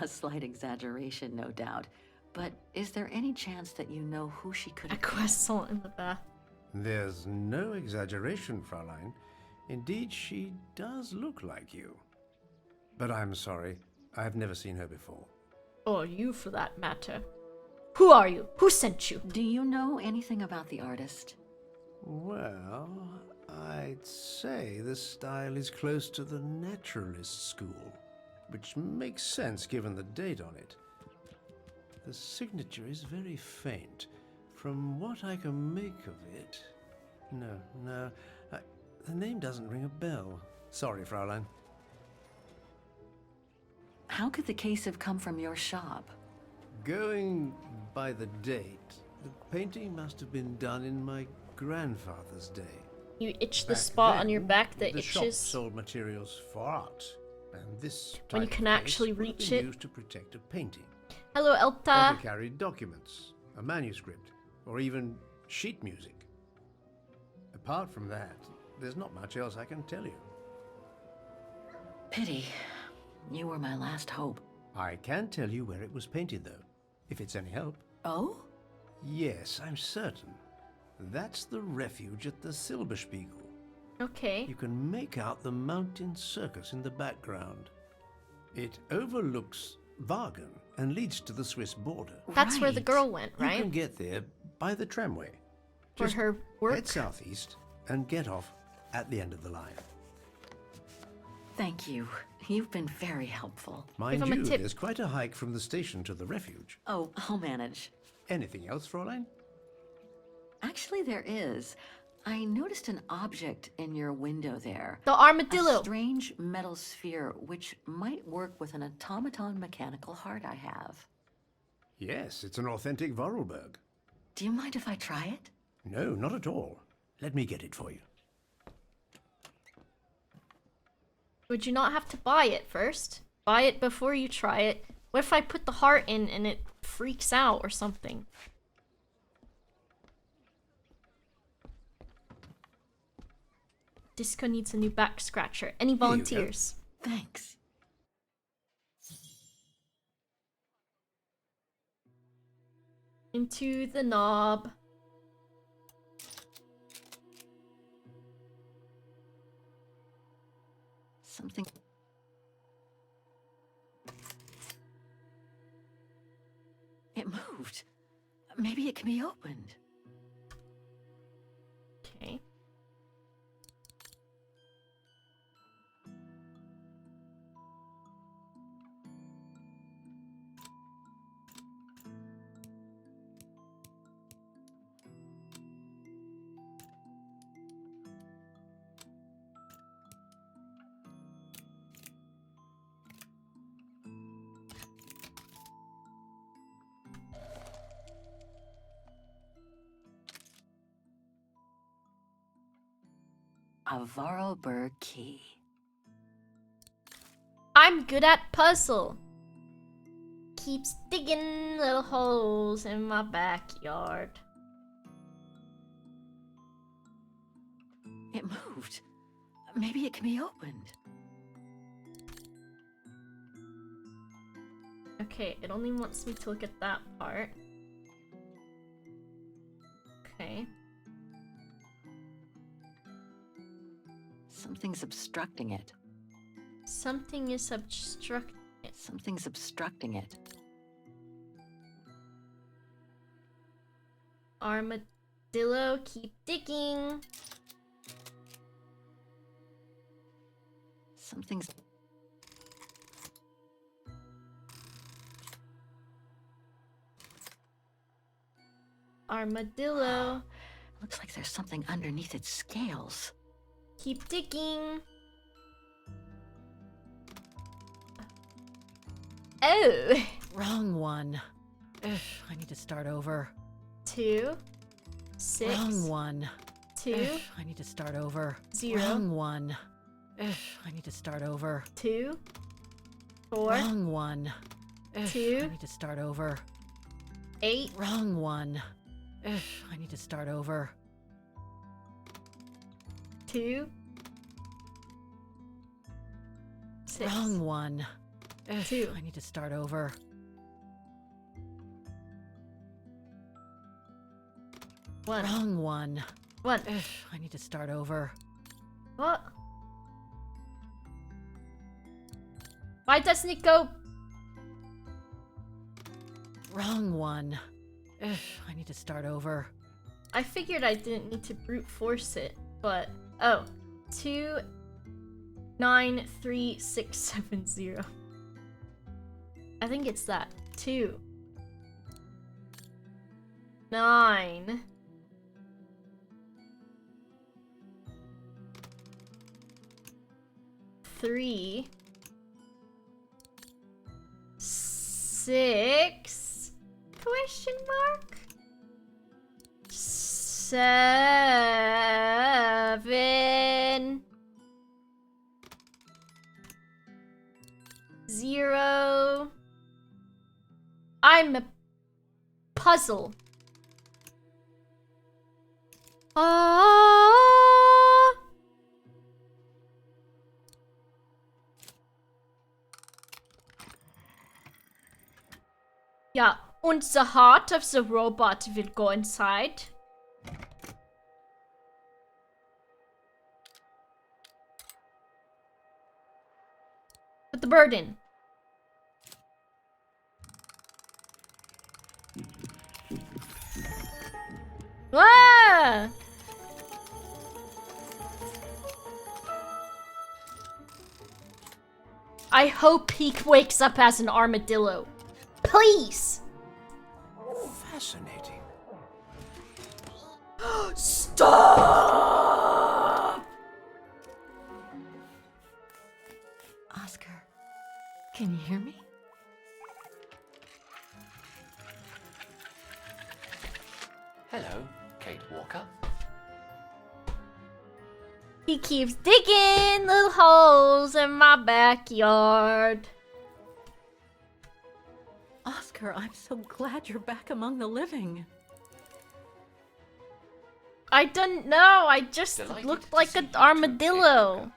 A slight exaggeration, no doubt. But is there any chance that you know who she could A have been? croissant in the bath. There's no exaggeration, Fräulein. Indeed, she does look like you. But I'm sorry, I've never seen her before. Or you, for that matter. Who are you? Who sent you? Do you know anything about the artist? Well, I'd say the style is close to the naturalist school, which makes sense given the date on it. The signature is very faint. From what I can make of it... No, the name doesn't ring a bell. Sorry, Fräulein. How could the case have come from your shop? Going by the date, the painting must have been done in my grandfather's day. You itch the Back spot on then, your back that the shop itches sold materials for art, and this when you type can of actually case would have reach been it. used to protect a painting. Hello, Or Elta. to carry documents, a manuscript, or even sheet music. Apart from that, there's not much else I can tell you. Pity. You were my last hope. I can tell you where it was painted, though, if it's any help. Oh? Yes, I'm certain. That's the refuge at the Silberspiegel. Okay. You can make out the mountain circus in the background. It overlooks Wagen and leads to the Swiss border. That's where the girl went, You right? can get there by the tramway. For Just her work? head southeast and get off at the end of the line. Thank you. You've been very helpful. Mind you, there's quite a hike from the station to the refuge. Oh, I'll manage. Anything else, Fräulein? Actually, there is. I noticed an object in your window there. The armadillo. A strange metal sphere which might work with an automaton mechanical heart I have. Yes, it's an authentic Vorarlberg. Do you mind if I try it? No, not at all. Let me get it for you. Would you not have to buy it first? Buy it before you try it. What if I put the heart in and it freaks out or something? Disco needs a new back scratcher. Any volunteers? Thanks. Into the knob. Something. It moved. Maybe it can be opened. Okay. A Vorarlberg key. I'm good at puzzle. Keeps digging little holes in my backyard. It moved. Maybe it can be opened. Okay, it only wants me to look at that part. Okay. Something's obstructing it. Something is obstructing it. Something's obstructing it. Armadillo, keep digging. Something's... Armadillo. Looks like there's something underneath its scales. Keep digging. Oh. Wrong one. Ugh, I need to start over. 2, 6. Wrong one. 2. Ugh, I need to start over. 0. Wrong one. Ugh, I need to start over. 2, 4. Wrong one. Ugh, 2. I need to start over. 8. Wrong one. Ugh, I need to start over. 2. 6. Wrong one. Ugh, 2. I need to start over. 1. Wrong one. 1. Ugh, I need to start over. What? Why doesn't it go? Wrong one. Ugh, I need to start over. I figured I didn't need to brute force it, but oh, 2, 9, 3, 6, 7, 0. I think it's that. 2, 9. 3, 6, question mark? 7, I'm a puzzle. Ah. Yeah, and the heart of the robot will go inside. Put the bird in. Ah! I hope he wakes up as an armadillo. Please! Fascinating. Stop! Oscar, can you hear me? Hello, Kate Walker. He keeps digging little holes in my backyard. Oscar, I'm so glad you're back among the living. I don't know, I just Delighted looked to like see an you too, armadillo.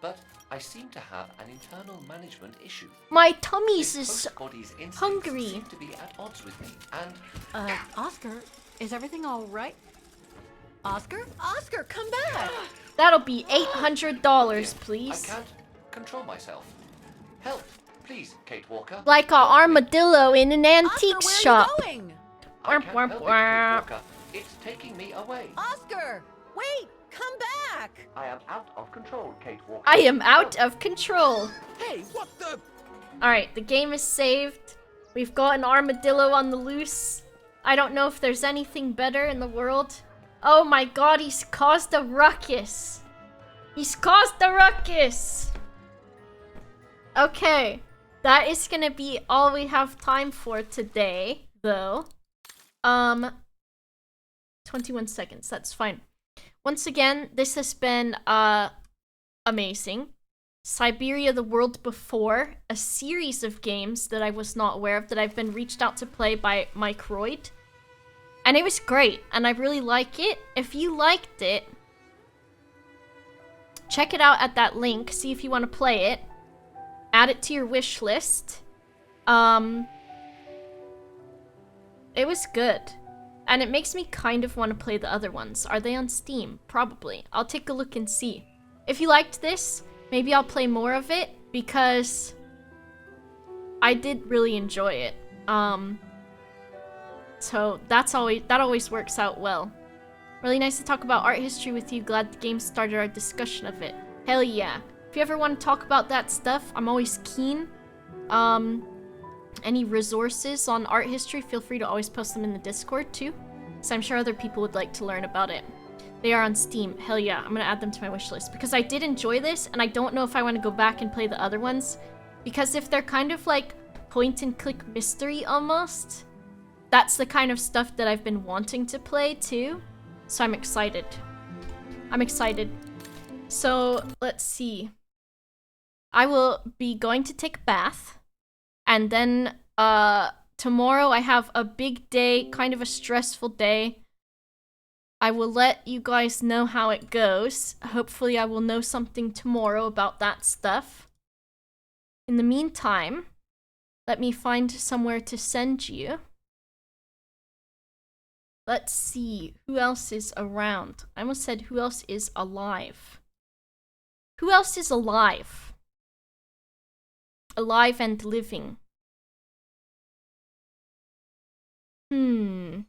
But I seem to have an internal management issue. My tummy's This is host body's instincts hungry. seem to be at odds with me, and Oscar, is everything all right? Oscar? Oscar, come back! That'll be $800, please. I can't control myself. Help, please, Kate Walker. Like an armadillo in an antique shop. Where are you going? I can't help it, Kate Walker. It's taking me away. Oscar, wait! Come back! I am out of control, Kate Walker. I am out of control. Hey, what the? Alright, the game is saved. We've got an armadillo on the loose. I don't know if there's anything better in the world. Oh my god, he's caused a ruckus. He's caused a ruckus. Okay, that is gonna be all we have time for today, though. 21 seconds, that's fine. Once again, this has been, amazing. Syberia the World Before, a series of games that I was not aware of that I've been reached out to play by Mike Royd. And it was great, and I really like it. If you liked it, check it out at that link, see if you want to play it. Add it to your wish list. It was good. And it makes me kind of want to play the other ones. Are they on Steam? Probably. I'll take a look and see. If you liked this, maybe I'll play more of it, because I did really enjoy it. So that always works out well. Really nice to talk about art history with you. Glad the game started our discussion of it. Hell yeah. If you ever want to talk about that stuff, I'm always keen. Any resources on art history, feel free to always post them in the Discord too, so I'm sure other people would like to learn about it. They are on Steam. Hell yeah, I'm gonna add them to my wish list, because I did enjoy this, and I don't know if I want to go back and play the other ones, because if they're kind of like point and click mystery almost, that's the kind of stuff that I've been wanting to play too, so I'm excited. I'm excited. So, let's see. I will be going to take a bath. And then, tomorrow I have a big day, kind of a stressful day. I will let you guys know how it goes. Hopefully I will know something tomorrow about that stuff. In the meantime, let me find somewhere to send you. Let's see, who else is around? I almost said who else is alive. Who else is alive? Alive and living. Do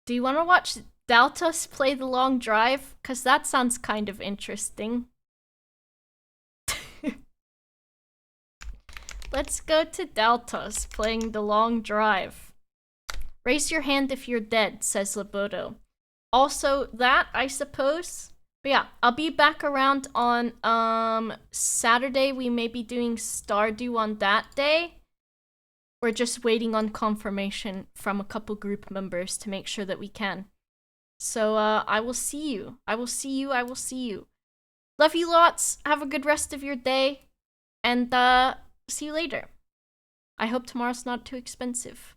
you want to watch Daltos play The Long Drive? Because that sounds kind of interesting. Let's go to Daltos playing The Long Drive. Raise your hand if you're dead, says Laboto. Also that, I suppose. But yeah, I'll be back around on Saturday. We may be doing Stardew on that day. We're just waiting on confirmation from a couple group members to make sure that we can. So I will see you. I will see you. I will see you. Love you lots. Have a good rest of your day. And see you later. I hope tomorrow's not too expensive.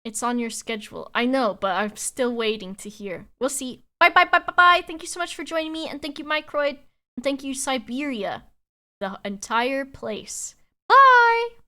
It's on your schedule. I know, but I'm still waiting to hear. We'll see. Bye, bye, bye, bye, bye. Thank you so much for joining me, and thank you, Microid, and thank you, Syberia, the entire place. Bye!